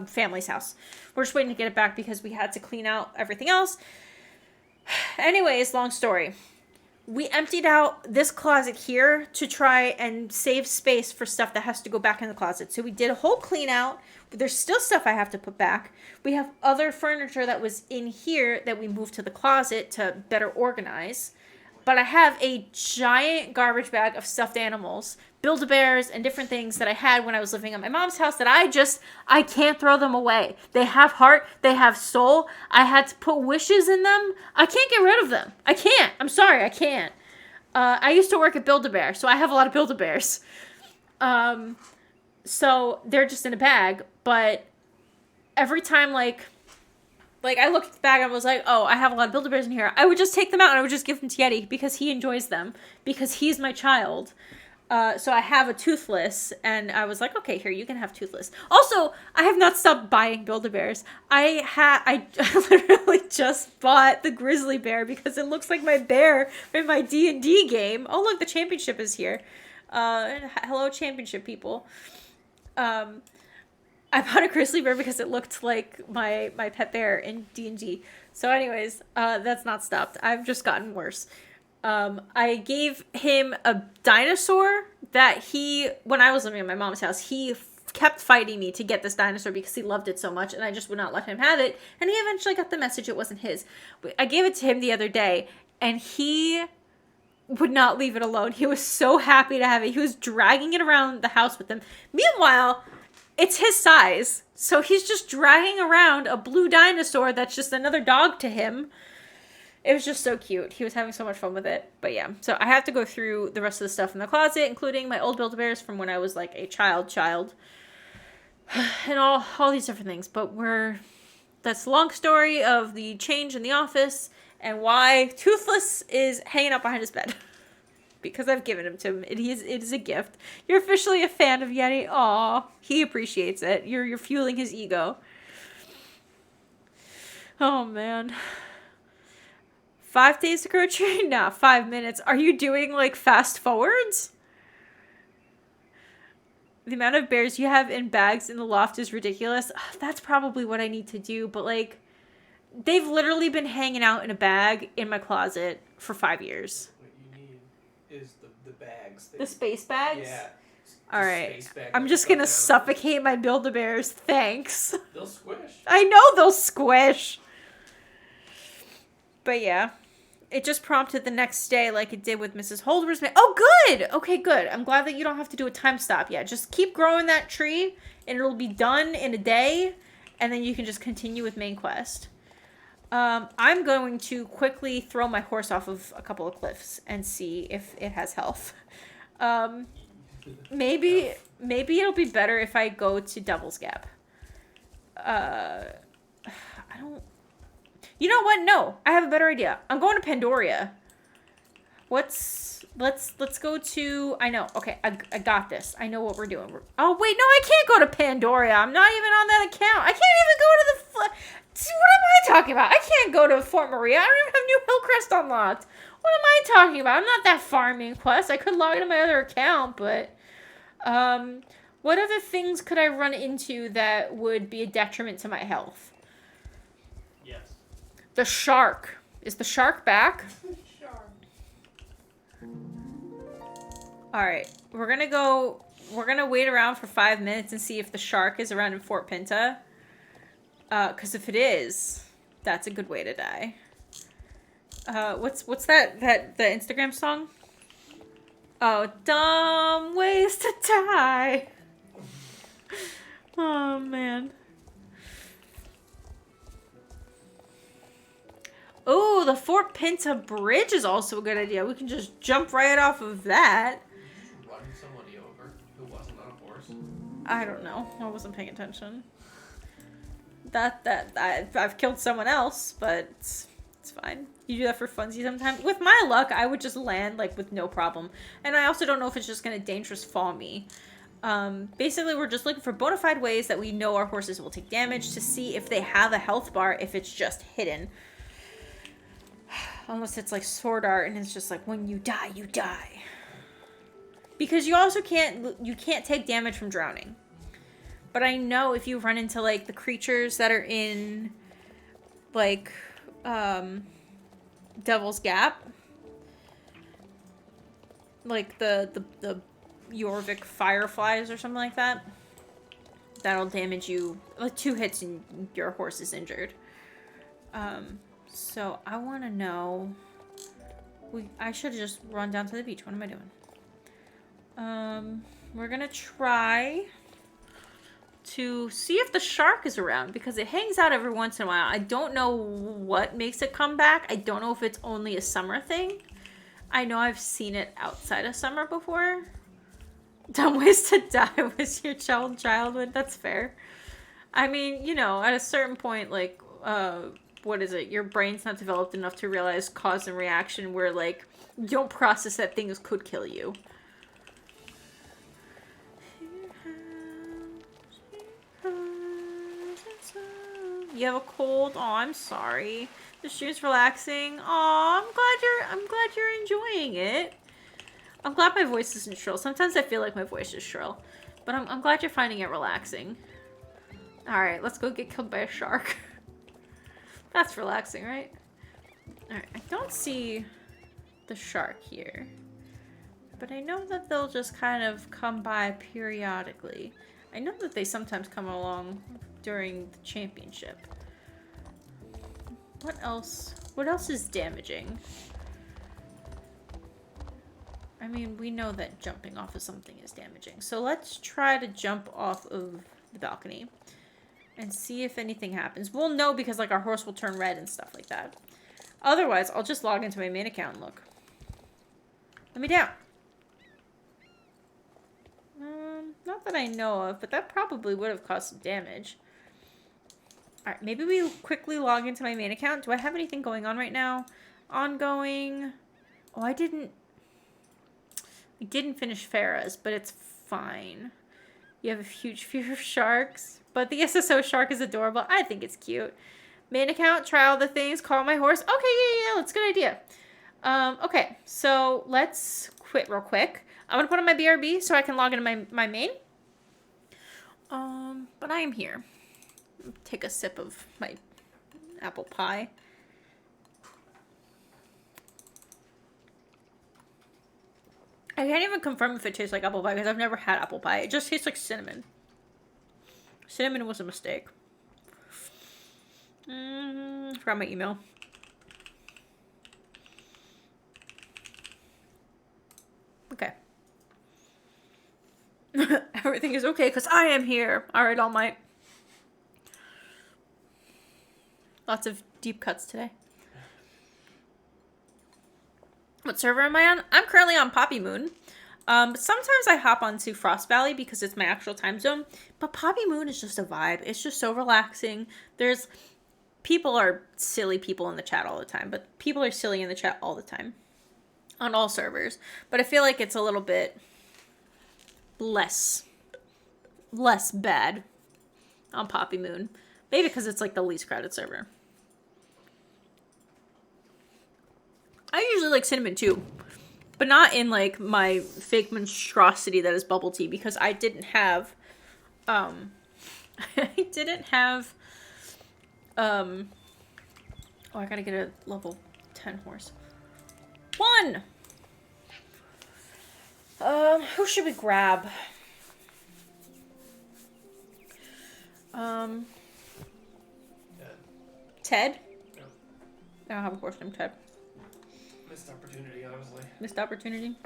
family's house. We're just waiting to get it back because we had to clean out everything else. Anyways, long story. We emptied out this closet here to try and save space for stuff that has to go back in the closet. So we did a whole clean out. But there's still stuff I have to put back. We have other furniture that was in here that we moved to the closet to better organize. But I have a giant garbage bag of stuffed animals, Build-A-Bears, and different things that I had when I was living at my mom's house that I can't throw them away. They have heart. They have soul. I had to put wishes in them. I can't get rid of them. I can't. I'm sorry. I can't. I used to work at Build-A-Bear, so I have a lot of Build-A-Bears. So they're just in a bag, but every time, like I looked at the bag and was like, oh, I have a lot of Build-A-Bears in here. I would just take them out and I would just give them to Yeti because he enjoys them, because he's my child. So I have a Toothless, and I was like, okay, here, you can have Toothless. Also, I have not stopped buying Build-A-Bears. I literally just bought the Grizzly Bear because it looks like my bear in my D&D game. Oh, look, the championship is here. Hello, championship people. I bought a grizzly bear because it looked like my pet bear in D&D. So anyways, that's not stopped. I've just gotten worse. I gave him a dinosaur that when I was living at my mom's house, he kept fighting me to get this dinosaur because he loved it so much, and I just would not let him have it. And he eventually got the message it wasn't his. I gave it to him the other day, and he would not leave it alone. He was so happy to have it. He was dragging it around the house with him. Meanwhile, it's his size. So he's just dragging around a blue dinosaur that's just another dog to him. It was just so cute. He was having so much fun with it. But yeah, so I have to go through the rest of the stuff in the closet, including my old Build-A-Bears from when I was like a child. And all these different things. But that's the long story of the change in the office and why Toothless is hanging out behind his bed. Because I've given him to him. It is a gift. You're officially a fan of Yeti. Aw, he appreciates it. You're fueling his ego. Oh, man. 5 days to grow a tree? Nah, 5 minutes. Are you doing, like, fast forwards? The amount of bears you have in bags in the loft is ridiculous. That's probably what I need to do. But, like, they've literally been hanging out in a bag in my closet for 5 years. Is the bags. The space bags? Yeah. All right. I'm just going to suffocate my Build-A-Bears. Thanks. They'll squish. I know they'll squish. But yeah. It just prompted the next day like it did with Mrs. Holder's. Oh, good. Okay, good. I'm glad that you don't have to do a time stop yet. Just keep growing that tree and it'll be done in a day. And then you can just continue with main quest. I'm going to quickly throw my horse off of a couple of cliffs and see if it has health. Maybe it'll be better if I go to Devil's Gap. I don't... You know what? No, I have a better idea. I'm going to Pandoria. Let's go to... I know. Okay, I got this. I know what we're doing. Oh, wait, no, I can't go to Pandoria. I'm not even on that account. I can't even go to the... What am I talking about? I can't go to Fort Maria. I don't even have New Hillcrest unlocked. What am I talking about? I'm not that far main quest. I could log into my other account, but... what other things could I run into that would be a detriment to my health? Yes. The shark. Is the shark back? Shark. Alright. We're gonna wait around for 5 minutes and see if the shark is around in Fort Pinta. Because if it is, that's a good way to die. What's the Instagram song? Oh, dumb ways to die. Oh, man. Oh, the Fort Pinta Bridge is also a good idea. We can just jump right off of that. Did you run somebody over who wasn't on a horse? I don't know. I wasn't paying attention. I've killed someone else, but it's fine. You do that for funsies sometimes. With my luck, I would just land like with no problem. And I also don't know if it's just gonna dangerous fall me. Basically, we're just looking for bona fide ways that we know our horses will take damage to see if they have a health bar, if it's just hidden. Unless it's like sword art and it's just like when you die, you die. Because you also can't take damage from drowning. But I know if you run into like the creatures that are in like Devil's Gap, like the Jorvik fireflies or something like that, that'll damage you like 2 hits and your horse is injured. So I want to know. I should just run down to the beach. What am I doing? We're gonna try to see if the shark is around because it hangs out every once in a while. I don't know what makes it come back. I don't know if it's only a summer thing. I know I've seen it outside of summer before. Dumb ways to die was your childhood. That's fair. I mean, you know, at a certain point, like, what is it? Your brain's not developed enough to realize cause and reaction where, like, you don't process that things could kill you. You have a cold? Oh, I'm sorry. The stream's relaxing. Oh, I'm glad you're enjoying it. I'm glad my voice isn't shrill. Sometimes I feel like my voice is shrill. But I'm glad you're finding it relaxing. Alright, let's go get killed by a shark. That's relaxing, right? Alright, I don't see the shark here. But I know that they'll just kind of come by periodically. I know that they sometimes come along during the championship. What else? What else is damaging? I mean, we know that jumping off of something is damaging. So let's try to jump off of the balcony and see if anything happens. We'll know because like our horse will turn red and stuff like that. Otherwise, I'll just log into my main account and look. Let me down. Not that I know of, but that probably would have caused some damage. Alright, maybe we quickly log into my main account. Do I have anything going on right now? Ongoing. Oh, I didn't finish Farah's, but it's fine. You have a huge fear of sharks, but the SSO shark is adorable. I think it's cute. Main account, try all the things, call my horse. Okay, yeah, that's a good idea. Okay, so let's quit real quick. I'm gonna put on my BRB so I can log into my main. But I am here. Take a sip of my apple pie. I can't even confirm if it tastes like apple pie because I've never had apple pie. It just tastes like cinnamon. Cinnamon was a mistake. Forgot my email. Okay. Everything is okay because I am here. Alright, All Might. Lots of deep cuts today. What server am I on? I'm currently on Poppy Moon. But sometimes I hop onto Frost Valley because it's my actual time zone. But Poppy Moon is just a vibe. It's just so relaxing. People are silly people in the chat all the time. But people are silly in the chat all the time. On all servers. But I feel like it's a little bit less bad on Poppy Moon. Maybe because it's like the least crowded server. I usually like cinnamon too. But not in like my fake monstrosity that is bubble tea. Because I didn't have... oh, I gotta get a level 10 horse. 1! Who should we grab? Ted? No. I don't have a horse named Ted. Missed opportunity, honestly. Missed opportunity?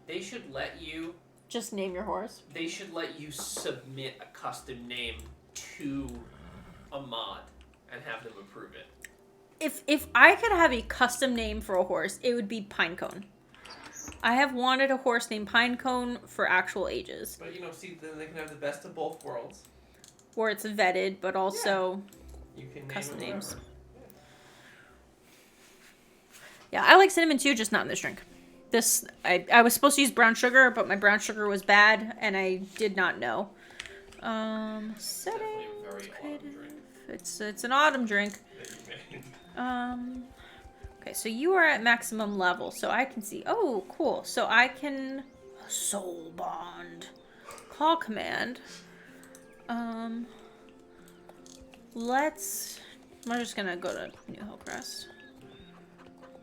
They should let you... Just name your horse. They should let you submit a custom name to a mod and have them approve it. If I could have a custom name for a horse, it would be Pinecone. I have wanted a horse named Pinecone for actual ages. But, you know, see, then they can have the best of both worlds. where it's vetted, but also You can name custom it names. whatever. Yeah, I like cinnamon too, just not in this drink. This, I was supposed to use brown sugar, but my brown sugar was bad, and I did not know. Settings, Definitely a very autumn creative. drink It's an autumn drink. that you made. Okay, so you are at maximum level, so I can see. Oh, cool. So I can soul bond, call command. Let's. We're just gonna go to New Hillcrest.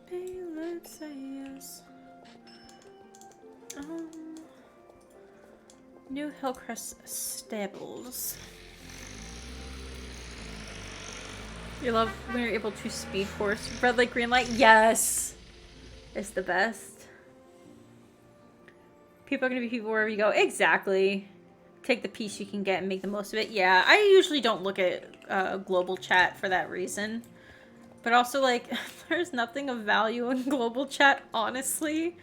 Hey, let's say yes. New Hillcrest stables. You love when you're able to speed horse. Red light, green light. Yes! It's the best. People are going to be people wherever you go. Exactly. Take the piece you can get and make the most of it. Yeah, I usually don't look at global chat for that reason. But also, like, there's nothing of value in global chat, honestly.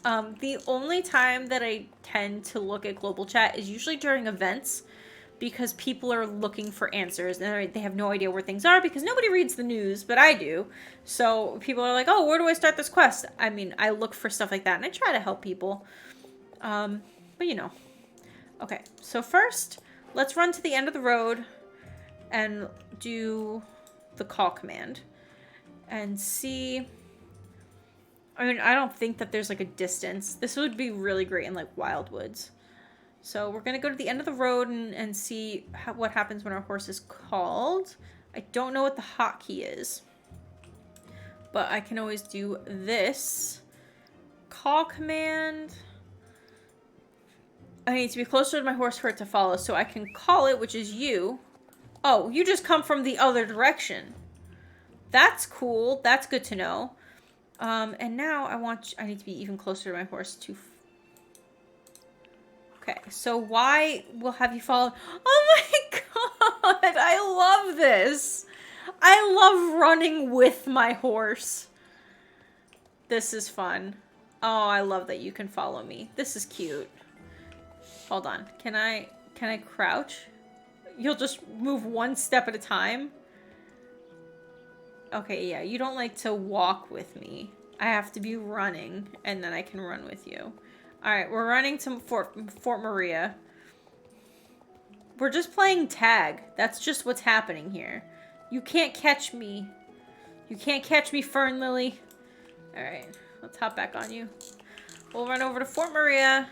The only time that I tend to look at global chat is usually during events, because people are looking for answers and they have no idea where things are because nobody reads the news, but I do. So people are like, oh, where do I start this quest? I mean, I look for stuff like that and I try to help people. But you know. Okay, so first, let's run to the end of the road and do the call command and see. I mean, I don't think that there's like a distance. This would be really great in like Wildwoods. So we're going to go to the end of the road and see what happens when our horse is called. I don't know what the hotkey is, but I can always do this. Call command. I need to be closer to my horse for it to follow, so I can call it, which is you. Oh, you just come from the other direction. That's cool. That's good to know. And now I need to be even closer to my horse to. Okay, so why will have you follow? Oh my god, I love this. I love running with my horse. This is fun. Oh, I love that you can follow me. This is cute. Hold on. Can I crouch? You'll just move one step at a time. Okay, yeah, you don't like to walk with me. I have to be running, and then I can run with you. Alright, we're running to Fort Maria. We're just playing tag. That's just what's happening here. You can't catch me. You can't catch me, Fern Lily. Alright, let's hop back on you. We'll run over to Fort Maria.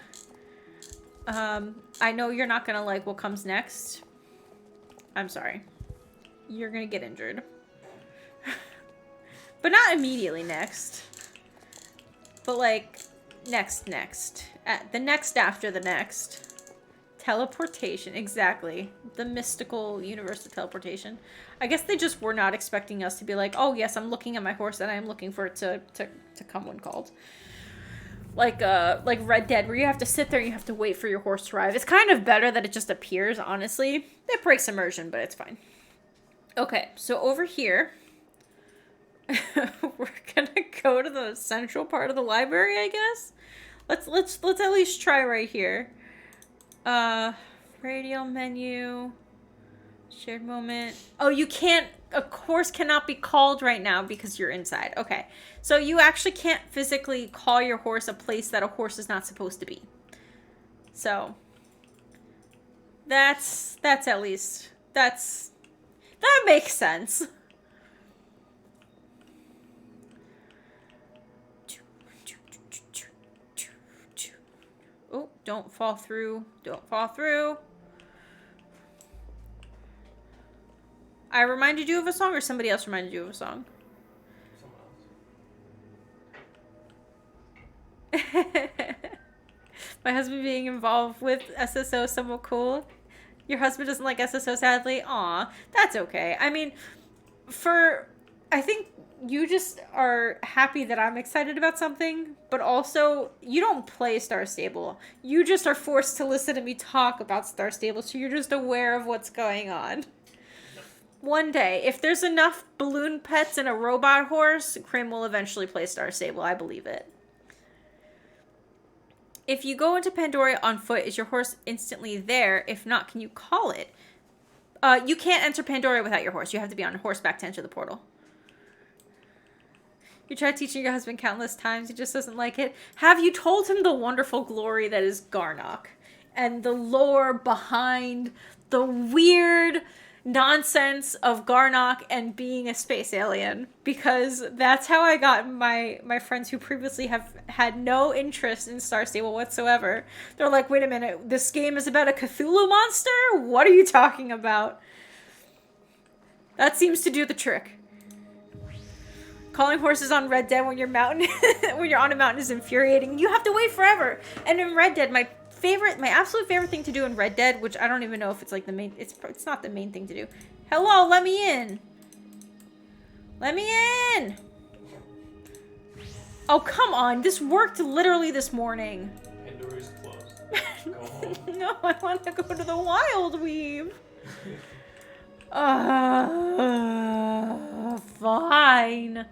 I know you're not gonna like what comes next. I'm sorry. You're gonna get injured. But not immediately next. But like, next. The next after the next. Teleportation, exactly. The mystical universe of teleportation. I guess they just were not expecting us to be like, oh yes, I'm looking at my horse and I'm looking for it to come when called. Like Red Dead, where you have to sit there and you have to wait for your horse to arrive. It's kind of better that it just appears, honestly. It breaks immersion, but it's fine. Okay, so over here, we're gonna go to the central part of the library, I guess. Let's at least try right here. Radio menu, shared moment. Oh, you can't. A horse cannot be called right now because you're inside. Okay, so you actually can't physically call your horse a place that a horse is not supposed to be. So that's at least that makes sense. Oh, don't fall through. Don't fall through. I reminded you of a song, or somebody else reminded you of a song? Someone else. My husband being involved with SSO somewhat cool. Your husband doesn't like SSO, sadly. Aw, that's okay. I mean, I think you just are happy that I'm excited about something, but also you don't play Star Stable. You just are forced to listen to me talk about Star Stable, so you're just aware of what's going on. One day, if there's enough balloon pets and a robot horse, Krim will eventually play Star Stable. I believe it. If you go into Pandora on foot, is your horse instantly there? If not, can you call it? You can't enter Pandora without your horse. You have to be on horseback to enter the portal. You tried teaching your husband countless times. He just doesn't like it. Have you told him the wonderful glory that is Garnock? And the lore behind the weird nonsense of Garnock and being a space alien? Because that's how I got my friends who previously have had no interest in Star Stable whatsoever. They're like, wait a minute, this game is about a Cthulhu monster? What are you talking about? That seems to do the trick. Calling horses on Red Dead when you're when you're on a mountain is infuriating. You have to wait forever. And in Red Dead, my absolute favorite thing to do in Red Dead, which I don't even know if it's like the main, it's not the main thing to do. Hello, let me in. Let me in. Oh, come on. This worked literally this morning. Pandora's closed. Go home. No, I want to go to the Wild Weave. Fine.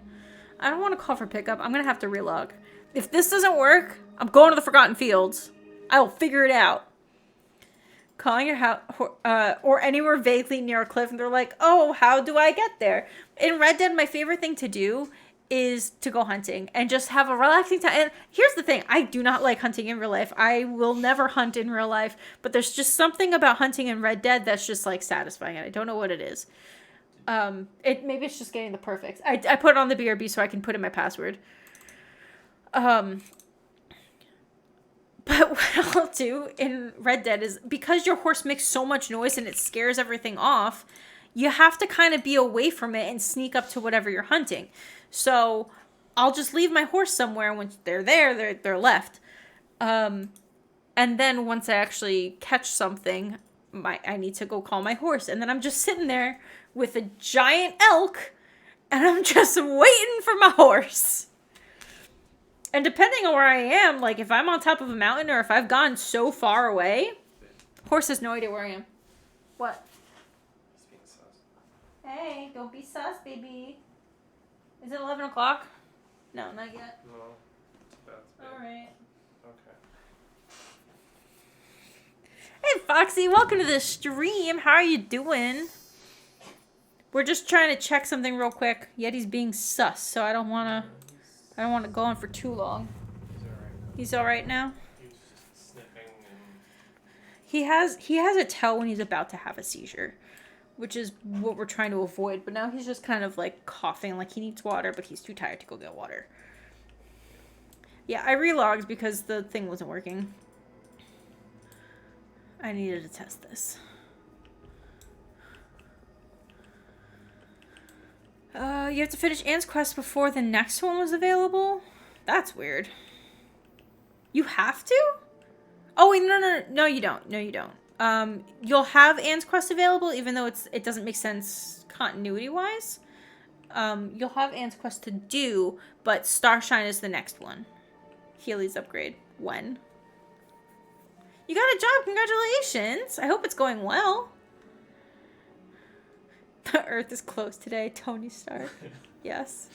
I don't want to call for pickup. I'm going to have to relog. If this doesn't work, I'm going to the Forgotten Fields. I will figure it out. Calling your house or anywhere vaguely near a cliff, and they're like, oh, how do I get there? In Red Dead, my favorite thing to do is to go hunting and just have a relaxing time. And here's the thing. I do not like hunting in real life. I will never hunt in real life, but there's just something about hunting in Red Dead that's just like satisfying. I don't know what it is. Maybe it's just getting the perfect. I put it on the BRB so I can put in my password. But what I'll do in Red Dead is, because your horse makes so much noise and it scares everything off, you have to kind of be away from it and sneak up to whatever you're hunting. So I'll just leave my horse somewhere. When they're there, they're left. And then once I actually catch something, I need to go call my horse. And then I'm just sitting there with a giant elk, and I'm just waiting for my horse. And depending on where I am, like if I'm on top of a mountain or if I've gone so far away, horse has no idea where I am. What? He's being sus. Hey, don't be sus, baby. Is it 11 o'clock? No, not yet. No. It's about to be. Alright. Okay. Hey, Foxy, welcome to the stream. How are you doing? We're just trying to check something real quick. Yeti's being sus, so I don't want to go on for too long. He's alright. He's alright now? He's just sniffing and... He has a tell when he's about to have a seizure, which is what we're trying to avoid. But now he's just kind of like coughing like he needs water, but he's too tired to go get water. Yeah, I relogged because the thing wasn't working. I needed to test this. You have to finish Anne's quest before the next one was available? That's weird. You have to? Oh, wait, no, you don't. No, you don't. You'll have Anne's quest available, even though it doesn't make sense continuity-wise. You'll have Anne's quest to do, but Starshine is the next one. Healy's upgrade. When? You got a job, congratulations! I hope it's going well. The Earth is closed today, Tony Stark. Yes.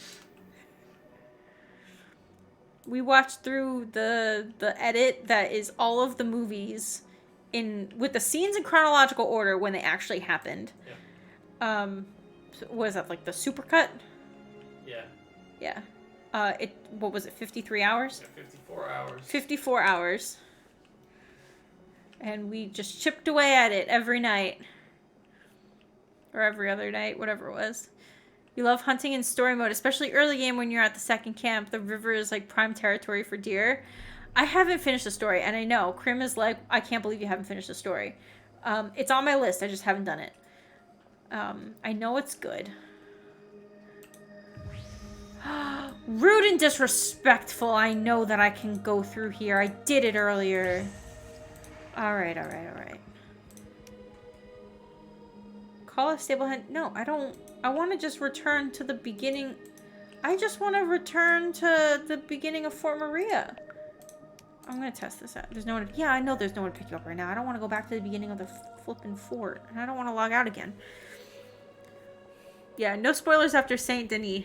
We watched through the edit that is all of the movies with the scenes in chronological order when they actually happened. Yeah. What is that, like the supercut? Yeah. Yeah. What was it, 53 hours? Yeah, 54 hours. 54 hours. And we just chipped away at it every night. Or every other night, whatever it was. You love hunting in story mode, especially early game when you're at the second camp. The river is like prime territory for deer. I haven't finished the story, and I know. Krim is like, I can't believe you haven't finished the story. It's on my list, I just haven't done it. I know it's good. Rude and disrespectful. I know that I can go through here. I did it earlier. Alright. Call a stable hunt. No, I don't. I want to just return to the beginning. I just want to return to the beginning of Fort Maria. I'm going to test this out. There's no one. Yeah, I know there's no one to pick you up right now. I don't want to go back to the beginning of the flipping fort. And I don't want to log out again. Yeah, no spoilers after Saint Denis.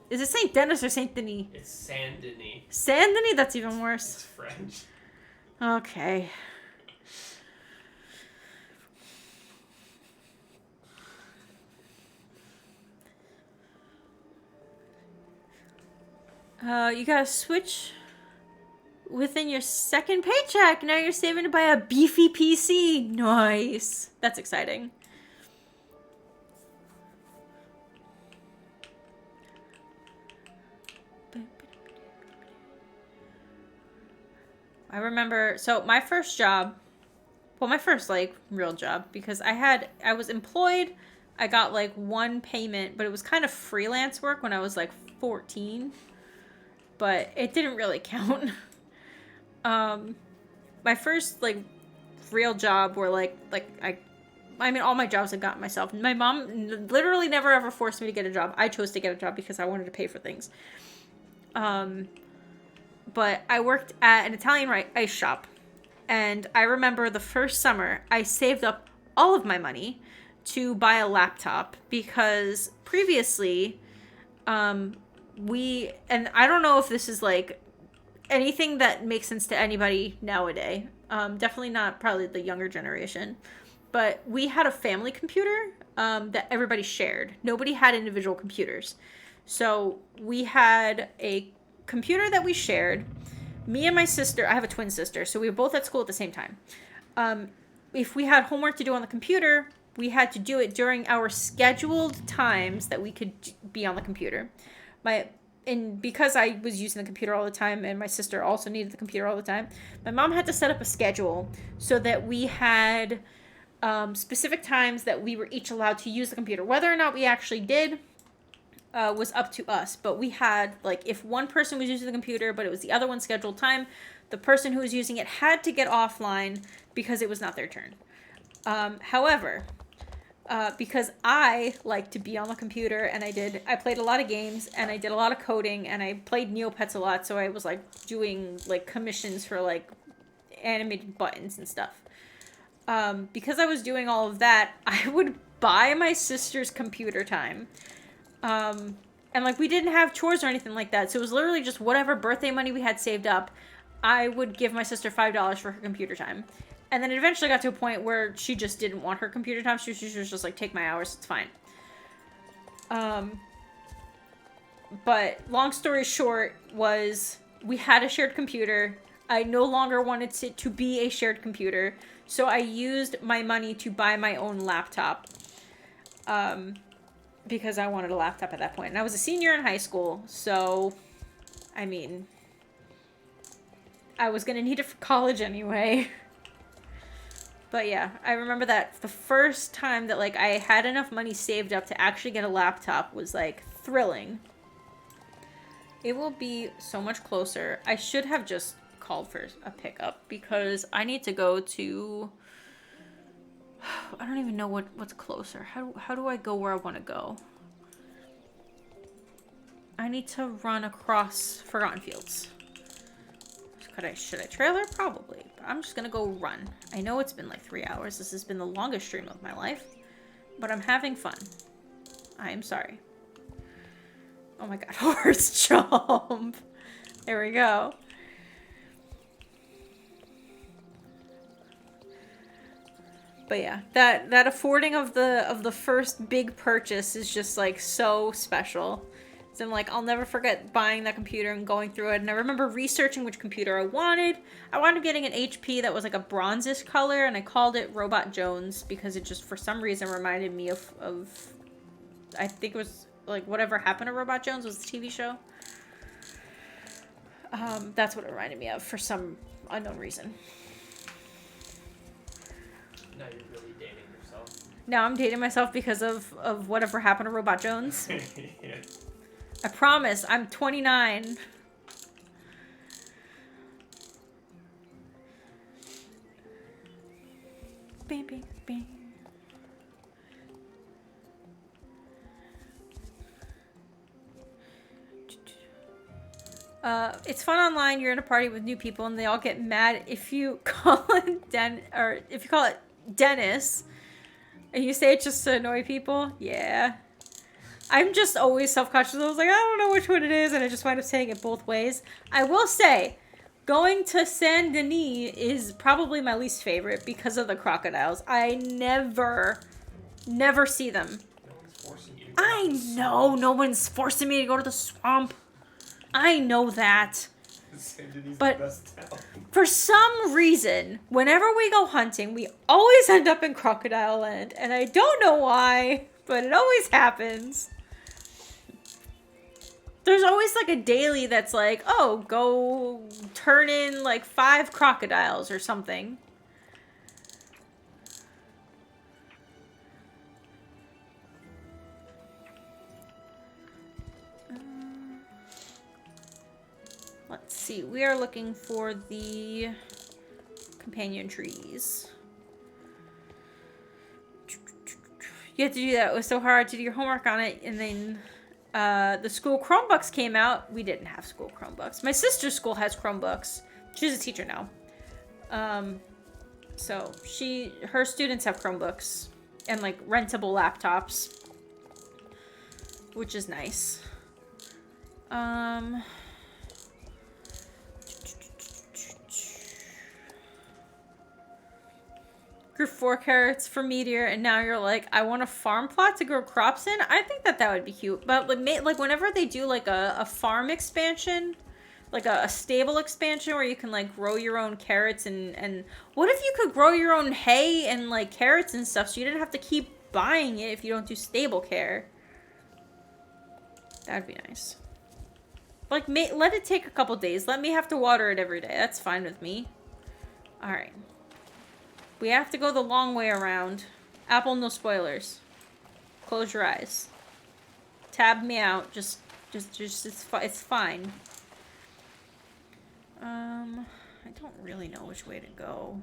Is it Saint Denis or Saint Denis? It's Saint Denis. Saint Denis? That's even worse. It's French. Okay. You gotta switch within your second paycheck. Now you're saving to buy a beefy PC. Nice. That's exciting. I remember, so my first job, well, my first, like, real job, because I was employed, I got, like, one payment, but it was kind of freelance work when I was, like, 14, but it didn't really count. My first, like, real job were, I mean, all my jobs I got myself. My mom literally never ever forced me to get a job. I chose to get a job because I wanted to pay for things. But I worked at an Italian ice shop. And I remember the first summer, I saved up all of my money to buy a laptop because previously, and I don't know if this is like anything that makes sense to anybody nowadays. Definitely not probably the younger generation. But we had a family computer that everybody shared. Nobody had individual computers. So we had a computer that we shared. Me and my sister, I have a twin sister, so we were both at school at the same time. If we had homework to do on the computer, we had to do it during our scheduled times that we could be on the computer. Because I was using the computer all the time and my sister also needed the computer all the time, my mom had to set up a schedule so that we had specific times that we were each allowed to use the computer. Whether or not we actually did was up to us, but we had, like, if one person was using the computer but it was the other one's scheduled time, the person who was using it had to get offline because it was not their turn. However, because I like to be on the computer and I played a lot of games and I did a lot of coding and I played Neopets a lot, so I was like doing like commissions for like animated buttons and stuff. Because I was doing all of that, I would buy my sister's computer time. And like we didn't have chores or anything like that, so it was literally just whatever birthday money we had saved up. I would give my sister $5 for her computer time. And then it eventually got to a point where she just didn't want her computer time. She was just like, take my hours, it's fine. But long story short was we had a shared computer. I no longer wanted it to be a shared computer. So I used my money to buy my own laptop. Because I wanted a laptop at that point. And I was a senior in high school. So, I mean, I was going to need it for college anyway. But yeah, I remember that the first time that like I had enough money saved up to actually get a laptop was like thrilling. It will be so much closer. I should have just called for a pickup because I need to go to... I don't even know what's closer. How do I go where I want to go? I need to run across Forgotten Fields. Should I trailer? Probably. But I'm just gonna go run. I know it's been like 3 hours. This has been the longest stream of my life. But I'm having fun. I am sorry. Oh my god, horse jump. There we go. But yeah, that affording of the first big purchase is just like so special. So I'm like, I'll never forget buying that computer and going through it. And I remember researching which computer I wanted. I wound up getting an HP that was like a bronzish color, and I called it Robot Jones because it just for some reason reminded me of I think it was like Whatever Happened to Robot Jones was the TV show. That's what it reminded me of for some unknown reason. Now you're really dating yourself. Now I'm dating myself because of Whatever Happened to Robot Jones. Yeah. I promise, I'm 29. Bing, bing, bing. It's fun online. You're in a party with new people, and they all get mad if you call it Dennis, and you say it just to annoy people. Yeah. I'm just always self-conscious. I was like, I don't know which one it is, and I just wind up saying it both ways. I will say, going to Saint Denis is probably my least favorite because of the crocodiles. I never see them. No one's forcing you to go I know, no one's forcing me to go to the swamp. I know that. Saint Denis But- the best town. For some reason, whenever we go hunting, we always end up in Crocodile Land. And I don't know why, but it always happens. There's always like a daily that's like, oh, go turn in like 5 crocodiles or something. Let's see. We are looking for the companion trees. You have to do that. It was so hard to do your homework on it. And then the school Chromebooks came out. We didn't have school Chromebooks. My sister's school has Chromebooks. She's a teacher now. So her students have Chromebooks and like rentable laptops, which is nice. Grew 4 carrots for Meteor, and now you're like, I want a farm plot to grow crops in. I think that would be cute. But like whenever they do like a farm expansion, like a stable expansion where you can like grow your own carrots and what if you could grow your own hay and like carrots and stuff so you didn't have to keep buying it if you don't do stable care? That'd be nice. Like let it take a couple days. Let me have to water it every day. That's fine with me. All right. We have to go the long way around. Apple, no spoilers. Close your eyes. Tab me out. Just it's fine. I don't really know which way to go.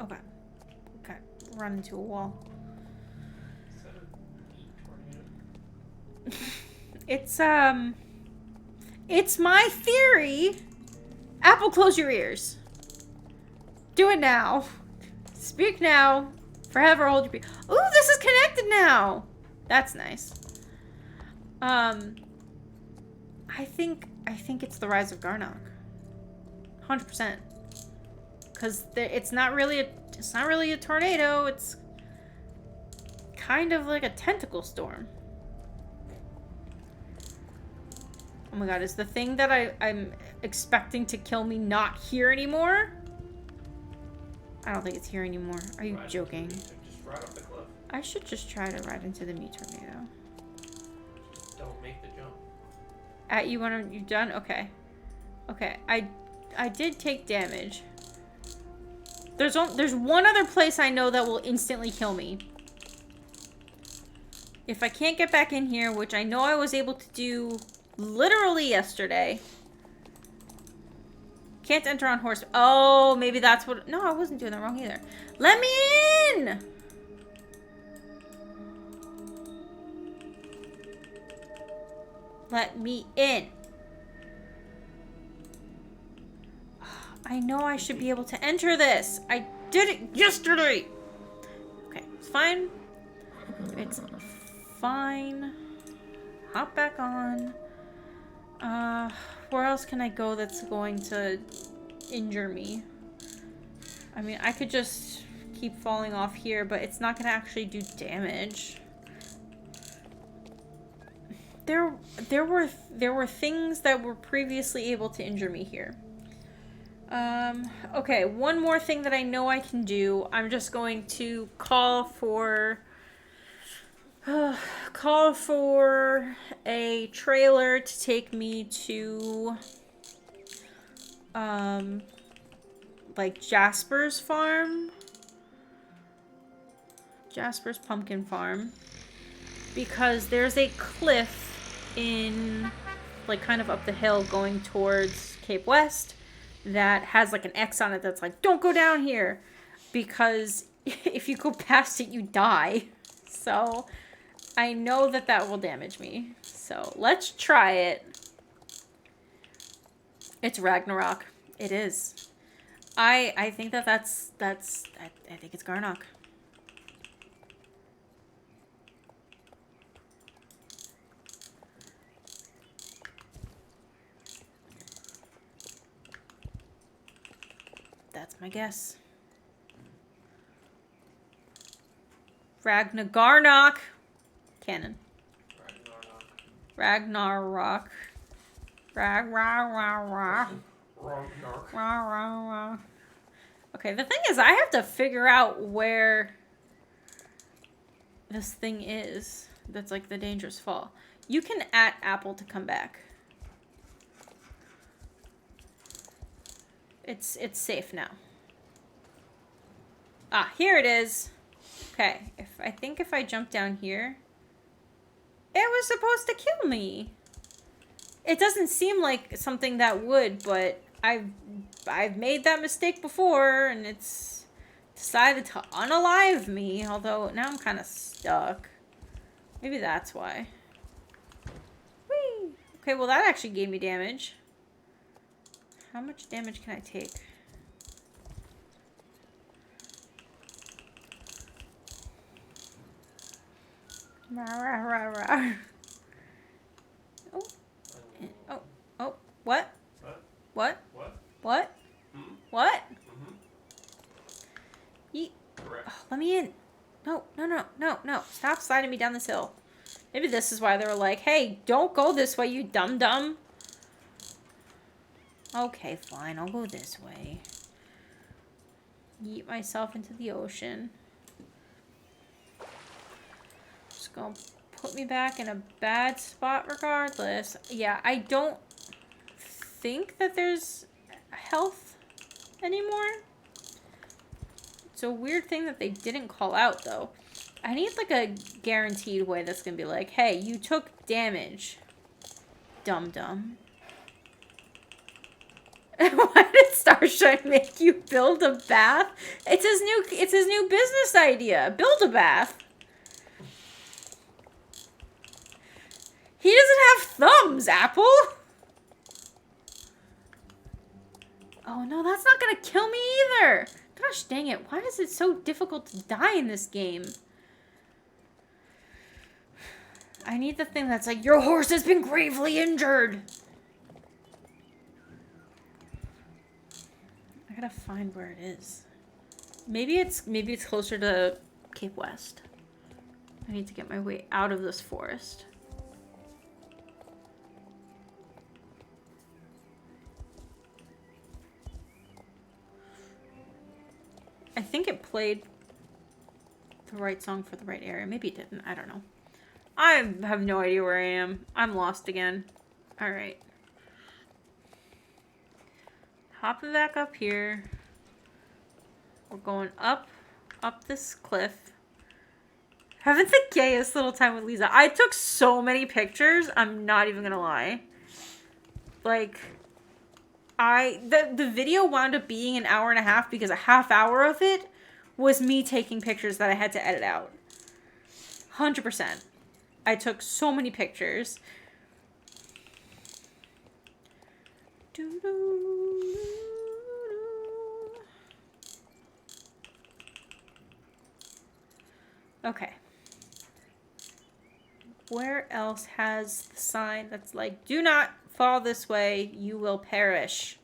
Okay. Run into a wall. It's my theory. Apple, close your ears. Do it now. Speak now. Forever hold your peace. Ooh, this is connected now. That's nice. I think it's the rise of Garnock. 100%. Because it's not really a tornado. It's kind of like a tentacle storm. Oh my god, is the thing that I'm expecting to kill me not here anymore? I don't think it's here anymore. Are you joking? Just ride off the cliff. I should just try to ride into the meat tornado. Just don't make the jump. You done? Okay. Okay, I did take damage. There's one other place I know that will instantly kill me. If I can't get back in here, which I know I was able to do literally yesterday. Can't enter on horse. Oh, maybe that's what... No, I wasn't doing that wrong either. Let me in! Let me in. I know I should be able to enter this. I did it yesterday. Okay, it's fine. It's fine. Hop back on. Where else can I go that's going to injure me? I mean, I could just keep falling off here, but it's not going to actually do damage. There were things that were previously able to injure me here. Okay, one more thing that I know I can do. I'm just going to call for a trailer to take me to like Jasper's farm. Jasper's pumpkin farm. Because there's a cliff in like kind of up the hill going towards Cape West that has like an X on it that's like, don't go down here, because if you go past it you die. So I know that will damage me. So let's try it. It's Ragnarok. It is. I think I think it's Garnock. That's my guess. Ragnarok. Canon. Ragnarok. Ragnarok. Okay, the thing is, I have to figure out where this thing is. That's like the dangerous fall. You can @Apple to come back. It's safe now. Ah, here it is. Okay, I think if I jump down here, it was supposed to kill me. It doesn't seem like something that would, but I've made that mistake before, and it's decided to unalive me. Although now I'm kind of stuck. Maybe that's why. Whee! Okay, well that actually gave me damage. How much damage can I take? Rah, rah, rah, rah. Oh. Oh. What? What? What? Hmm? What? Mm-hmm. Yeet. Correct. Oh, let me in. No. Stop sliding me down this hill. Maybe this is why they were like, hey, don't go this way, you dum-dum. Okay, fine. I'll go this way. Yeet myself into the ocean. Just gonna put me back in a bad spot regardless. Yeah, I don't think that there's health anymore. It's a weird thing that they didn't call out, though. I need, like, a guaranteed way that's gonna be like, hey, you took damage, dum-dum. Why did Starshine make you build a bath? It's his new business idea. Build a bath. He doesn't have thumbs, Apple. Oh no, that's not gonna kill me either. Gosh dang it, why is it so difficult to die in this game? I need the thing that's like, your horse has been gravely injured. I gotta find where it is. Maybe it's closer to Cape West. I need to get my way out of this forest. I think it played the right song for the right area. Maybe it didn't. I don't know. I have no idea where I am. I'm lost again. Alright. Hopping back up here. We're going up this cliff. Having the gayest little time with Lisa. I took so many pictures. I'm not even gonna lie. Like, the video wound up being an hour and a half because a half hour of it was me taking pictures that I had to edit out. 100%. I took so many pictures. Okay. Where else has the sign that's like, do not fall this way, you will perish?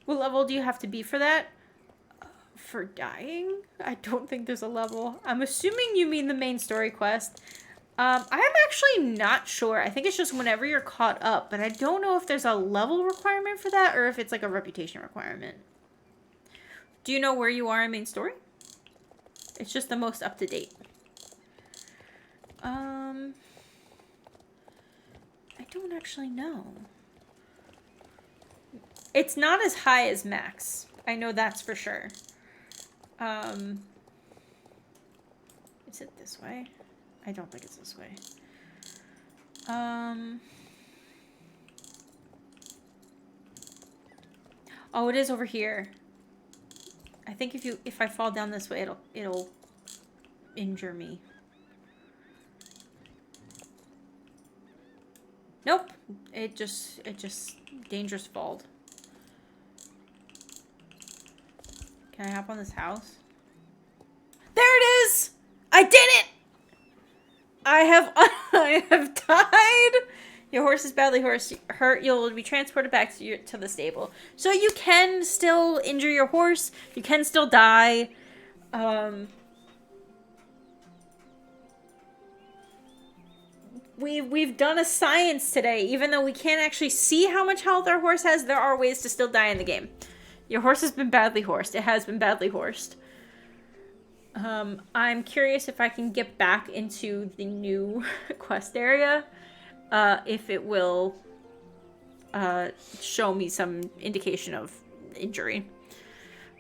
What level do you have to be for that? For dying? I don't think there's a level. I'm assuming you mean the main story quest. I'm actually not sure. I think it's just whenever you're caught up, but I don't know if there's a level requirement for that or if it's like a reputation requirement. Do you know where you are in main story? It's just the most up to date. I don't actually know. It's not as high as max. I know that's for sure. Is it this way? I don't think it's this way. Oh, it is over here. I think if I fall down this way, it'll injure me. Nope. It just dangerous falled. Can I hop on this house? There it is! I did it! I have died Your horse is badly hurt. You'll be transported back to the stable. So you can still injure your horse. You can still die. We've done a science today. Even though we can't actually see how much health our horse has, there are ways to still die in the game. Your horse has been badly horsed. It has been badly horsed. I'm curious if I can get back into the new quest area. If it will show me some indication of injury.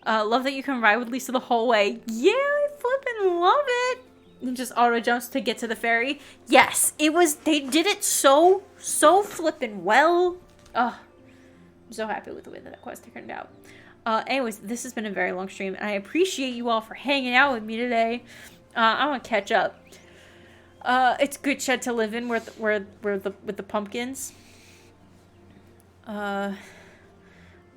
Love that you can ride with Lisa the whole way. Yeah, I flippin' love it. And just auto jumps to get to the ferry. Yes, they did it so flippin' well. Oh, I'm so happy with the way that quest turned out. Anyways, this has been a very long stream, and I appreciate you all for hanging out with me today. I want to catch up. It's good shed to live in with the pumpkins.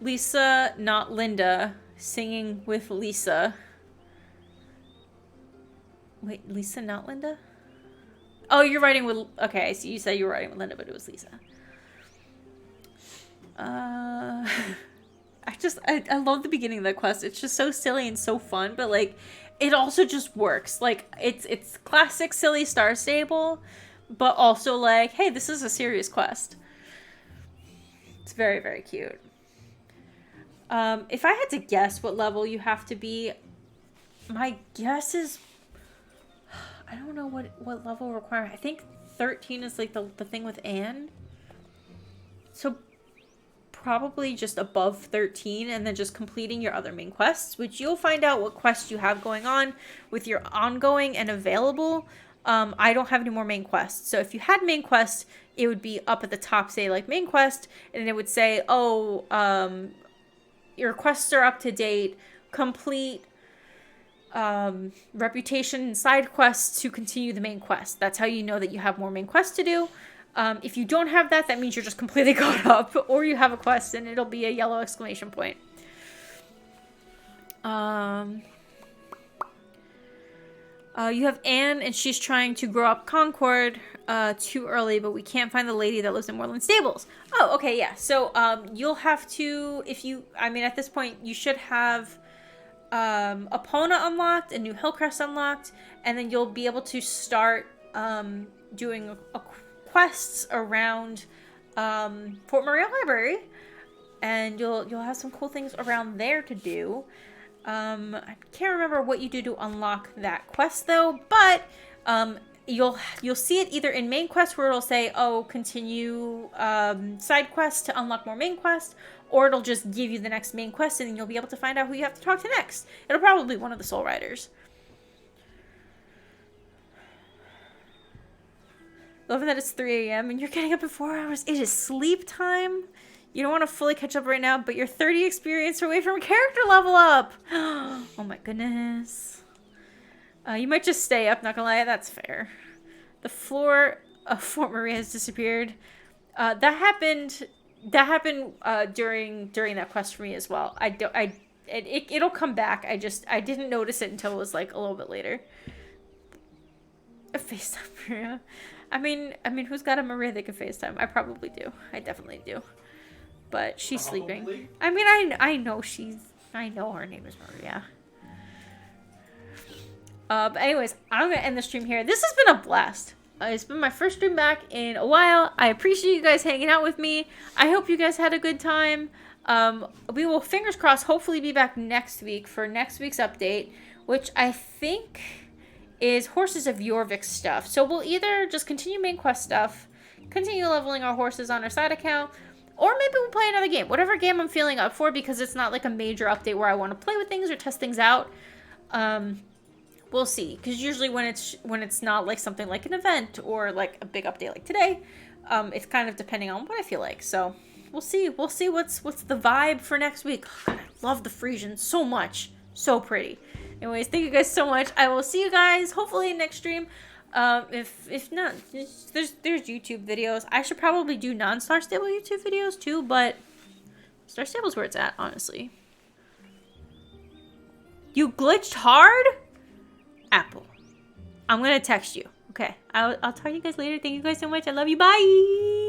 Lisa, not Linda, singing with Lisa. Wait, Lisa, not Linda? Oh, you're writing with... Okay, so you said you were writing with Linda, but it was Lisa. I love the beginning of the quest. It's just so silly and so fun, but, like, it also just works. Like, it's classic silly Star Stable, but also, like, hey, this is a serious quest. It's very, very cute. If I had to guess what level you have to be, my guess is... I don't know what level requirement. I think 13 is like the thing with Anne. So probably just above 13 and then just completing your other main quests, which you'll find out what quests you have going on with your ongoing and available. I don't have any more main quests. So if you had main quests, it would be up at the top, say like main quest, and it would say, oh, your quests are up to date, complete reputation side quests to continue the main quest. That's how you know that you have more main quests to do. If you don't have that, that means you're just completely caught up, or you have a quest and it'll be a yellow exclamation point. You have Anne, and she's trying to grow up Concord too early, but we can't find the lady that lives in Moreland Stables. Oh, okay, yeah. So you'll have to, at this point, you should have Epona unlocked and New Hillcrest unlocked, and then you'll be able to start doing quests around Fort Maria Library, and you'll have some cool things around there to do. I can't remember what you do to unlock that quest though, but you'll see it either in main quest where it'll say, oh, continue side quest to unlock more main quest, or it'll just give you the next main quest and then you'll be able to find out who you have to talk to next. It'll probably be one of the Soul Riders. Loving that it's 3 a.m. and you're getting up in 4 hours. It is sleep time. You don't want to fully catch up right now, but you're 30 experience away from character level up. Oh my goodness. You might just stay up, not gonna lie, that's fair. The floor of Fort Maria has disappeared. That happened during that quest for me as well. It'll come back. I didn't notice it until it was like a little bit later. A FaceTime Maria. I mean, who's got a Maria that can FaceTime? I probably do. I definitely do. But she's sleeping. I mean, I know her name is Maria. But anyways, I'm gonna end the stream here. This has been a blast. It's been my first stream back in a while. I appreciate you guys hanging out with me. I hope you guys had a good time. We will, fingers crossed, hopefully be back next week for next week's update, which I think is Horses of Jorvik stuff. So we'll either just continue main quest stuff, continue leveling our horses on our side account, or maybe we'll play another game. Whatever game I'm feeling up for, because it's not like a major update where I want to play with things or test things out. We'll see. Because usually when it's not like something like an event or like a big update like today, it's kind of depending on what I feel like. So we'll see. We'll see what's the vibe for next week. Oh, God, I love the Frisian so much. So pretty. Anyways, thank you guys so much. I will see you guys hopefully next stream. If not, there's YouTube videos. I should probably do non-Star Stable YouTube videos too, but Star Stable's where it's at, honestly. You glitched hard? Apple. I'm gonna text you. Okay. I'll talk to you guys later. Thank you guys so much. I love you. Bye!